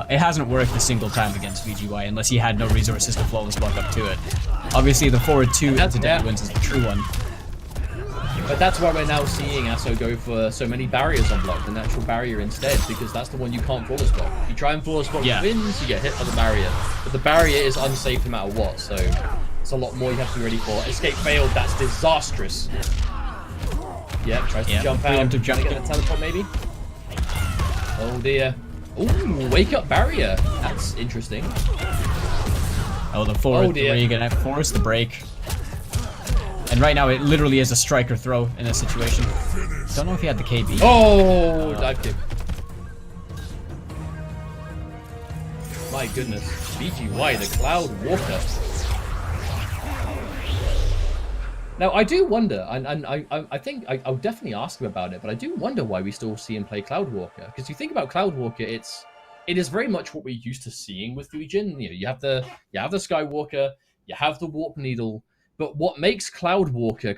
It hasn't worked a single time against VGY unless he had no resources to flawless block up to it. Obviously, the forward 2 into deadly wins is the true one. But that's why we're now seeing Asso go for so many barriers on block, the natural barrier instead, because that's the one you can't flawless block. If you try and flawless block wins, you get hit by the barrier. But the barrier is unsafe no matter what, so it's a lot more you have to be ready for. Escape failed, that's disastrous. Yeah, tries to jump out. To get the teleport maybe. Oh dear. Ooh, wake up barrier. That's interesting. Oh, the forward 3 gonna force the break. And right now, it literally is a striker throw in this situation. Don't know if he had the KB. Oh, dive kick. My goodness. BGY, the Cloud Walker. Now, I do wonder, and I think I'll definitely ask him about it, but I do wonder why we still see him play Cloud Walker. Because you think about Cloud Walker, it is very much what we're used to seeing with Fujin. You know, you have the Skywalker, you have the Warp Needle. But what makes Cloud Walker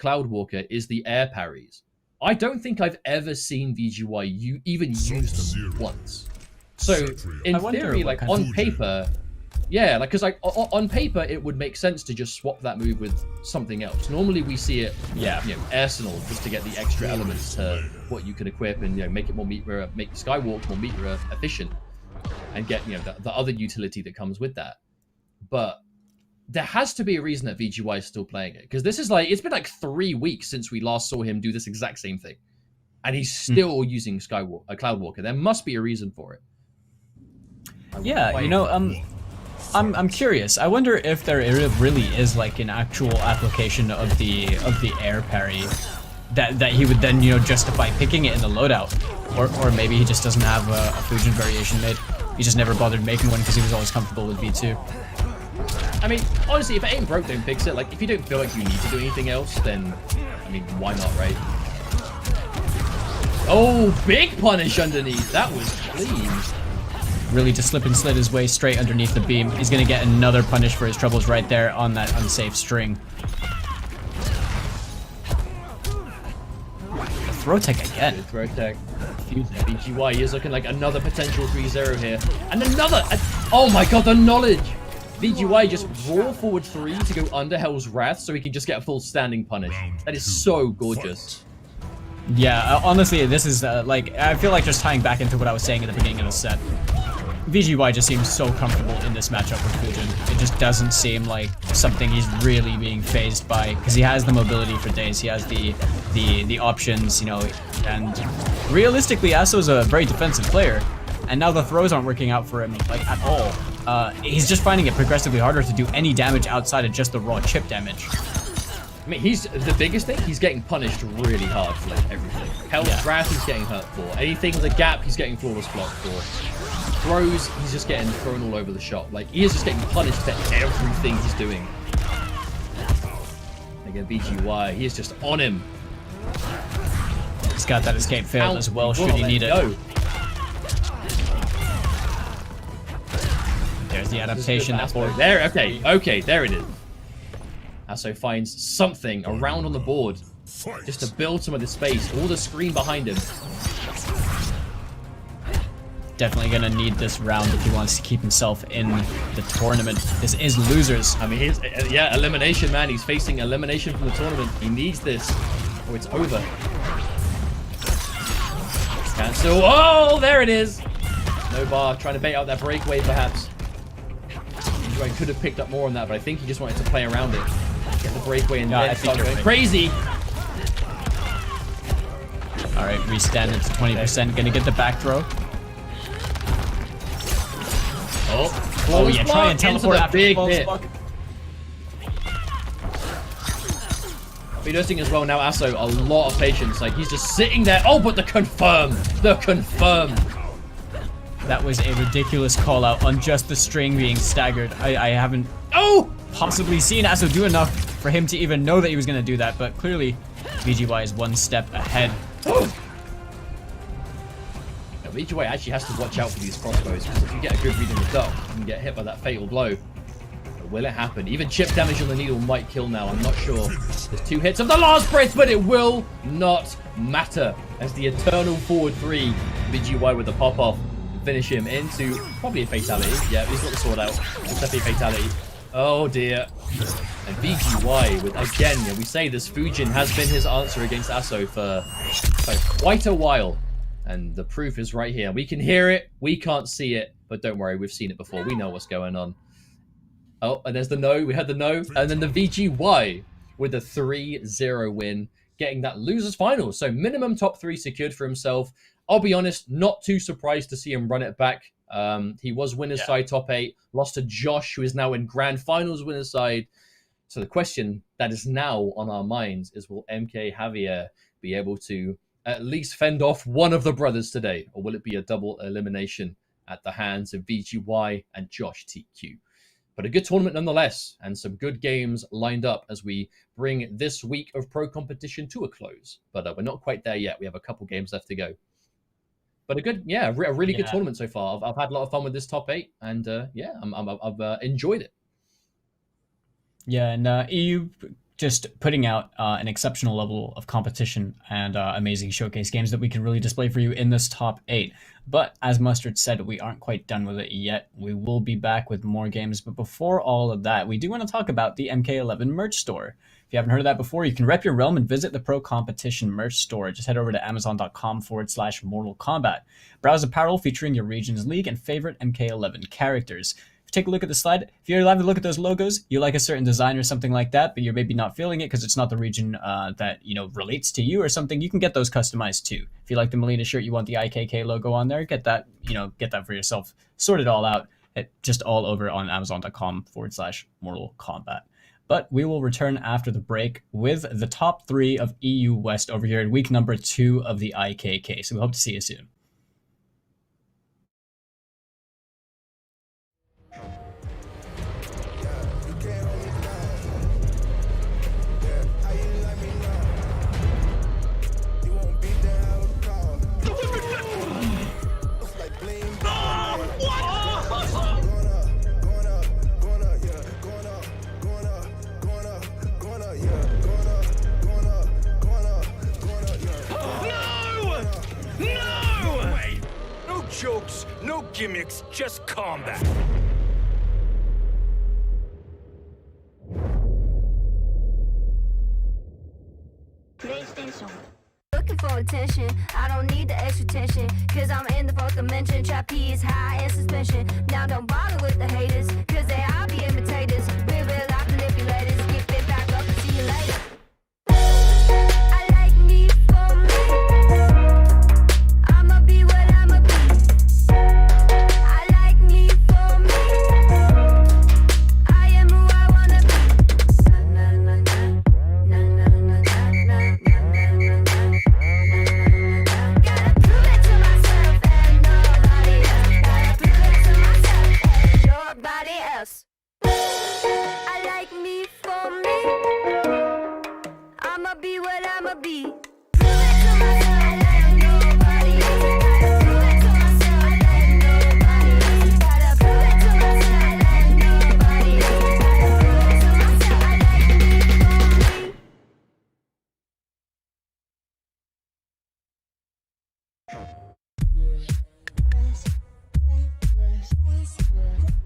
is the air parries. I don't think I've ever seen VGY even use them once. So in theory, like on paper, yeah, like because like on paper it would make sense to just swap that move with something else. Normally we see it, you know, arsenal just to get the extra elements to what you can equip and make it more make Skywalk more meter efficient, and get the other utility that comes with that. But there has to be a reason that VGY is still playing it, because this is like, it's been like 3 weeks since we last saw him do this exact same thing, and he's still using Cloud Walker. There must be a reason for it. Yeah, I'm curious. I wonder if there really is like an actual application of the air parry that he would then justify picking it in the loadout, or maybe he just doesn't have a Fujin variation made. He just never bothered making one because he was always comfortable with V2. I mean, honestly, if it ain't broke, don't fix it. Like, if you don't feel like you need to do anything else, then, I mean, why not, right? Oh, big punish underneath. That was clean. Really just slip and slid his way straight underneath the beam. He's going to get another punish for his troubles right there on that unsafe string. The throw tech again. Good throw tech. BGY is looking like another potential 3-0 here. And another! Oh my god, the knowledge! VGY just raw forward 3 to go under Hell's Wrath so he can just get a full standing punish. That is so gorgeous. Yeah, honestly, this is like, I feel like just tying back into what I was saying at the beginning of the set. VGY just seems so comfortable in this matchup with Fujin. It just doesn't seem like something he's really being phased by, because he has the mobility for days, he has the options, and realistically, Asso's a very defensive player, and now the throws aren't working out for him, like, at all. He's just finding it progressively harder to do any damage outside of just the raw chip damage. I mean, the biggest thing, he's getting punished really hard for like everything. Hell's Wrath he's getting hurt for. Anything with a gap, he's getting flawless block for. Throws, he's just getting thrown all over the shop. Like, he is just getting punished for everything he's doing. Again, BGY, he is just on him. He's got that escape failed as well, should he need it. There's the adaptation. There, okay, there it is. Asso finds something around on the board just to build some of the space. All the screen behind him. Definitely gonna need this round if he wants to keep himself in the tournament. This is losers. I mean, elimination, man. He's facing elimination from the tournament. He needs this, or it's over. Cancel. Oh, there it is. No bar. Trying to bait out that breakaway, perhaps. I could have picked up more on that, but I think he just wanted to play around it. Get the breakaway and then start going crazy. All right, restand it to 20%. Gonna get the back throw. Oh yeah, try and teleport after the big hit. Be noticing as well now, Asso, a lot of patience. Like, he's just sitting there. Oh, but the confirm. That was a ridiculous call out on just the string being staggered. I haven't possibly seen Asso do enough for him to even know that he was going to do that, but clearly VGY is one step ahead. Now, VGY actually has to watch out for these crossbows, because if you get a good read in the dark, you can get hit by that fatal blow. will it happen? Even chip damage on the needle might kill now. I'm not sure. There's 2 hits of the last breath, but it will not matter as the eternal forward 3 VGY with the pop-off finish him into probably a fatality. Yeah, he's got the sword out. It's definitely a fatality. Oh dear. And VGY with, again, yeah, we say this Fujin has been his answer against Asso for quite a while. And the proof is right here. We can hear it, we can't see it, but don't worry, we've seen it before. We know what's going on. Oh, and there's the no. We had the no. And then the VGY with a 3-0 win, getting that losers final. So minimum top 3 secured for himself. I'll be honest, not too surprised to see him run it back. He was winner's side top 8, lost to Josh, who is now in grand finals winner's side. So the question that is now on our minds is, will MK Javier be able to at least fend off one of the brothers today? Or will it be a double elimination at the hands of VGY and Josh TQ? But a good tournament nonetheless, and some good games lined up as we bring this week of pro competition to a close. But we're not quite there yet. We have a couple games left to go. But a good, a really good tournament so far. I've had a lot of fun with this top 8, and I've enjoyed it. Yeah, and EU just putting out an exceptional level of competition and amazing showcase games that we can really display for you in this top 8. But as Mustard said, we aren't quite done with it yet. We will be back with more games. But before all of that, we do want to talk about the MK11 merch store. If you haven't heard of that before, you can rep your realm and visit the Pro Competition merch store. Just head over to amazon.com/Mortal Kombat. Browse apparel featuring your region's league and favorite MK11 characters. Take a look at the slide. If you're allowed to look at those logos, you like a certain design or something like that, but you're maybe not feeling it because it's not the region that relates to you or something, you can get those customized too. If you like the Melina shirt, you want the IKK logo on there, get that for yourself. Sort it all out. Just all over on amazon.com/Mortal Kombat. But we will return after the break with the top 3 of EU West over here in week number 2 of the IKK. So we hope to see you soon. Jokes, no gimmicks, just combat. PlayStation. Looking for attention, I don't need the extra tension, cause I'm in the 4th dimension, trapeze high in suspension. Now don't bother with the haters, cause they all be imitators. We're real life manipulators, get fit back up and see you later. I like me for me, I'ma be what I'ma be. I like me for me, I am who I wanna be. Na na na na na na na na na na na. Gotta prove it to myself and nobody else. Gotta prove it to myself and nobody else. I like me for me, I'ma be what I'ma be. Prove it to myself and nobody else. Gotta prove it to myself and nobody else. Gotta prove it to myself and nobody else. Gotta prove it to myself. I like me for me.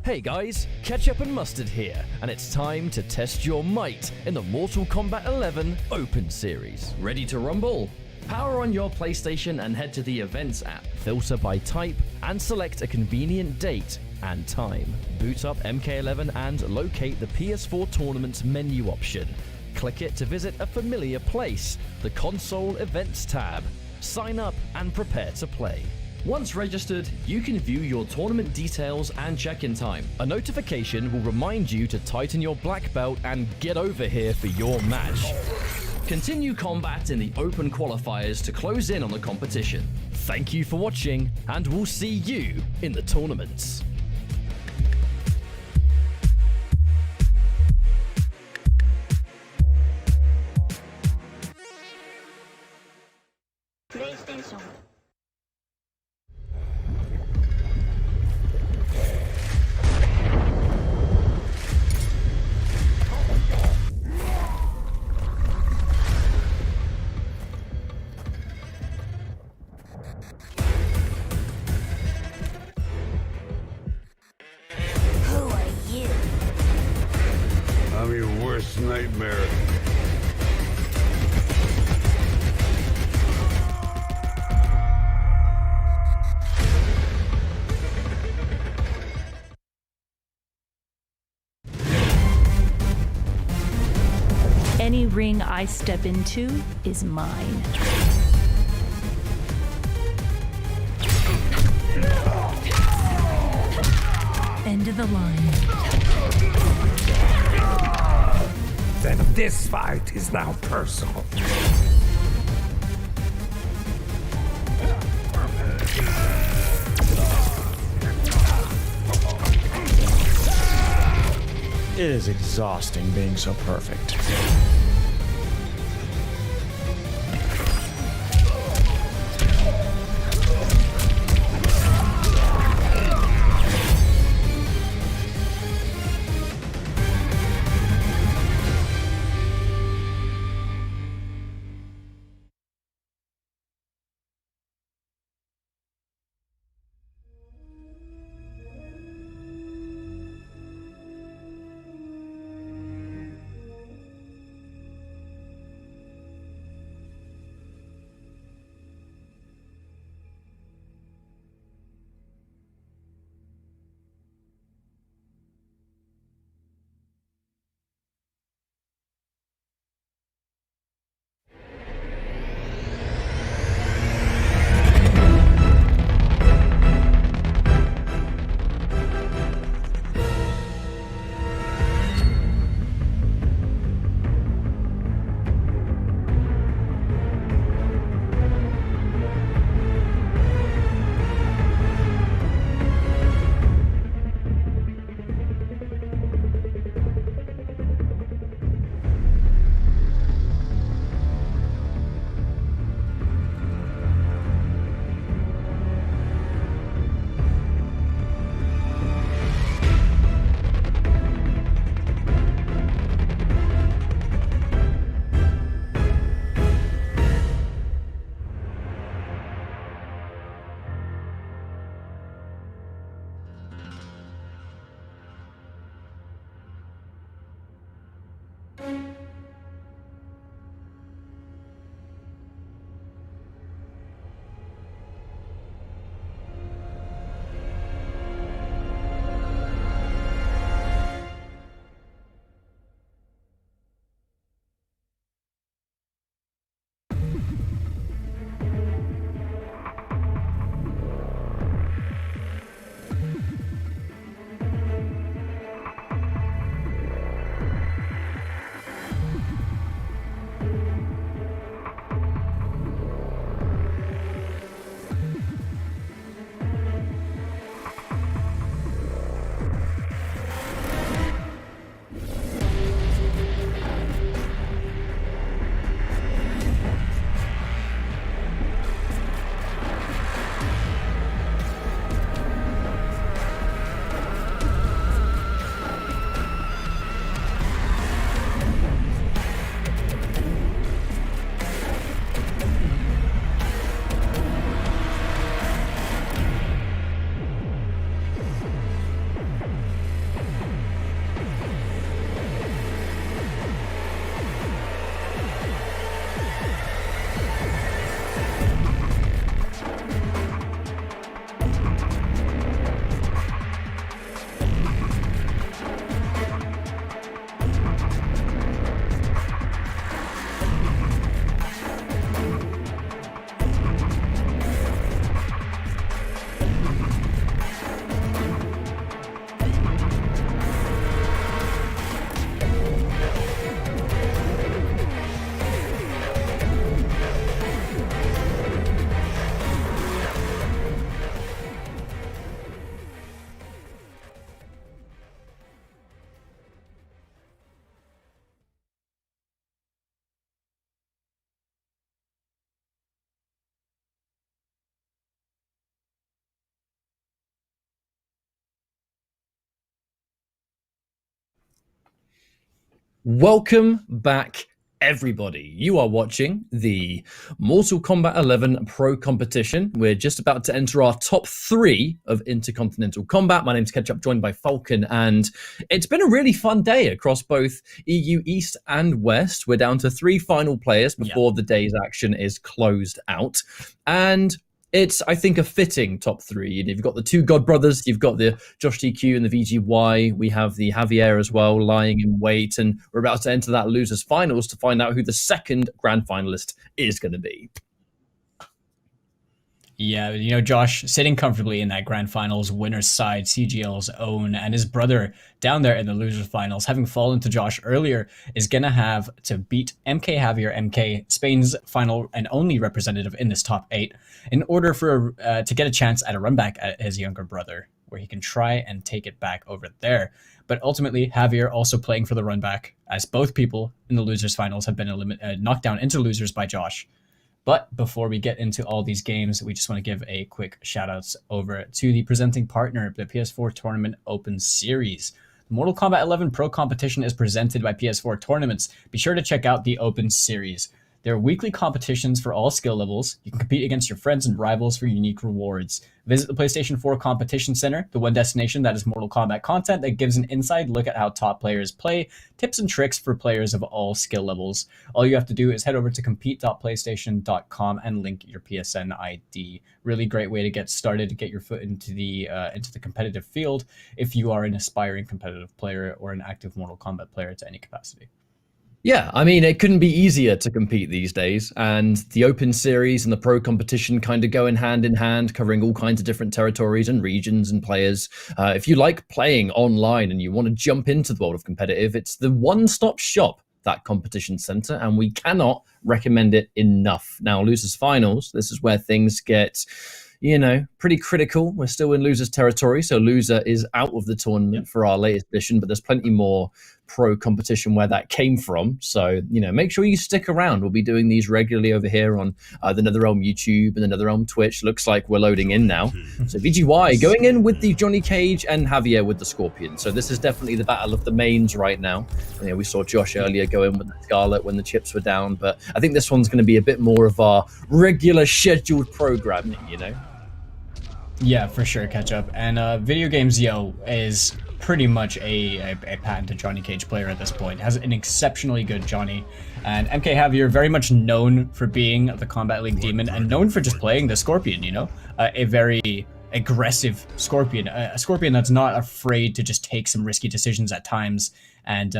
Hey guys, Ketchup and Mustard here, and it's time to test your might in the Mortal Kombat 11 Open Series. Ready to rumble? Power on your PlayStation and head to the Events app. Filter by type and select a convenient date and time. Boot up MK11 and locate the PS4 Tournaments menu option. Click it to visit a familiar place, the Console Events tab. Sign up and prepare to play. Once registered, you can view your tournament details and check-in time. A notification will remind you to tighten your black belt and get over here for your match. Continue combat in the open qualifiers to close in on the competition. Thank you for watching, and we'll see you in the tournaments. PlayStation. nightmare. Any ring I step into is mine. End of the line. Then this fight is now personal. It is exhausting being so perfect. Welcome back, everybody? You are watching the Mortal Kombat 11 Pro Competition. We're just about to enter our top 3 of Intercontinental Combat. My name's Ketchup, joined by Falcon, and it's been a really fun day across both EU East and West. We're down to 3 final players before the day's action is closed out. And it's, I think, a fitting top 3. You've got the 2 God Brothers, you've got the Josh TQ and the VGY, we have the Javier as well lying in wait, and we're about to enter that losers finals to find out who the second grand finalist is going to be. Yeah, you know, Josh sitting comfortably in that grand finals winner's side, CGL's own, and his brother down there in the losers finals, having fallen to Josh earlier, is going to have to beat MK Javier, MK, Spain's final and only representative in this top 8, in order for to get a chance at a run back at his younger brother, where he can try and take it back over there. But ultimately, Javier also playing for the run back, as both people in the losers finals have been knocked down into losers by Josh. But before we get into all these games, we just want to give a quick shout outs over to the presenting partner, the PS4 Tournament Open Series. The Mortal Kombat 11 Pro Competition is presented by PS4 Tournaments. Be sure to check out the Open Series. There are weekly competitions for all skill levels. You can compete against your friends and rivals for unique rewards. Visit the PlayStation 4 Competition Center, the one destination that is Mortal Kombat content that gives an inside look at how top players play, tips and tricks for players of all skill levels. All you have to do is head over to compete.playstation.com and link your PSN ID. Really great way to get started, to get your foot into the competitive field if you are an aspiring competitive player or an active Mortal Kombat player to any capacity. Yeah, I mean, it couldn't be easier to compete these days, and the Open Series and the Pro Competition kind of go in hand, covering all kinds of different territories and regions and players. If you like playing online and you want to jump into the world of competitive, it's the one-stop shop, that competition center, and we cannot recommend it enough. Now, losers finals, this is where things get, you know, pretty critical. We're still in losers territory, so loser is out of the tournament for our latest edition, but there's plenty more pro competition where that came from. So, you know, make sure you stick around. We'll be doing these regularly over here on the NetherRealm YouTube and the NetherRealm Twitch. Looks like we're loading in now. So VGY going in with the Johnny Cage and Javier with the Scorpion. So this is definitely the battle of the mains right now. You know, we saw Josh earlier go in with the Scarlet when the chips were down, but I think this one's going to be a bit more of our regular scheduled programming, you know? Yeah, for sure, Ketchup. And Video Games Yo is pretty much a patented Johnny Cage player at this point. Has an exceptionally good Johnny. And MK Javier, very much known for being the Combat League Demon and known for just playing the Scorpion, you know? A very aggressive Scorpion. A Scorpion that's not afraid to just take some risky decisions at times and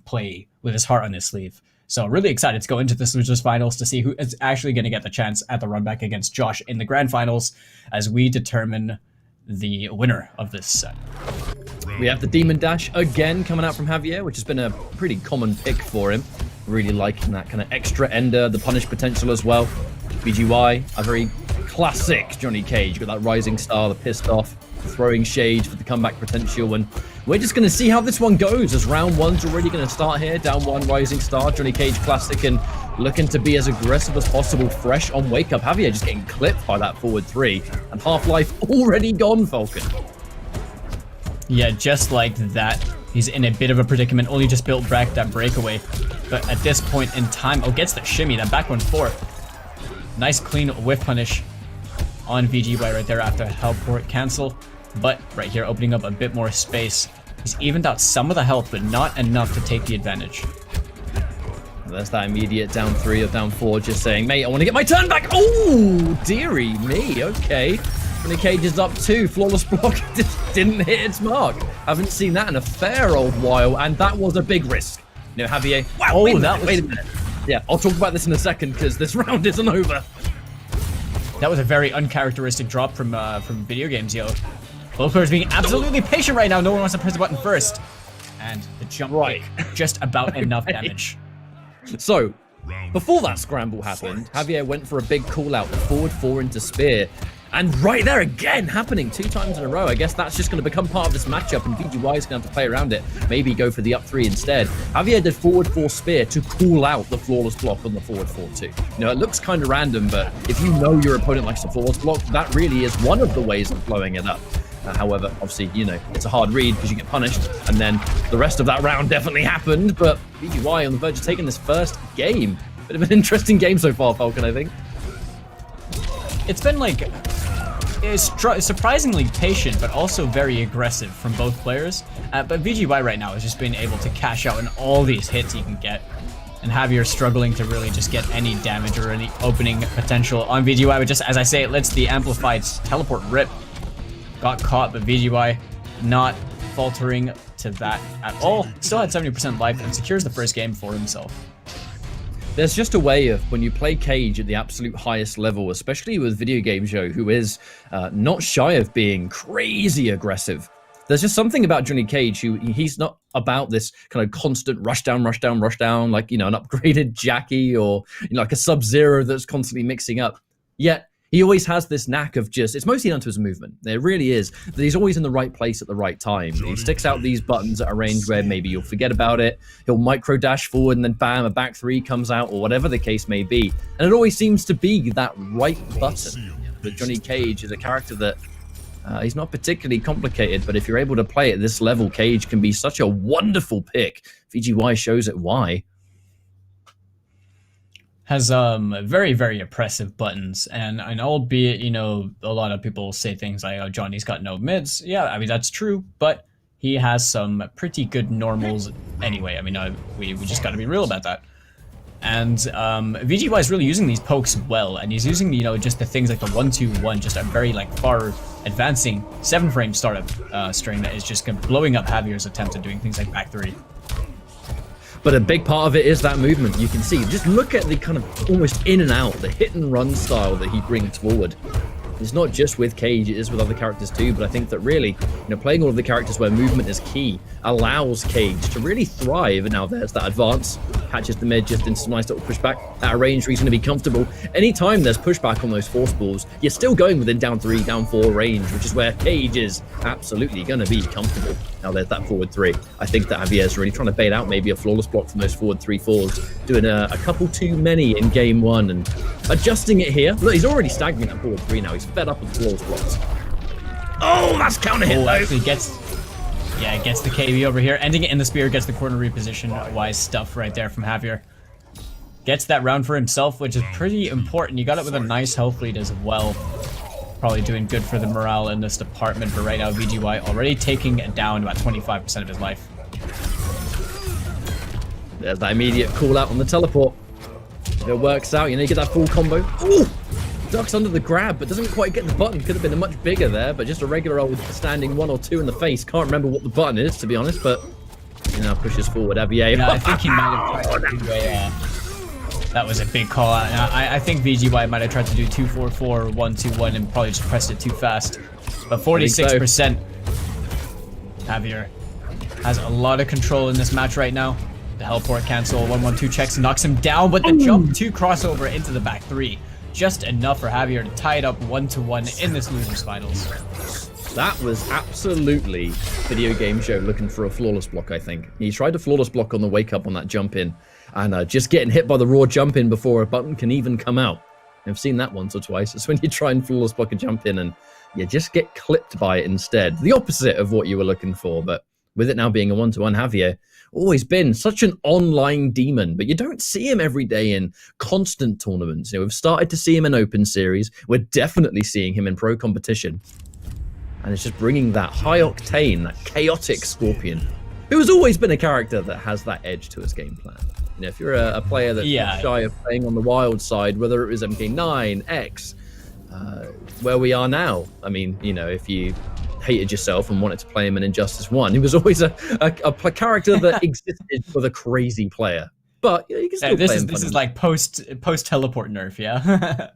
play with his heart on his sleeve. So really excited to go into this losers finals to see who is actually going to get the chance at the run back against Josh in the grand finals as we determine the winner of this set. We have the Demon Dash again coming out from Javier, which has been a pretty common pick for him. Really liking that kind of extra ender, the punish potential as well. VGY, a very classic Johnny Cage. Got that rising star, the pissed off, throwing shade for the comeback potential, and we're just going to see how this one goes, as round one's already going to start here. Down 1, rising star, Johnny Cage classic, and looking to be as aggressive as possible, fresh on wake up. Javier just getting clipped by that forward 3, and Half-Life already gone, Falcon. Yeah, just like that. He's in a bit of a predicament, only just built back that breakaway. But at this point in time, gets the shimmy, that back 1-4. Nice clean whiff punish on VGY right there after help cancel. But right here, opening up a bit more space. He's evened out some of the health, but not enough to take the advantage. There's that immediate down 3 or down 4, just saying, mate, I want to get my turn back. Oh, dearie me. Okay. Johnny Cage is up 2. Flawless block just didn't hit its mark. Haven't seen that in a fair old while, and that was a big risk. You know, Javier. Wow, wait a minute. Yeah, I'll talk about this in a second because this round isn't over. That was a very uncharacteristic drop from Video Games Yo. Both players being absolutely patient right now. No one wants to press the button first. And the jump kick, just about enough damage. So, before that scramble happened, Javier went for a big call out, forward 4 into spear. And right there again, happening 2 times in a row. I guess that's just going to become part of this matchup, and VGY is going to have to play around it. Maybe go for the up 3 instead. Javier did forward 4 spear to call out the flawless block on the forward 4 too. You know, it looks kind of random, but if you know your opponent likes the flawless block, that really is one of the ways of blowing it up. However, obviously, you know, it's a hard read because you get punished, and then the rest of that round definitely happened, but VGY on the verge of taking this first game. Bit of an interesting game so far, Falcon, I think. It's been like, it's surprisingly patient, but also very aggressive from both players. But VGY right now has just been able to cash out in all these hits he can get. And Javier struggling to really just get any damage or any opening potential on VGY, but just, as I say, it lets the amplified teleport rip. Got caught, but VGY not faltering to that at all. Still had 70% life and secures the first game for himself. There's just a way of, when you play Cage at the absolute highest level, especially with Video Game Joe, who is not shy of being crazy aggressive. There's just something about Johnny Cage who he's not about this kind of constant rush down, like, you know, an upgraded Jackie or, you know, like a Sub-Zero that's constantly mixing up. Yet he always has this knack of just, it's mostly down to his movement. It really is that he's always in the right place at the right time. He sticks out these buttons at a range where maybe you'll forget about it. He'll micro dash forward and then bam, a back three comes out or whatever the case may be. And it always seems to be that right button. But Johnny Cage is a character that he's not particularly complicated, but if you're able to play at this level, Cage can be such a wonderful pick. VGY shows it why. Has very, very oppressive buttons, and albeit, you know, a lot of people say things like, oh, Johnny's got no mids. Yeah, I mean, that's true, but he has some pretty good normals anyway. I mean, we just got to be real about that. And VGY is really using these pokes well, and he's using, you know, just the things like the 1-2-1, just a very like far advancing 7-frame startup string that is just blowing up Javier's attempt at doing things like back three. But a big part of it is that movement. You can see, just look at the kind of almost in and out, the hit and run style that he brings forward. It's not just with Cage, it is with other characters too, but I think that really, you know, playing all of the characters where movement is key allows Cage to really thrive. And now there's that advance, catches the mid just into some nice little pushback at a range where he's going to be comfortable. Anytime there's pushback on those force balls, you're still going within down 3, down 4 range, which is where Cage is absolutely going to be comfortable. Now there's that forward 3. I think that Javier's really trying to bait out maybe a flawless block from those forward 3-4s, doing a couple too many in game 1 and adjusting it here. Look, he's already staggering that forward 3 now. He's fed up with flawless blocks. Oh, that's counter hit though. Actually gets the KB over here, ending it in the spear, gets the corner reposition. Wise stuff right there from Javier. Gets that round for himself, which is pretty important. You got it with a nice health lead as well. Probably doing good for the morale in this department, but right now VGY already taking down about 25% of his life. There's that immediate call out on the teleport. If it works out, you know, you get that full combo. Ooh! Ducks under the grab, but doesn't quite get the button. Could have been a much bigger there, but just a regular old standing 1 or 2 in the face. Can't remember what the button is, to be honest, but you know, pushes forward. Javier. Yeah, I think he might have tried to do that was a big call out. I think VGY might have tried to do 2-4-4, 1-2-1, and probably just pressed it too fast. But 46%. Javier has a lot of control in this match right now. The helport cancel, 1-1-2 checks, knocks him down, but the jump 2 crossover into the back 3. Just enough for Javier to tie it up 1-1 in this losers finals. That was absolutely Video Game Show looking for a flawless block, I think. He tried a flawless block on the wake up on that jump in, and just getting hit by the raw jump in before a button can even come out. I've seen that once or twice. It's when you try and flawless block a jump in and you just get clipped by it instead. The opposite of what you were looking for, but with it now being a 1-1, Javier always been such an online demon, but you don't see him every day in constant tournaments. You know, we've started to see him in open series. We're definitely seeing him in pro competition. And it's just bringing that high octane, that chaotic Scorpion, who has always been a character that has that edge to his game plan. You know, if you're a player that's not shy of playing on the wild side, whether it was MK9, X, where we are now. I mean, you know, if you hated yourself and wanted to play him in Injustice 1, he was always a character that existed for the crazy player. But you know, you can still play him. This is like post teleport nerf, yeah.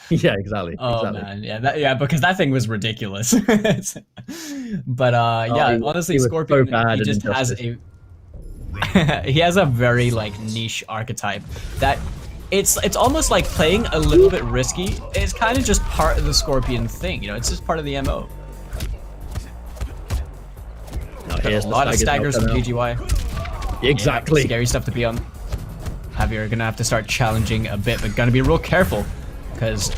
Yeah, exactly. Oh man, yeah, because that thing was ridiculous. But honestly, Scorpion, so he just has he has a very like niche archetype that it's almost like playing a little bit risky. It's kind of just part of the Scorpion thing, you know. It's just part of the MO. A lot of staggers from VGY. Exactly. Yeah, scary stuff to be on. Javier gonna have to start challenging a bit, but gonna be real careful because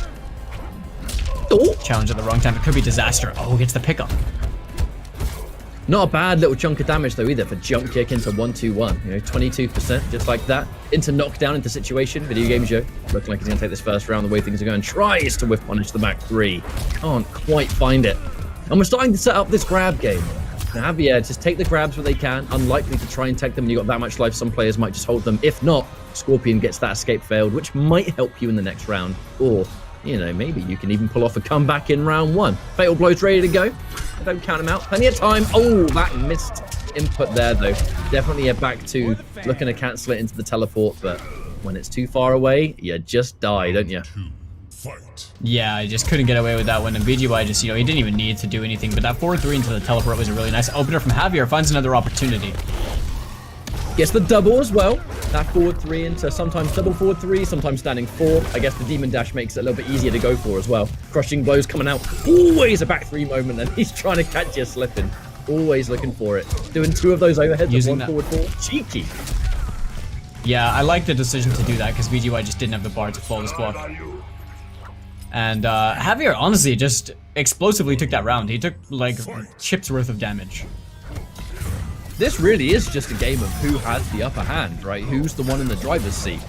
Oh, Challenge at the wrong time. It could be disaster. Oh, gets the pickup. not a bad little chunk of damage though either for jump kick into 1-2-1. You know, 22% just like that. Into knockdown into situation. Video Game Joe looking like he's gonna take this first round the way things are going. Tries to whiff punish the back three. Can't quite find it. And we're starting to set up this grab game. Now, Javier, just take the grabs where they can. Unlikely to try and tech them when you've got that much life. Some players might just hold them. If not, Scorpion gets that escape failed, which might help you in the next round. Or, you know, maybe you can even pull off a comeback in round one. Fatal Blow's ready to go. Don't count him out. Plenty of time. Oh, that missed input there, though. Definitely a back two. Looking to cancel it into the teleport, but when it's too far away, you just die, don't you? Fight. Yeah, I just couldn't get away with that one. And VGY just, you know, he didn't even need to do anything. But that 4-3 into the teleport was a really nice opener from Javier. Finds another opportunity. Gets the double as well. That forward three into sometimes double forward three, sometimes standing four. I guess the demon dash makes it a little bit easier to go for as well. Crushing blows coming out. Always a back three moment, and he's trying to catch you slipping. Always looking for it. Doing two of those overheads Using and one forward four. Cheeky. Yeah, I like the decision to do that because VGY just didn't have the bar to flawless block. And Javier honestly just explosively took that round. He took like chips worth of damage. This really is just a game of who has the upper hand, right? Who's the one in the driver's seat?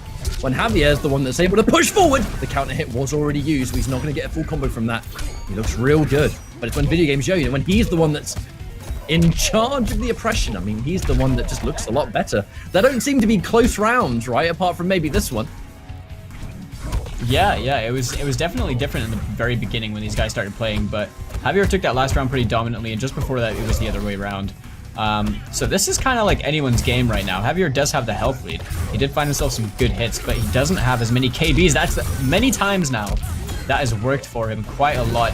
When Javier's the one that's able to push forward, the counter hit was already used, so he's not going to get a full combo from that. He looks real good. But it's when Video Game Joe, you know, when he's the one that's in charge of the oppression. I mean, he's the one that just looks a lot better. There don't seem to be close rounds, right? Apart from maybe this one. Yeah, it was definitely different in the very beginning when these guys started playing, but Javier took that last round pretty dominantly, and just before that, it was the other way around. So this is kind of like anyone's game right now. Javier does have the health lead. He did find himself some good hits, but he doesn't have as many KBs. That's many times now. That has worked for him quite a lot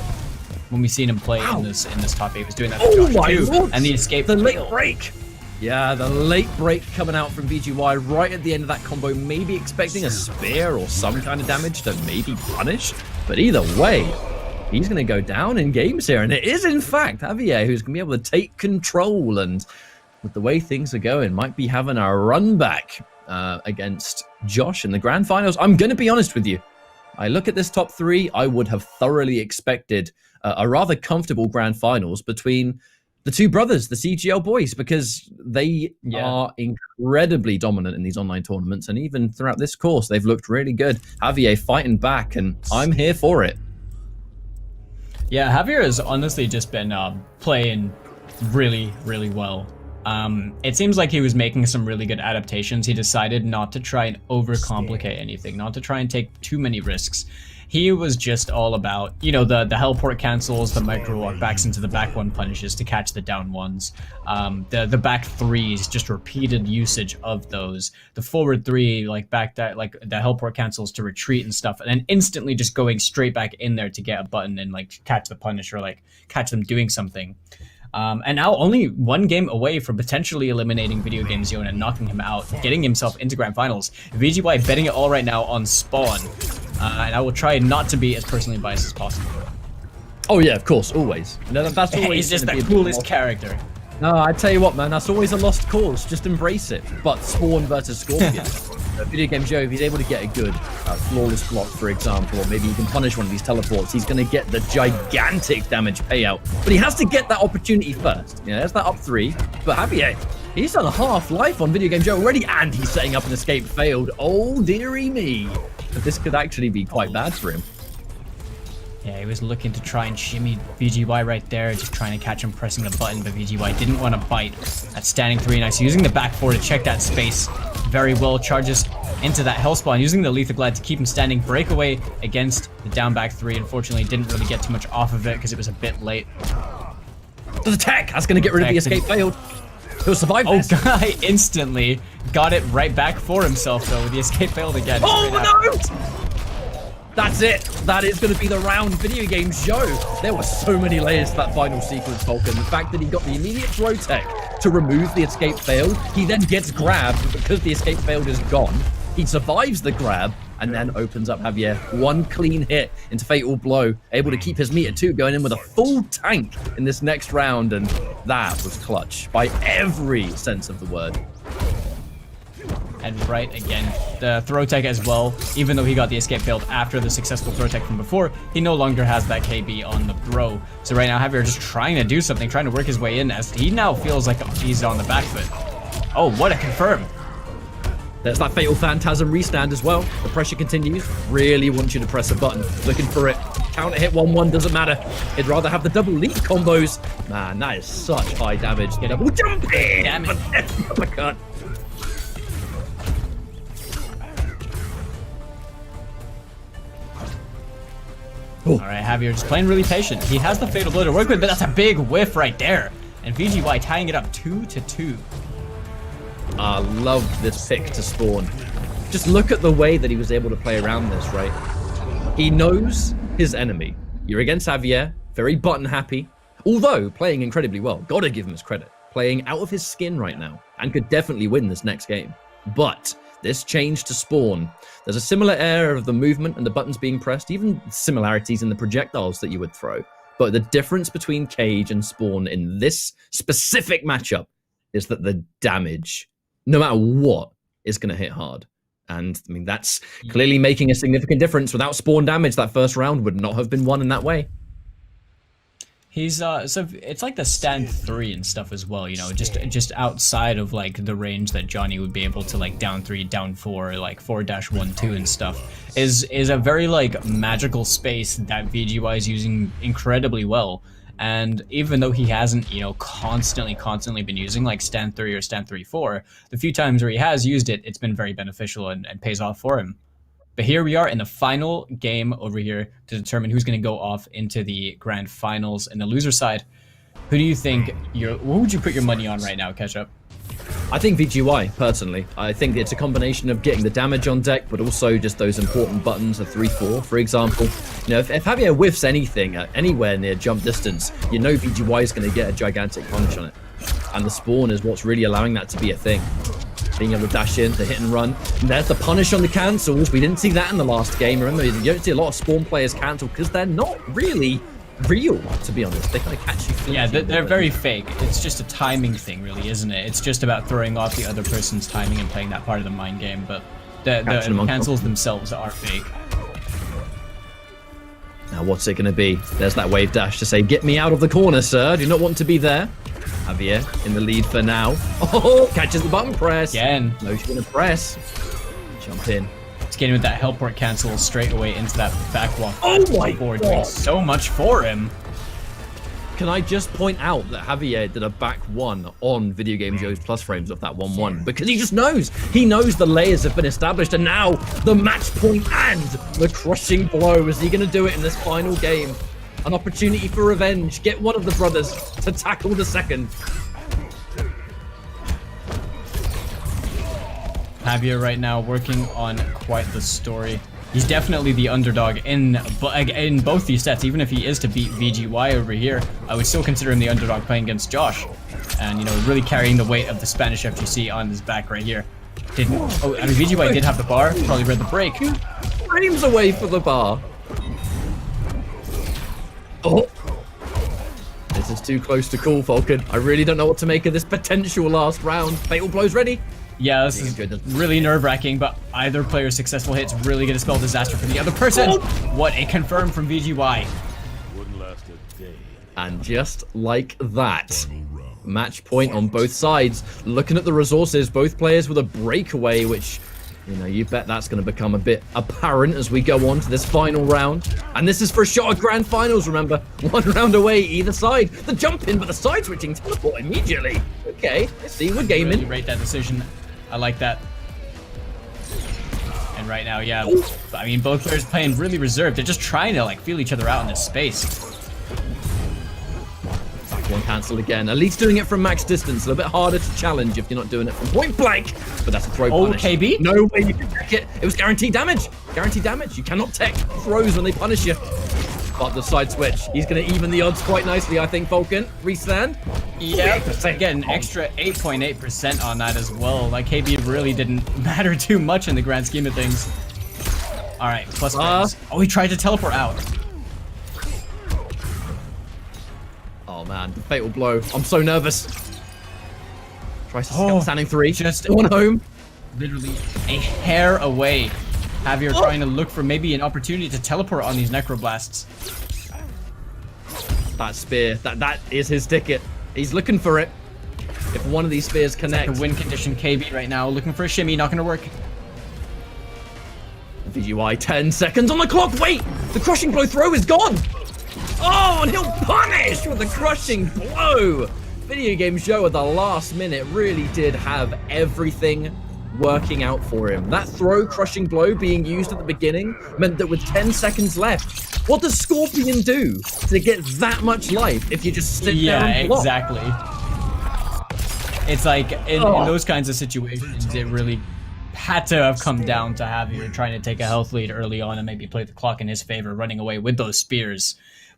when we've seen him play in this top 8. He was doing that for Josh too, Lord. and the escape. The late break. Yeah, the late break coming out from VGY right at the end of that combo, maybe expecting a spear or some kind of damage to maybe punish. But either way, he's going to go down in games here. And it is, in fact, Javier who's going to be able to take control. And with the way things are going, might be having a run back against Josh in the grand finals. I'm going to be honest with you. I look at this top 3, I would have thoroughly expected a rather comfortable grand finals between the two brothers, the CGL boys, because they are incredibly dominant in these online tournaments. And even throughout this course, they've looked really good. Javier fighting back, and I'm here for it. Yeah, Javier has honestly just been playing really, really well. It seems like he was making some really good adaptations. He decided not to try and overcomplicate anything, not to try and take too many risks. He was just all about, you know, the helport cancels, the micro walk backs into the back one punishes to catch the down ones, the back threes, just repeated usage of those, the forward three, like back that, like the helport cancels to retreat and stuff, and then instantly just going straight back in there to get a button and like catch the punish or like catch them doing something. And now only one game away from potentially eliminating Video Game Zone and knocking him out, getting himself into grand finals. VGY betting it all right now on Spawn. And I will try not to be as personally biased as possible. Oh yeah, of course, always. No, that's always. He's just the coolest character. No, I tell you what, man, that's always a lost cause. Just embrace it. But Spawn versus Scorpion. Video Game Joe, if he's able to get a good flawless block, for example, or maybe he can punish one of these teleports, he's going to get the gigantic damage payout. But he has to get that opportunity first. Yeah, there's that up 3. But Javier, he's done a half life on Video Game Joe already, and he's setting up an escape failed. Oh, dearie me. But this could actually be quite bad for him. Yeah, he was looking to try and shimmy VGY right there, just trying to catch him pressing the button, but VGY didn't want to bite. That standing 3 nice, using the back 4 to check that space very well, charges into that hell spawn, using the lethal glide to keep him standing, breakaway against the down back 3. Unfortunately, didn't really get too much off of it because it was a bit late. The tech! That's going to get rid of the escape failed. He'll survive this. Oh, guy instantly got it right back for himself, though, with the escape failed again. Oh, no! That's it. That is going to be the round. Video Game Joe. There were so many layers to that final sequence, Falcon. The fact that he got the immediate throw tech to remove the escape failed. He then gets grabbed, but because the escape failed is gone, he survives the grab and then opens up Javier. One clean hit into Fatal Blow. Able to keep his meter 2 going in with a full tank in this next round. And that was clutch by every sense of the word. And right again, the throw tech as well, even though he got the escape failed after the successful throw tech from before, he no longer has that KB on the throw. So right now, Javier just trying to do something, trying to work his way in as he now feels like he's on the back foot. Oh, what a confirm. There's that Fatal Phantasm restand as well. The pressure continues. Really want you to press a button. Looking for it. Counter hit 1-1, doesn't matter. He'd rather have the double leap combos. Man, that is such high damage. Double jump in. Damn it. Uppercut. Alright, Javier just playing really patient. He has the fatal blow to work with, but that's a big whiff right there. And VGY tying it up 2-2. I love this pick to spawn. Just look at the way that he was able to play around this, right? He knows his enemy. You're against Javier, very button happy, although playing incredibly well. Gotta give him his credit. Playing out of his skin right now, and could definitely win this next game. But this change to spawn, there's a similar air of the movement and the buttons being pressed, even similarities in the projectiles that you would throw. But the difference between Cage and Spawn in this specific matchup is that the damage, no matter what, is going to hit hard. And I mean, that's clearly making a significant difference. Without Spawn damage, that first round would not have been won in that way. He's so it's like the stand 3 and stuff as well, you know, just outside of like the range that Johnny would be able to like down 3, down 4, like 4-1-2 and stuff is a very like magical space that VGY is using incredibly well. And even though he hasn't, you know, constantly been using like stand 3 or stand 3-4, the few times where he has used it, it's been very beneficial and pays off for him. But here we are in the final game over here to determine who's going to go off into the grand finals. And the loser side, who do you think who would you put your money on right now, Ketchup? I think VGY, personally. I think it's a combination of getting the damage on deck, but also just those important buttons, a 3-4, for example. You know, if Javier whiffs anything anywhere near jump distance, you know VGY is going to get a gigantic punch on it. And the spawn is what's really allowing that to be a thing. Being able to dash in, the hit and run. And there's the punish on the cancels. We didn't see that in the last game. Remember, you don't see a lot of spawn players cancel because they're not really real, to be honest. They kind of catch you. Yeah, they're very fake. It's just a timing thing, really, isn't it? It's just about throwing off the other person's timing and playing that part of the mind game. But the cancels themselves are fake. Now, what's it going to be? There's that wave dash to say, get me out of the corner, sir. Do not want to be there. Javier in the lead for now. Oh, catches the button press. Again. No, she's going to press. Jump in. It's getting with that helport cancel straight away into that back walk. Oh my God. Doing so much for him. Can I just point out that Javier did a back 1 on Video Game Joe's plus frames of that 1-1 because he just knows. He knows the layers have been established and now the match point and the crushing blow. Is he going to do it in this final game? An opportunity for revenge. Get one of the brothers to tackle the second. Javier right now working on quite the story. He's definitely the underdog in both these sets. Even if he is to beat VGY over here, I would still consider him the underdog playing against Josh. And, you know, really carrying the weight of the Spanish FGC on his back right here. VGY did have the bar. Probably read the break. Frames away for the bar. Oh. This is too close to call, Falcon. I really don't know what to make of this potential last round. Fatal blows ready. Yeah, this is really nerve-wracking, but either player's successful hits really gonna spell disaster for the other person. What a confirm from VGY. Wouldn't last a day. And just like that, match point on both sides. Looking at the resources, both players with a breakaway, which, you know, you bet that's going to become a bit apparent as we go on to this final round. And this is for a shot at grand finals, remember. 1 round away either side. The jump in, but the side switching teleport immediately. Okay, I see, we're gaming. Really rate that decision. I like that. And right now, yeah, I mean, both players playing really reserved. They're just trying to, like, feel each other out in this space. One cancel again. At least doing it from max distance. A little bit harder to challenge if you're not doing it from point blank. But that's a throw punish. KB? No way you can tech it. It was guaranteed damage. Guaranteed damage. You cannot tech throws when they punish you. But the side switch. He's going to even the odds quite nicely, I think, Falcon. Restand. Yeah, again, extra 8.8% on that as well. Like, KB really didn't matter too much in the grand scheme of things. All right, plus frames. Oh, he tried to teleport out. Oh man, the fatal blow. I'm so nervous. Tries to standing 3. Just one home. literally a hair away. Javier trying to look for maybe an opportunity to teleport on these necroblasts. That spear, that is his ticket. He's looking for it. If one of these spears connects. Like a win condition KB right now, looking for a shimmy, not gonna work. VGY 10 seconds on the clock. Wait, the crushing blow throw is gone. Oh, and he'll punish with the crushing blow. Video game show at the last minute really did have everything working out for him. That throw crushing blow being used at the beginning meant that with 10 seconds left, what does Scorpion do to get that much life if you just sit there and block? Exactly. It's like in those kinds of situations, it really had to have come down to Javier trying to take a health lead early on and maybe play the clock in his favor, running away with those spears.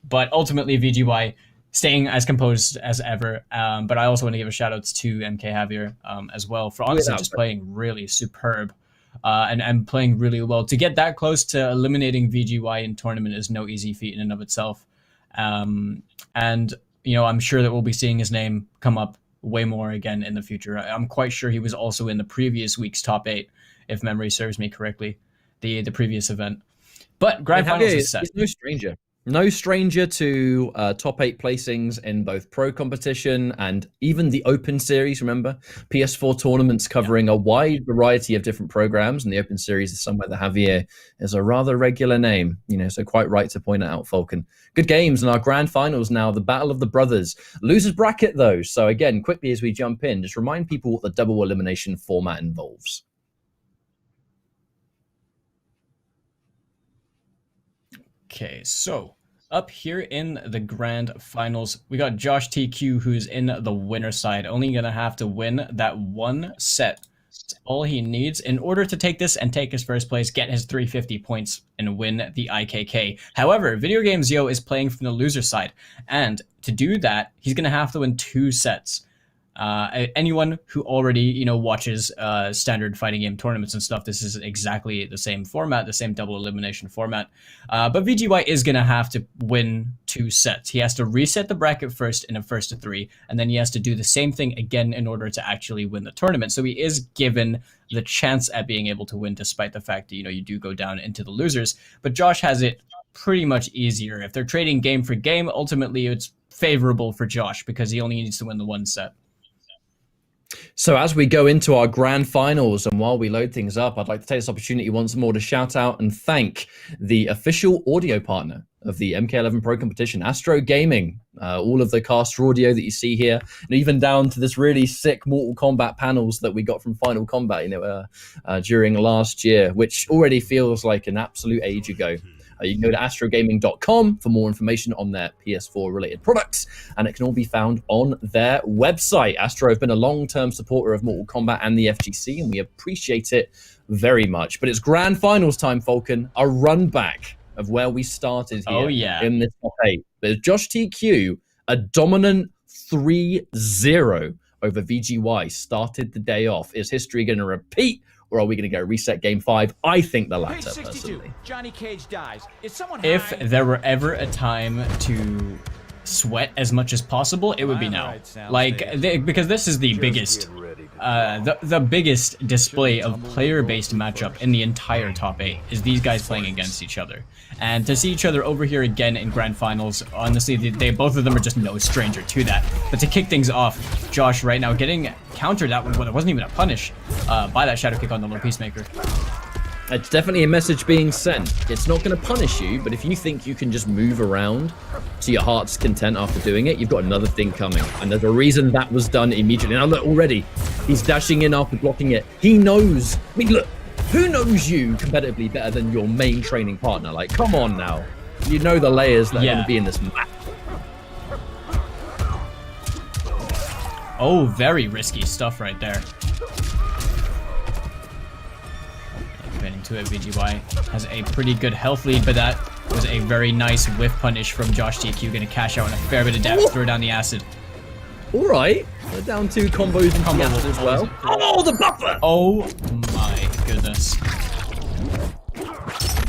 But ultimately, VGY staying as composed as ever. But I also want to give a shout outs to MK Javier as well for honestly just playing really superb and playing really well. To get that close to eliminating VGY in tournament is no easy feat in and of itself. And, you know, I'm sure that we'll be seeing his name come up way more again in the future. I'm quite sure he was also in the previous week's top 8, if memory serves me correctly, the previous event. But Grand Finals is set. He's no stranger. No stranger to top 8 placings in both Pro Competition and even the Open Series, remember? PS4 tournaments covering a wide variety of different programs, and the Open Series is somewhere that Javier is a rather regular name, you know, so quite right to point it out, Falcon. Good games in our Grand Finals now, the Battle of the Brothers. Losers bracket, though, so again, quickly as we jump in, just remind people what the double elimination format involves. Okay, so up here in the Grand Finals, we got Josh TQ, who's in the winner side, only going to have to win that one set. That's all he needs in order to take this and take his first place, get his 350 points, and win the IKK. However, Video Games Yo is playing from the loser side, and to do that, he's going to have to win 2 sets. Anyone who already, you know, watches standard fighting game tournaments and stuff, this is exactly the same format, the same double elimination format. But VGY is going to have to win 2 sets. He has to reset the bracket first in a first to 3, and then he has to do the same thing again in order to actually win the tournament. So he is given the chance at being able to win, despite the fact that, you know, you do go down into the losers. But Josh has it pretty much easier. If they're trading game for game, ultimately it's favorable for Josh because he only needs to win the 1 set. So as we go into our Grand Finals and while we load things up, I'd like to take this opportunity once more to shout out and thank the official audio partner of the MK11 Pro Competition, Astro Gaming. All of the caster audio that you see here, and even down to this really sick Mortal Kombat panels that we got from Final Combat, you know, during last year, which already feels like an absolute age ago. You can go to astrogaming.com for more information on their PS4 related products, and it can all be found on their website. Astro have been a long-term supporter of Mortal Kombat and the FGC, and we appreciate it very much. But it's Grand Finals time, Falcon. A run back of where we started here in the top 8. There's Josh TQ, a dominant 3-0 over VGY, started the day off. Is history going to repeat? Or are we going to go reset game 5? I think the latter, personally. Johnny Cage dies. Is someone if there were ever a time to sweat as much as possible, it would be now. Because this is the biggest, the biggest display of player-based matchup in the entire top 8 is these guys playing against each other. And to see each other over here again in Grand Finals, honestly, both of them are just no stranger to that. But to kick things off, Josh right now getting countered out with what it wasn't even a punish by that shadow kick on the low Peacemaker. It's definitely a message being sent. It's not going to punish you, but if you think you can just move around to your heart's content after doing it, you've got another thing coming. And there's a reason that was done immediately. Now look, already, he's dashing in after blocking it. He knows. I mean, look, who knows you competitively better than your main training partner? Like, come on now. You know the layers that are going to be in this map. Oh, very risky stuff right there. Into it, VGY has a pretty good health lead, but that was a very nice whiff punish from Josh TQ. Gonna cash out on a fair bit of depth, throw down the acid. All right, we're down 2 combos and the acid as well. Oh, the buffer! Oh my goodness.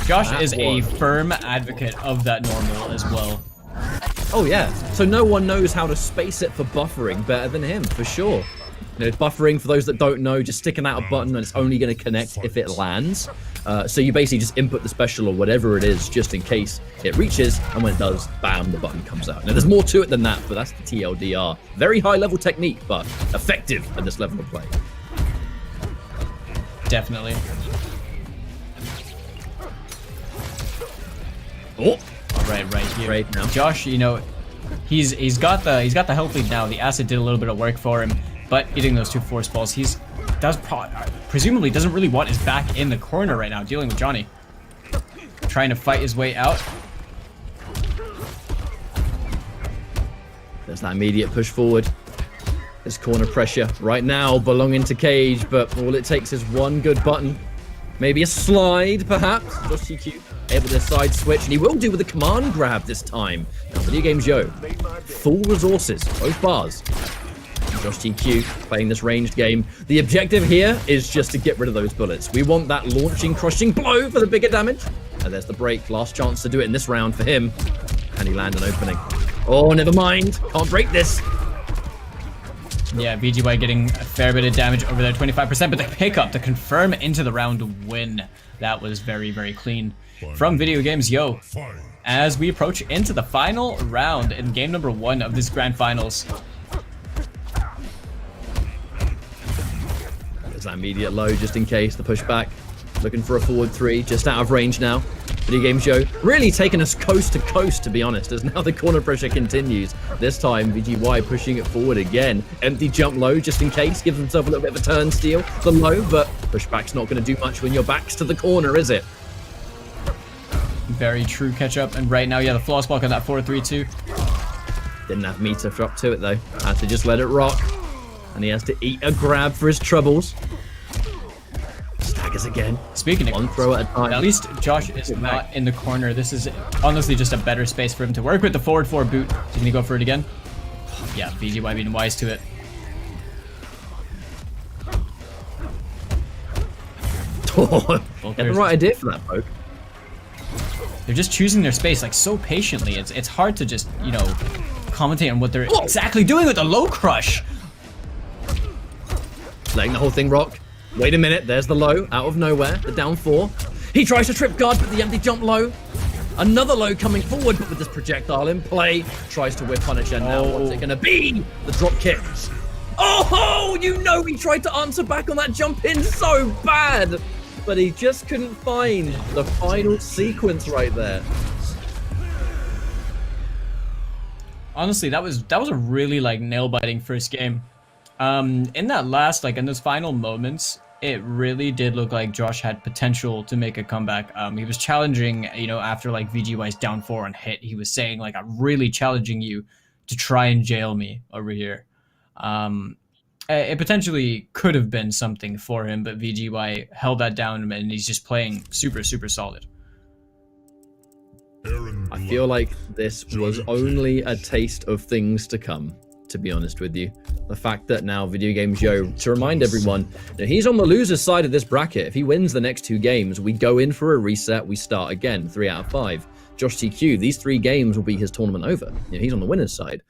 Josh is a firm advocate of that normal as well. Oh yeah, so no one knows how to space it for buffering better than him, for sure. You know, buffering, for those that don't know, just sticking out a button and it's only going to connect if it lands. So you basically just input the special or whatever it is just in case it reaches, and when it does, bam, the button comes out. Now there's more to it than that, but that's the TLDR. Very high level technique, but effective at this level of play. Definitely. Oh, right here. Right now. Josh, you know, he's got the health lead now. The acid did a little bit of work for him, but hitting those 2 force balls, presumably doesn't really want his back in the corner right now, dealing with Johnny. Trying to fight his way out. There's that immediate push forward. There's corner pressure right now belonging to Cage, but all it takes is one good button. Maybe a slide, perhaps. Josh TQ able to side switch, and he will do with a command grab this time. Now, Video Games Yo, full resources, both bars. Josh TQ playing this ranged game. The objective here is just to get rid of those bullets. We want that launching, crushing blow for the bigger damage. And there's the break. Last chance to do it in this round for him. Can he land an opening? Oh, never mind. Can't break this. Yeah, VGY getting a fair bit of damage over there, 25%, but the pickup to confirm into the round win. That was very, very clean from Video Games Yo. As we approach into the final round in game number 1 of this grand finals. There's that immediate low just in case, the pushback. Looking for a forward 3, just out of range now. Video Games Show really taking us coast to coast, to be honest, as now the corner pressure continues. This time, VGY pushing it forward again. Empty jump low just in case, gives himself a little bit of a turn steal. The low, but pushback's not going to do much when your back's to the corner, is it? Very true catch up, and right now, yeah, the floss block on that 4-3-2. Didn't have meter drop to it though. Had to just let it rock. And he has to eat a grab for his troubles. Staggers again. Speaking of one throw at a time. At least Josh is not in the corner. This is honestly just a better space for him to work with the forward 4 boot. He's gonna go for it again. Yeah, VGY being wise to it. Got the right idea for that poke. They're just choosing their space like so patiently. It's hard to just, you know, commentate on what they're exactly doing with the low crush. Letting the whole thing rock. Wait a minute, there's the low, out of nowhere, the down 4. He tries to trip guard, but the empty jump low. Another low coming forward, but with this projectile in play. Tries to whip punish, and now what's it gonna be? The drop kick. Oh, you know he tried to answer back on that jump in so bad, but he just couldn't find the final sequence right there. Honestly, that was a really like nail-biting first game. In that last, like in those final moments, it really did look like Josh had potential to make a comeback. He was challenging, you know, after like VGY's down 4 on hit, he was saying like, I'm really challenging you to try and jail me over here. It potentially could have been something for him, but VGY held that down and he's just playing super, super solid. I feel like this was only a taste of things to come, to be honest with you. The fact that now Video Games Yo, to remind everyone, that he's on the loser's side of this bracket. If he wins the next 2 games, we go in for a reset, we start again, 3 out of 5. Josh TQ, these 3 games will be his tournament over. You know, he's on the winner's side.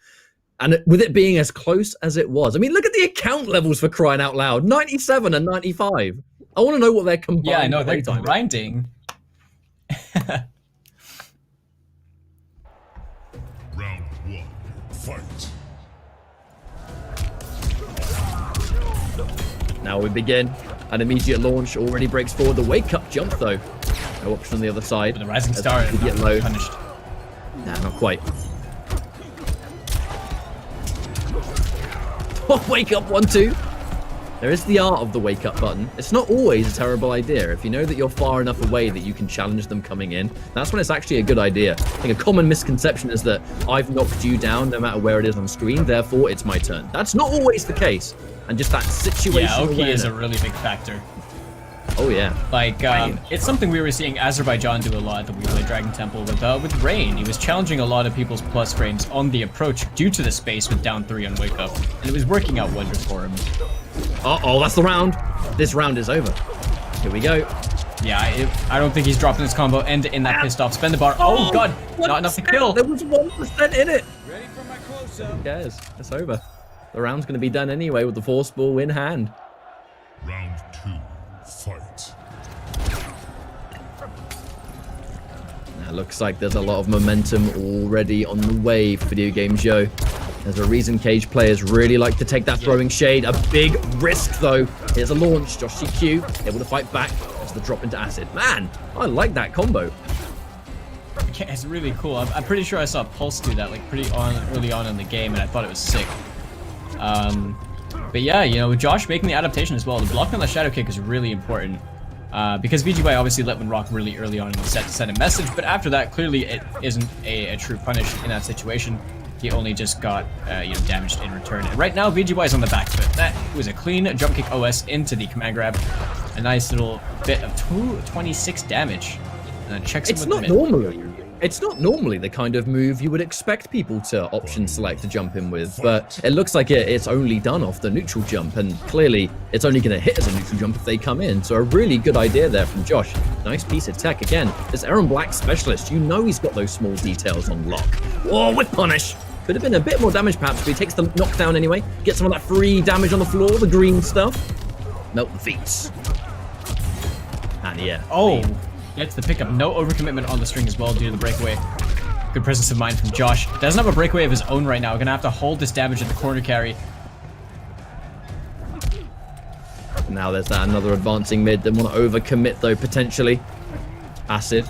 And with it being as close as it was, I mean, look at the account levels for crying out loud, 97 and 95. I want to know what they're combined. Yeah, I know, they're grinding. Round 1, fight. Now we begin. An immediate launch already breaks forward. The wake up jump though. No option on the other side. The rising star get low. Punished. Nah, not quite. Oh, wake up 1-2. There is the art of the wake up button. It's not always a terrible idea. If you know that you're far enough away that you can challenge them coming in, that's when it's actually a good idea. I think a common misconception is that I've knocked you down no matter where it is on screen, therefore it's my turn. That's not always the case. And just that situation. Yeah, Oki is a really big factor. Oh yeah. Like, it's something we were seeing Azerbaijan do a lot that we played Dragon Temple with Rain. He was challenging a lot of people's plus frames on the approach due to the space with down 3 on wake up. And it was working out wonders for him. Uh-oh, that's the round. This round is over. Here we go. Yeah, I don't think he's dropping this combo and in that pissed off spin the bar. Oh god, not enough to kill. There was 1% in it. Ready for my close-up. Who cares? It's over. the round's going to be done anyway with the force ball in hand. Round 2, fight. Now, looks like there's a lot of momentum already on the way for Video Game Joe. There's a reason Cage players really like to take that throwing shade. A big risk, though. Here's a launch. Josh CQ able to fight back as the drop into acid. Man, I like that combo. Yeah, it's really cool. I'm pretty sure I saw Pulse do that like early on in the game, and I thought it was sick. But yeah, you know, with Josh making the adaptation as well, the block on the shadow kick is really important. Because VGY obviously let one rock really early on in the set to send a message, but after that, clearly it isn't a true punish in that situation. He only just got you know, damaged in return. And right now, VGY is on the back foot. That was a clean jump kick OS into the command grab. A nice little bit of 226 damage. And then checks him with the mid. It's not normally the kind of move you would expect people to option select to jump in with, but it looks like it's only done off the neutral jump, and clearly it's only going to hit as a neutral jump if they come in. So a really good idea there from Josh. Nice piece of tech again. This Aaron Black specialist, you know he's got those small details on lock. Oh, with punish. Could have been a bit more damage perhaps, but he takes the knockdown anyway. Gets some of that free damage on the floor, the green stuff. Melt the feet. And yeah. Oh. Gets the pickup. No overcommitment on the string as well due to the breakaway. Good presence of mind from Josh. Doesn't have a breakaway of his own right now. Gonna have to hold this damage at the corner carry. Now there's that another advancing mid. They want to overcommit though, potentially. Acid.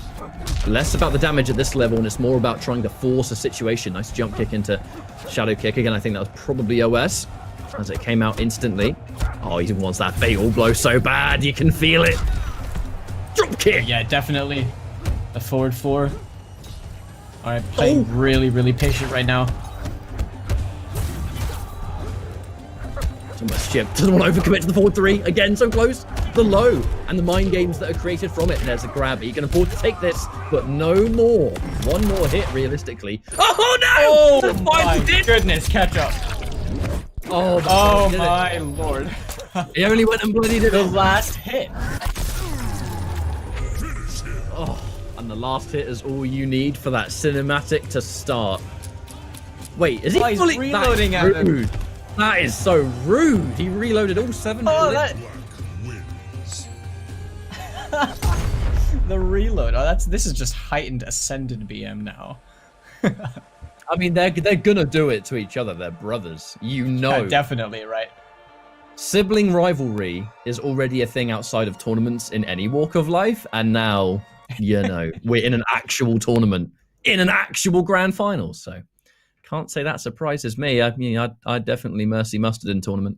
Less about the damage at this level, and it's more about trying to force a situation. Nice jump kick into shadow kick. Again, I think that was probably OS as it came out instantly. Oh, he wants that fatal blow so bad. You can feel it. Drop kick! Yeah, definitely. The forward four. Alright, playing really, really patient right now. Almost chipped. Doesn't want to overcommit to the forward three. Again, so close. The low and the mind games that are created from it. There's a grab. He can afford to take this, but no more. One more hit, realistically. Oh, no! Oh, my goodness, catch up. Oh my lord. He only went and bloodied it. The last hit. Oh, and the last hit is all you need for that cinematic to start. Wait, is he fully reloading at him? That is so rude. He reloaded all 7 bullets. The reload. Oh, this is just heightened ascended BM now. I mean, they're gonna do it to each other. They're brothers. You know. Yeah, definitely, right. Sibling rivalry is already a thing outside of tournaments in any walk of life, and now, you know, we're in an actual tournament, in an actual grand final. So, can't say that surprises me. I mean, I'd definitely mercy mustard in tournament.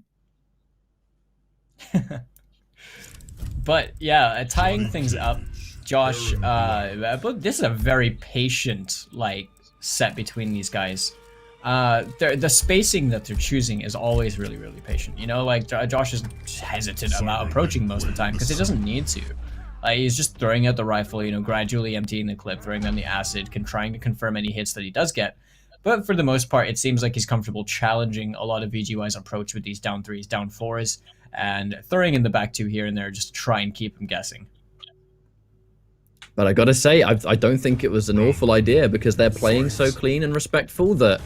But yeah, tying things up, Josh. But this is a very patient set between these guys. The spacing that they're choosing is always really, really patient. You know, Josh is hesitant about approaching most of the time because he doesn't need to. He's just throwing out the rifle, you know, gradually emptying the clip, throwing on the acid, trying to confirm any hits that he does get. But for the most part, it seems like he's comfortable challenging a lot of VGY's approach with these down 3s, down 4s, and throwing in the back 2 here and there just to try and keep him guessing. But I gotta say, I don't think it was an awful idea because they're playing so clean and respectful that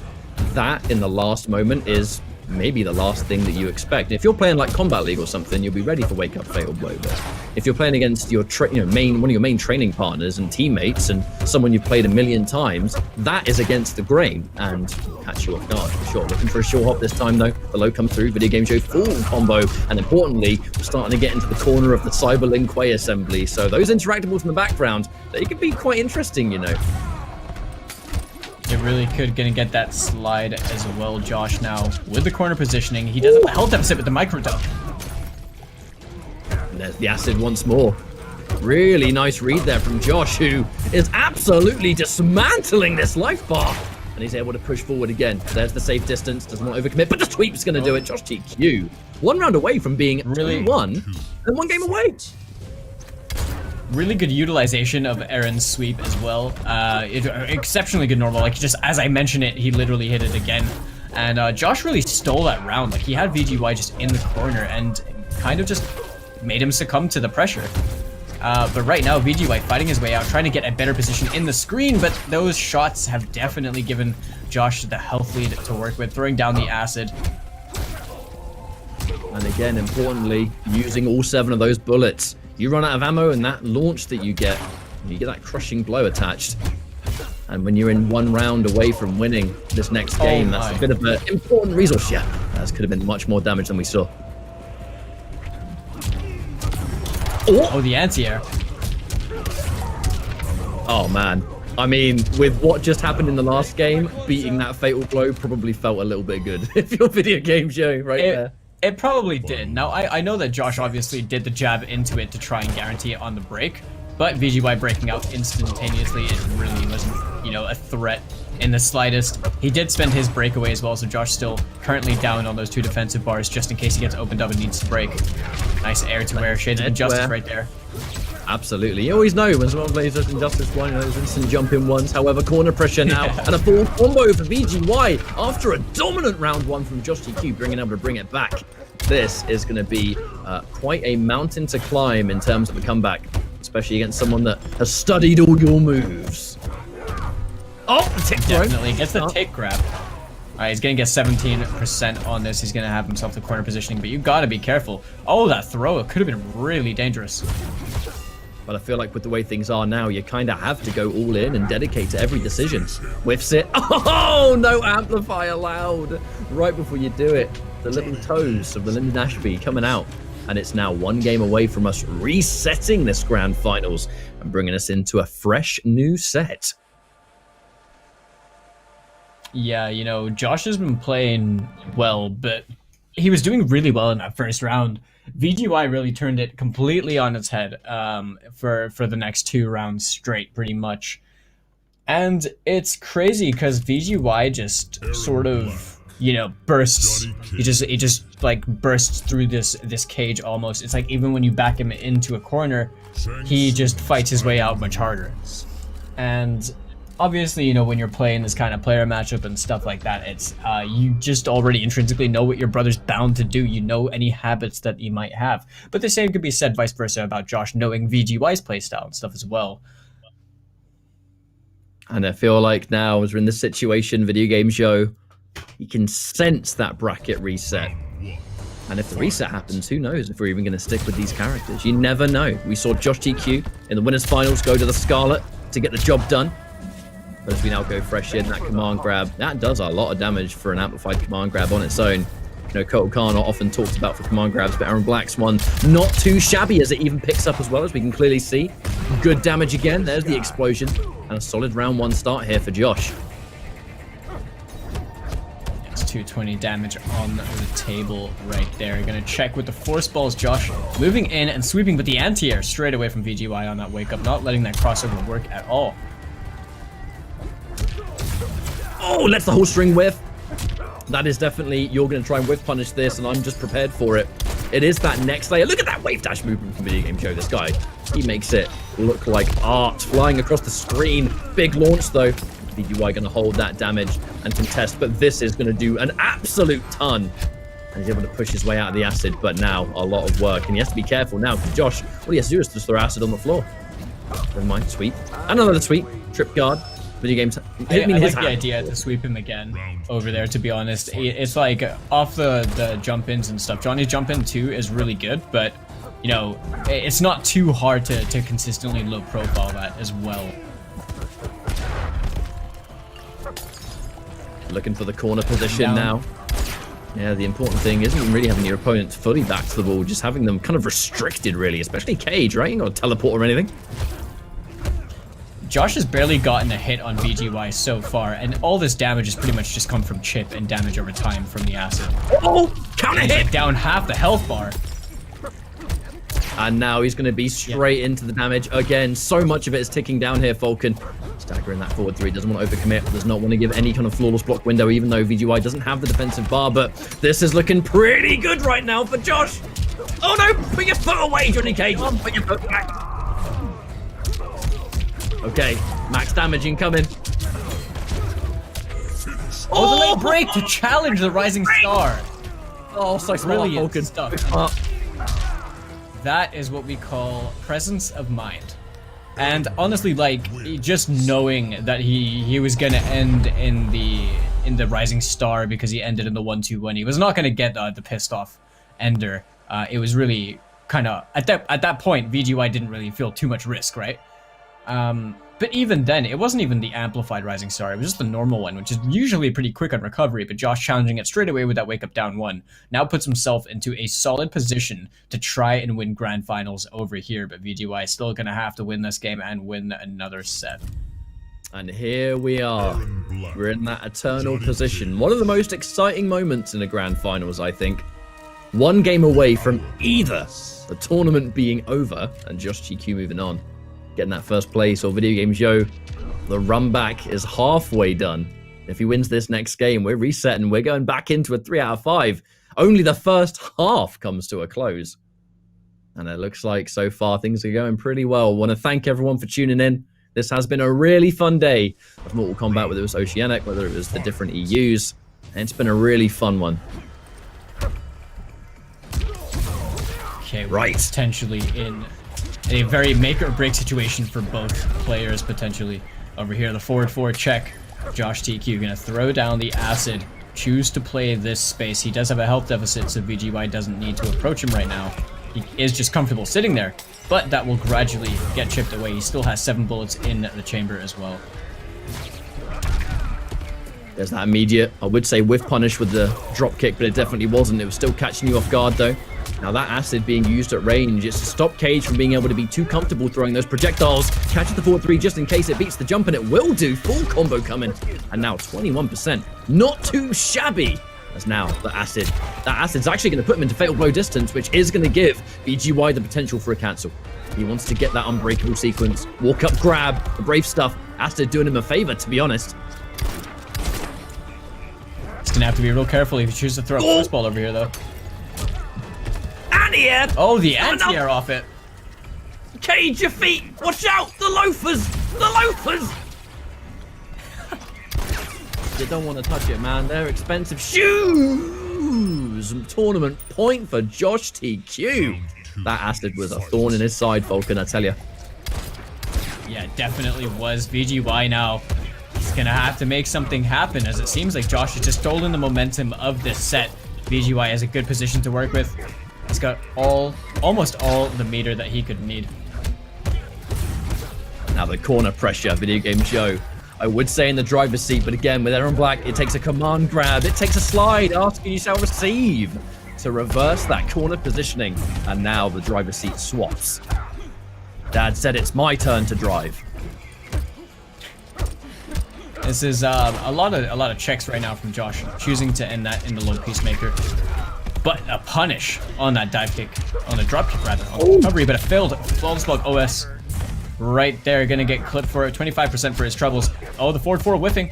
in the last moment is maybe the last thing that you expect. If you're playing like Combat League or something, you'll be ready for wake up fatal blow. But if you're playing against your one of your main training partners and teammates and someone you've played a million times, that is against the grain and catch you off guard for sure. Looking for a short hop this time though. Below come through, Video Game Joe full combo, and importantly, we're starting to get into the corner of the Cyberlink Quay assembly. So those interactables in the background, they can be quite interesting, you know. It really could. Gonna get that slide as well, Josh, now with the corner positioning. He does have a health deficit with the micro dunk. And there's the acid once more. Really nice read there from Josh, who is absolutely dismantling this life bar. And he's able to push forward again. There's the safe distance, doesn't want to overcommit, but the sweep's gonna do it. Josh TQ. 1 round away from being really 2-1 and 1 game away. Really good utilization of Aaron's sweep as well. Exceptionally good normal. Just as I mentioned it, he literally hit it again. And Josh really stole that round. He had VGY just in the corner and kind of just made him succumb to the pressure. But right now, VGY fighting his way out, trying to get a better position in the screen, but those shots have definitely given Josh the health lead to work with, throwing down the acid. And again, importantly, using all 7 of those bullets. You run out of ammo, and that launch that you get that crushing blow attached. And when you're in 1 round away from winning this next game, that's a bit of an important resource. Yeah, that could have been much more damage than we saw. Oh, the anti-air. Oh, man. I mean, with what just happened in the last game, beating that fatal blow probably felt a little bit good. If your video game show there. It probably did. Now, I know that Josh obviously did the jab into it to try and guarantee it on the break, but VGY breaking out instantaneously, it really wasn't, you know, a threat in the slightest. He did spend his breakaway as well, so Josh still currently down on those 2 defensive bars just in case he gets opened up and needs to break. Nice air-to-air, Shades of Injustice right there. Absolutely. You always know when someone plays those Injustice 1, those instant jump-in ones. However, corner pressure now, and a full combo for VGY after a dominant round 1 from Josh TQ, being able to bring it back. This is going to be quite a mountain to climb in terms of a comeback, especially against someone that has studied all your moves. Oh, the tick throw. Definitely gets the tick grab. All right, he's going to get 17% on this. He's going to have himself the corner positioning, but you got to be careful. Oh, that throw, it could have been really dangerous. But I feel like with the way things are now, you kind of have to go all in and dedicate to every decision. Whiffs it. Oh, no amplify allowed. Right before you do it. The little toes of the Lyndon Ashby coming out. And it's now 1 game away from us resetting this grand finals and bringing us into a fresh new set. Yeah, you know, Josh has been playing well, but he was doing really well in that first round. VGY really turned it completely on its head for the next 2 rounds straight, pretty much. And it's crazy because VGY just sort of, you know, bursts. He just like bursts through this cage almost. It's like even when you back him into a corner, he just fights his way out much harder. And obviously, you know, when you're playing this kind of player matchup and stuff like that, it's you just already intrinsically know what your brother's bound to do. You know any habits that he might have. But the same could be said vice versa about Josh knowing VGY's playstyle and stuff as well. And I feel like now, as we're in this situation, video game show, you can sense that bracket reset. And if the reset happens, who knows if we're even going to stick with these characters. You never know. We saw Josh TQ in the winners finals go to the Scarlet to get the job done. But as we now go fresh in, that command grab, that does a lot of damage for an amplified command grab on its own. You know, Kotal Khan are often talked about for command grabs, but Aaron Black's one not too shabby as it even picks up as well, as we can clearly see. Good damage again. There's the explosion. And a solid round 1 start here for Josh. It's 220 damage on the table right there. Gonna check with the force balls, Josh. Moving in and sweeping with the anti-air straight away from VGY on that wake up, not letting that crossover work at all. Oh, lets the whole string whiff. That is definitely, you're going to try and whiff punish this, and I'm just prepared for it. It is that next layer. Look at that wave dash movement from Video Game Show. This guy, he makes it look like art flying across the screen. Big launch, though. VGY going to hold that damage and contest, but this is going to do an absolute ton. And he's able to push his way out of the acid, but now a lot of work. And he has to be careful now, because Josh, all he has to do is just throw acid on the floor. Never mind, sweep. Another sweep. Trip guard. Video games. I like the idea to sweep him again over there, to be honest. It's like off the jump ins and stuff. Johnny's jump in too is really good, but you know, it's not too hard to consistently low profile that as well. Looking for the corner position now. Yeah, the important thing isn't really having your opponent fully back to the wall, just having them kind of restricted, really, especially Cage, right? You ain't got to teleport or anything. Josh has barely gotten a hit on VGY so far, and all this damage has pretty much just come from chip and damage over time from the acid. Oh, counter hit! Down half the health bar. And now he's going to be straight into the damage again. So much of it is ticking down here, Falcon. Staggering that forward 3, doesn't want to overcommit, does not want to give any kind of flawless block window, even though VGY doesn't have the defensive bar, but this is looking pretty good right now for Josh. Oh no, put your foot away, Johnny Cage. Put your foot back. Okay, max damage incoming. Oh, the late break to challenge the Rising Star. Oh, so brilliant stuff. That is what we call presence of mind. And honestly, like, just knowing that he was gonna end in the Rising Star because he ended in the 1-2-1, he was not gonna get the pissed off ender, it was really kind of at that point VGY didn't really feel too much risk, right? But even then, it wasn't even the amplified Rising Star. It was just the normal one, which is usually pretty quick on recovery, but Josh challenging it straight away with that wake up down 1 now puts himself into a solid position to try and win grand finals over here, but VGY is still going to have to win this game and win another set. And here we are. We're in that eternal position. One of the most exciting moments in the grand finals, I think. One game away from either the tournament being over and Josh GQ moving on. Getting that first place, or Video Games Yo, the run back is halfway done. If he wins this next game, we're resetting. We're going back into a 3 out of 5. Only the first half comes to a close. And it looks like so far things are going pretty well. Want to thank everyone for tuning in. This has been a really fun day of Mortal Kombat, whether it was Oceanic, whether it was the different EUs. And it's been a really fun one. Okay, right. Potentially in a very make or break situation for both players, potentially. Over here, the forward check. Josh TQ gonna throw down the acid, choose to play this space. He does have a health deficit, so VGY doesn't need to approach him right now. He is just comfortable sitting there, but that will gradually get chipped away. He still has 7 bullets in the chamber as well. There's that immediate, I would say, whiff punish with the drop kick, but it definitely wasn't. It was still catching you off guard, though. Now that acid being used at range, it's to stop Cage from being able to be too comfortable throwing those projectiles. Catches the forward 3 just in case it beats the jump, and it will do. Full combo coming. And now 21%. Not too shabby. As now that acid's actually going to put him into fatal blow distance, which is going to give VGY the potential for a cancel. He wants to get that unbreakable sequence. Walk up, grab, the brave stuff. Acid doing him a favor, to be honest. He's going to have to be real careful if he chooses to throw a first ball over here, though. Anti-air! Oh, the anti-air off it. Cage, your feet! Watch out! The loafers! The loafers! You don't want to touch it, man. They're expensive shoes! Tournament point for Josh TQ. That acid was a thorn in his side, Falcon, I tell you. Yeah, it definitely was. VGY now. He's going to have to make something happen, as it seems like Josh has just stolen the momentum of this set. VGY has a good position to work with. He's got almost all the meter that he could need. Now the corner pressure, Video Games Yo. I would say in the driver's seat, but again, with Aaron Black, it takes a command grab. It takes a slide, asking you shall receive to reverse that corner positioning. And now the driver's seat swaps. Dad said it's my turn to drive. This is a lot of checks right now from Josh, choosing to end that in the low peacemaker. But a punish on that dive kick, on a drop kick rather, on recovery, but a failed flawless block OS right there. Gonna get clipped for it, 25% for his troubles. Oh, the forward 4 whiffing.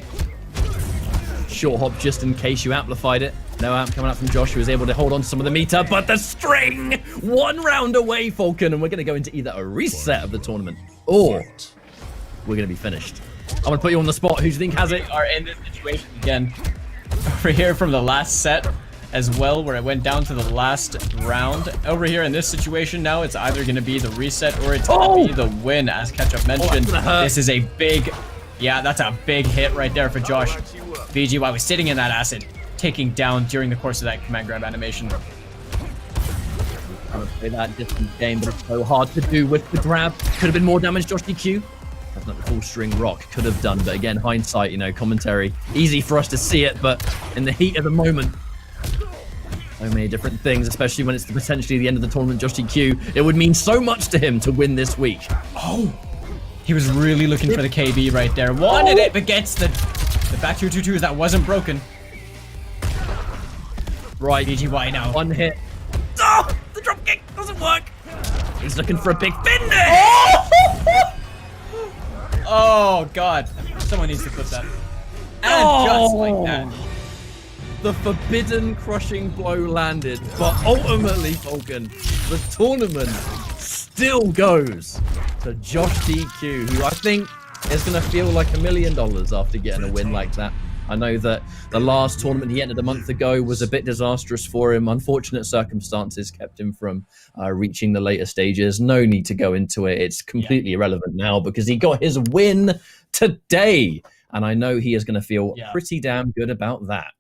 Short hop just in case you amplified it. No amp coming up from Josh, who was able to hold on to some of the meter, but the string! 1 round away, Falcon, and we're gonna go into either a reset of the tournament, or we're gonna be finished. I'm gonna put you on the spot. Who do you think has it? We are in this situation again. Over here from the last set as well, where it went down to the last round. Over here in this situation now, it's either going to be the reset or it's going to be the win, as Ketchup mentioned. This is a big, yeah, that's a big hit right there for Josh. VGY was sitting in that acid, taking down during the course of that command grab animation. I would play that distance game, but it's so hard to do with the grab. Could have been more damage, Josh DQ. That's not the full string rock could have done, but again, hindsight, you know, commentary. Easy for us to see it, but in the heat of the moment, so many different things, especially when it's potentially the end of the tournament, Josh DQ. It would mean so much to him to win this week. Oh, he was really looking for the KB right there. Wanted it, but gets the back 2-2-2 that wasn't broken. Right, VGY now. 1 hit. Oh, the drop kick doesn't work. He's looking for a big finish. Oh, God. Someone needs to clip that. And just like that. The forbidden crushing blow landed, but ultimately, Falcon, the tournament still goes to Josh DQ, who I think is going to feel like $1 million after getting a win like that. I know that the last tournament he entered a month ago was a bit disastrous for him. Unfortunate circumstances kept him from reaching the later stages. No need to go into it. It's completely irrelevant now because he got his win today. And I know he is going to feel pretty damn good about that.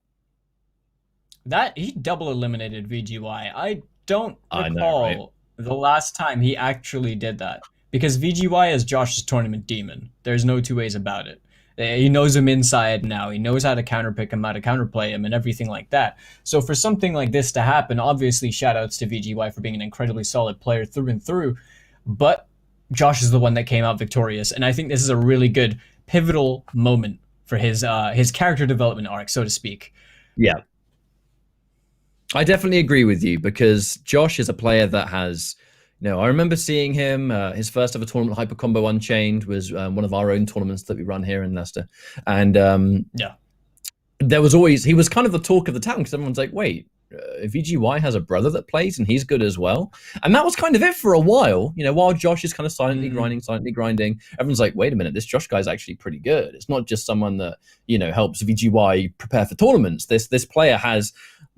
That he double eliminated VGY. I don't I recall know, right? the last time he actually did that, because VGY is Josh's tournament demon. There's no two ways about it. He knows him inside now. He knows how to counterpick him, how to counterplay him, and everything like that. So for something like this to happen, obviously shoutouts to VGY for being an incredibly solid player through and through, but Josh is the one that came out victorious, and I think this is a really good pivotal moment for his character development arc, so to speak. Yeah. I definitely agree with you, because Josh is a player that has, I remember seeing him, his first ever tournament, Hyper Combo Unchained, was one of our own tournaments that we run here in Leicester. And there was always, he was kind of the talk of the town, because everyone's like, wait, VGY has a brother that plays and he's good as well. And that was kind of it for a while, while Josh is kind of silently grinding, everyone's like, wait a minute, this Josh guy's actually pretty good. It's not just someone that, helps VGY prepare for tournaments. This player has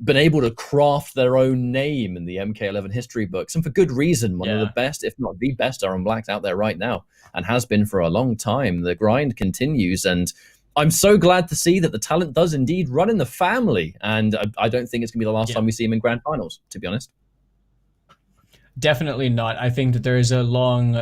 been able to craft their own name in the MK11 history books, and for good reason. One of the best, if not the best, Iron Blacks out there right now, and has been for a long time. The grind continues, and I'm so glad to see that the talent does indeed run in the family, and I don't think it's going to be the last time we see him in grand finals, to be honest. Definitely not. I think that there is a long,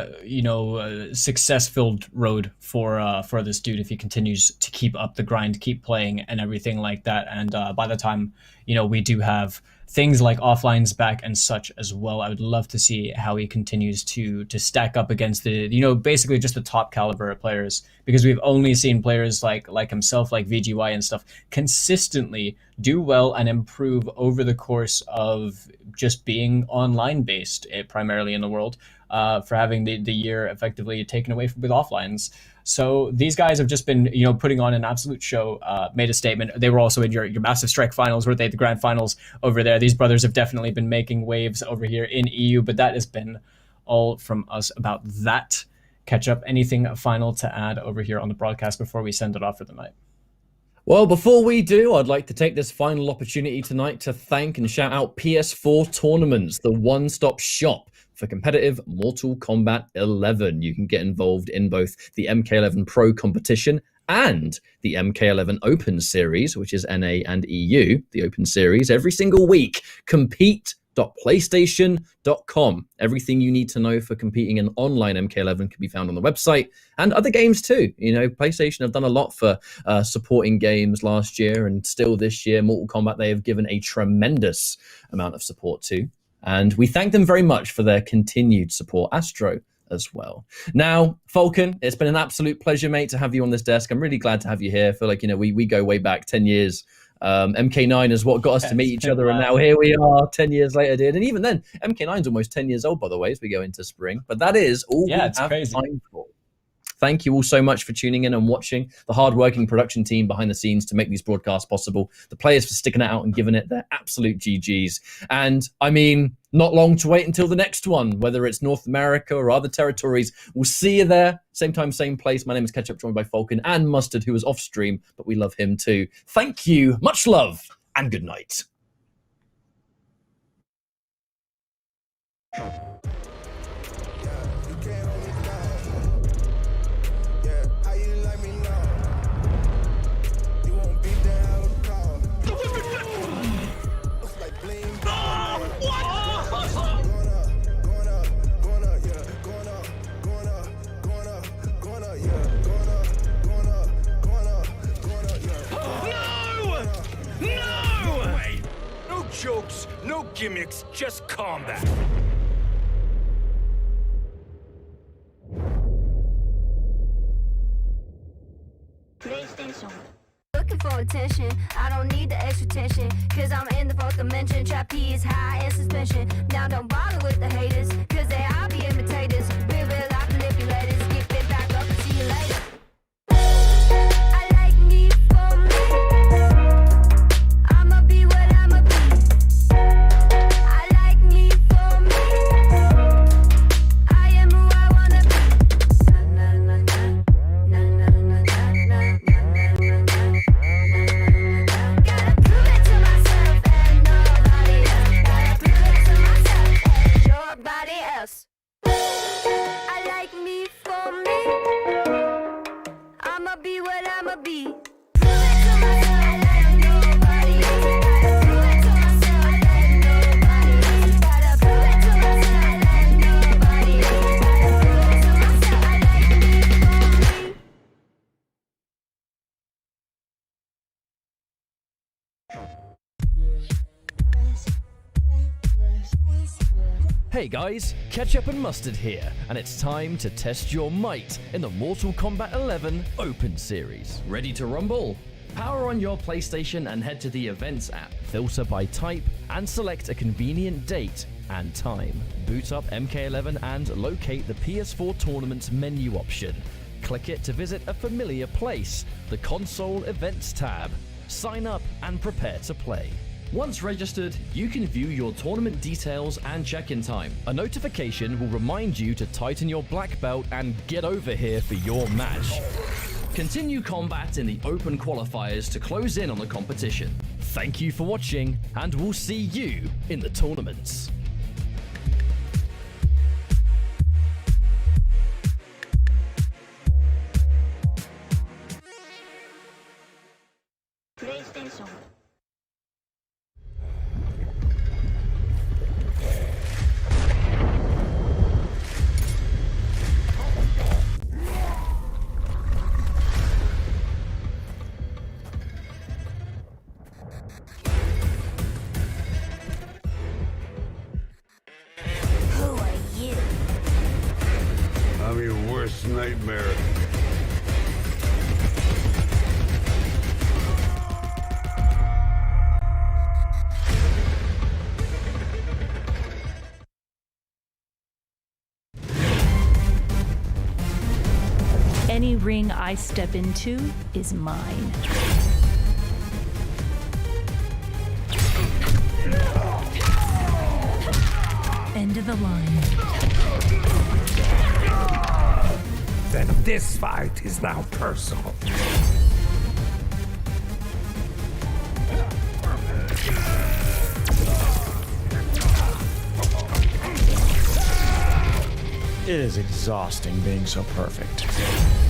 success-filled road for this dude if he continues to keep up the grind, keep playing, and everything like that. And by the time, we do have things like offlines back and such as well, I would love to see how he continues to stack up against the, basically just the top caliber of players, because we've only seen players like himself, like VGY and stuff, consistently do well and improve over the course of just being online based, primarily in the world, for having the year effectively taken away with offlines. So these guys have just been, putting on an absolute show, made a statement. They were also in your Massive Strike finals, were they the grand finals over there? These brothers have definitely been making waves over here in EU, but that has been all from us about that. Catch up, anything final to add over here on the broadcast before we send it off for the night? Well, before we do, I'd like to take this final opportunity tonight to thank and shout out PS4 Tournaments, the one-stop shop for competitive Mortal Kombat 11. You can get involved in both the MK11 Pro Competition and the MK11 Open Series, which is NA and EU, the Open Series, every single week. Compete.playstation.com. Everything you need to know for competing in online MK11 can be found on the website, and other games too. PlayStation have done a lot for supporting games last year, and still this year, Mortal Kombat, they have given a tremendous amount of support to. And we thank them very much for their continued support. Astro as well. Now, Falcon, it's been an absolute pleasure, mate, to have you on this desk. I'm really glad to have you here. I feel like, we go way back 10 years. MK9 is what got us to meet each other, and now here we are 10 years later, dude. And even then, MK9's almost 10 years old, by the way, as we go into spring. But that is all we have time for. Thank you all so much for tuning in and watching, the hard-working production team behind the scenes to make these broadcasts possible, the players for sticking it out and giving it their absolute GGs. And, not long to wait until the next one, whether it's North America or other territories. We'll see you there. Same time, same place. My name is Ketchup, joined by Falcon and Mustard, who is off stream, but we love him too. Thank you, much love, and good night. Jokes, no gimmicks, just combat. PlayStation. Looking for attention, I don't need the extra tension, cause I'm in the fourth dimension, trapeze high in suspension. Now don't bother with the haters, cause they all be imitators. Real life manipulators, get it back up and see you later. I like me for me, I'ma be what I'ma be. I like me for me, I am who I wanna be. Na na na na na na na na na. Gotta prove it to myself and nobody else. Gotta prove it to myself and nobody else. Hey guys, Ketchup and Mustard here, and it's time to test your might in the Mortal Kombat 11 Open Series. Ready to rumble? Power on your PlayStation and head to the Events app. Filter by type and select a convenient date and time. Boot up MK11 and locate the PS4 Tournaments menu option. Click it to visit a familiar place, the Console Events tab. Sign up and prepare to play. Once registered, you can view your tournament details and check-in time. A notification will remind you to tighten your black belt and get over here for your match. Continue combat in the open qualifiers to close in on the competition. Thank you for watching, and we'll see you in the tournaments. PlayStation. Who are you? I'm your worst nightmare. Any ring I step into is mine. End of the line. Then this fight is now personal. It is exhausting being so perfect.